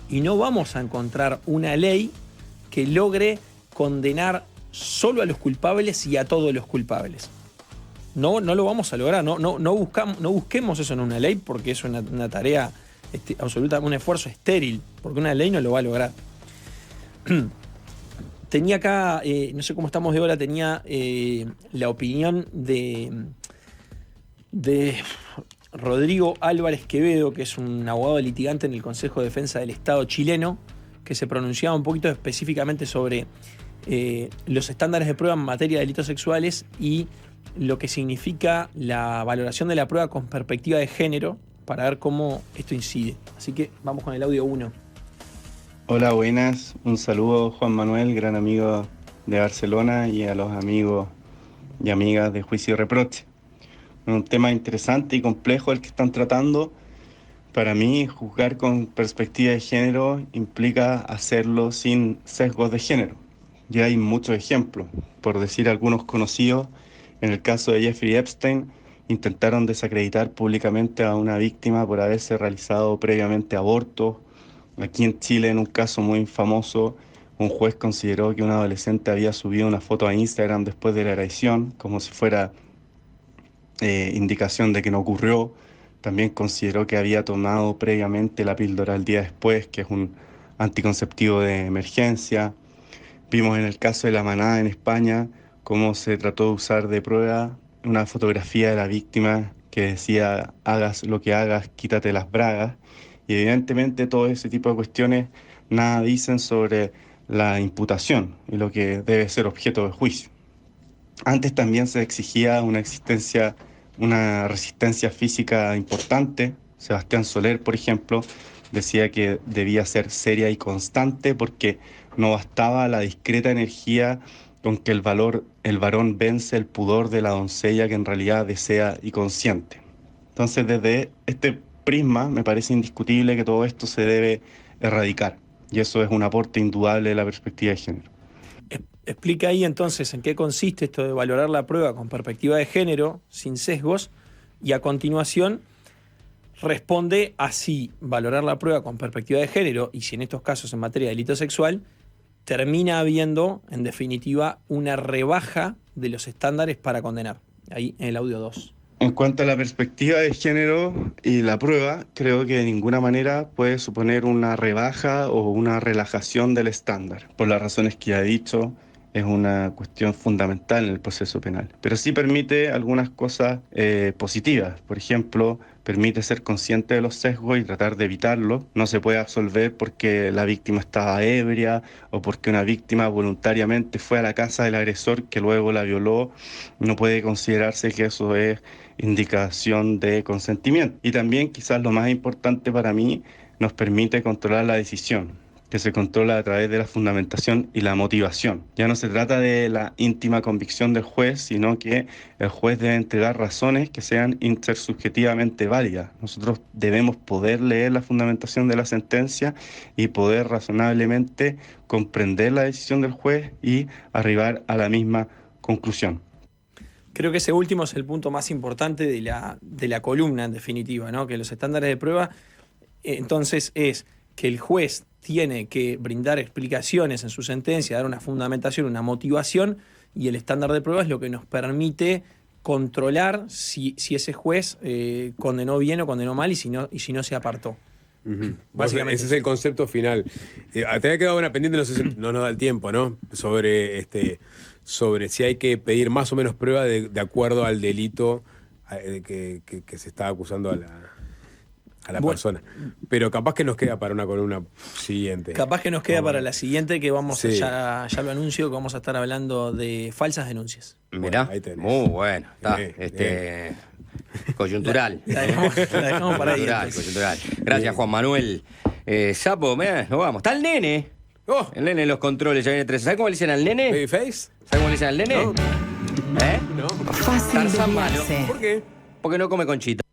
y no vamos a encontrar una ley que logre condenar solo a los culpables y a todos los culpables. No lo vamos a lograr, no busquemos eso en una ley, porque es una tarea absoluta, un esfuerzo estéril, porque una ley no lo va a lograr. Tenía acá, no sé cómo estamos de hora, tenía la opinión de Rodrigo Álvarez Quevedo, que es un abogado litigante en el Consejo de Defensa del Estado chileno, que se pronunciaba un poquito específicamente sobre los estándares de prueba en materia de delitos sexuales y lo que significa la valoración de la prueba con perspectiva de género, para ver cómo esto incide. Así que vamos con el audio 1. Hola, buenas. Un saludo, Juan Manuel, gran amigo de Barcelona, y a los amigos y amigas de Juicio y Reproche. Un tema interesante y complejo el que están tratando, Para mí, juzgar con perspectiva de género implica hacerlo sin sesgos de género. Ya hay muchos ejemplos. Por decir algunos conocidos, en el caso de Jeffrey Epstein, intentaron desacreditar públicamente a una víctima por haberse realizado previamente abortos. Aquí en Chile, en un caso muy famoso, un juez consideró que un adolescente había subido una foto a Instagram después de la agresión, como si fuera indicación de que no ocurrió. También consideró que había tomado previamente la píldora el día después, que es un anticonceptivo de emergencia. Vimos en el caso de La Manada en España cómo se trató de usar de prueba una fotografía de la víctima que decía: hagas lo que hagas, quítate las bragas. Y evidentemente todo ese tipo de cuestiones nada dicen sobre la imputación y lo que debe ser objeto de juicio. Antes también se exigía una resistencia física importante. Sebastián Soler, por ejemplo, decía que debía ser seria y constante porque no bastaba la discreta energía con que el varón vence el pudor de la doncella que en realidad desea y consiente. Entonces, desde este prisma, me parece indiscutible que todo esto se debe erradicar. Y eso es un aporte indudable de la perspectiva de género. Explica ahí entonces en qué consiste esto de valorar la prueba con perspectiva de género, sin sesgos, y a continuación responde a si valorar la prueba con perspectiva de género, y si en estos casos en materia de delito sexual, termina habiendo, en definitiva, una rebaja de los estándares para condenar. Ahí en el audio 2. En cuanto a la perspectiva de género y la prueba, creo que de ninguna manera puede suponer una rebaja o una relajación del estándar, por las razones que ya he dicho. Es una cuestión fundamental en el proceso penal. Pero sí permite algunas cosas positivas. Por ejemplo, permite ser consciente de los sesgos y tratar de evitarlos. No se puede absolver porque la víctima estaba ebria o porque una víctima voluntariamente fue a la casa del agresor que luego la violó. No puede considerarse que eso es indicación de consentimiento. Y también, quizás lo más importante para mí, nos permite controlar la decisión, que se controla a través de la fundamentación y la motivación. Ya no se trata de la íntima convicción del juez, sino que el juez debe entregar razones que sean intersubjetivamente válidas. Nosotros debemos poder leer la fundamentación de la sentencia y poder razonablemente comprender la decisión del juez y arribar a la misma conclusión. Creo que ese último es el punto más importante de la columna, en definitiva, ¿no? Que los estándares de prueba, entonces, es que el juez tiene que brindar explicaciones en su sentencia, dar una fundamentación, una motivación, y el estándar de prueba es lo que nos permite controlar si ese juez condenó bien o condenó mal y si no se apartó. Básicamente ese es el concepto final. Te había quedado una pendiente, no sé si no nos da el tiempo, ¿no? Sobre si hay que pedir más o menos prueba de acuerdo al delito que se está acusando a la persona. Pero capaz que nos queda para una columna siguiente. Capaz que nos queda para la siguiente, que vamos ya lo anuncio, que vamos a estar hablando de falsas denuncias. Mirá, muy bueno. Está, coyuntural. La dejamos para ahí. Coyuntural. Gracias, Juan Manuel. Sapo, nos vamos. Está el nene. El nene en los controles, ya viene 13. ¿Sabes cómo le dicen al nene? ¿Babyface? ¿Sabes cómo le dicen al nene? No. ¿Eh? No. Fácil Tarzán malo. desviarse. ¿Por qué? Porque no come conchita.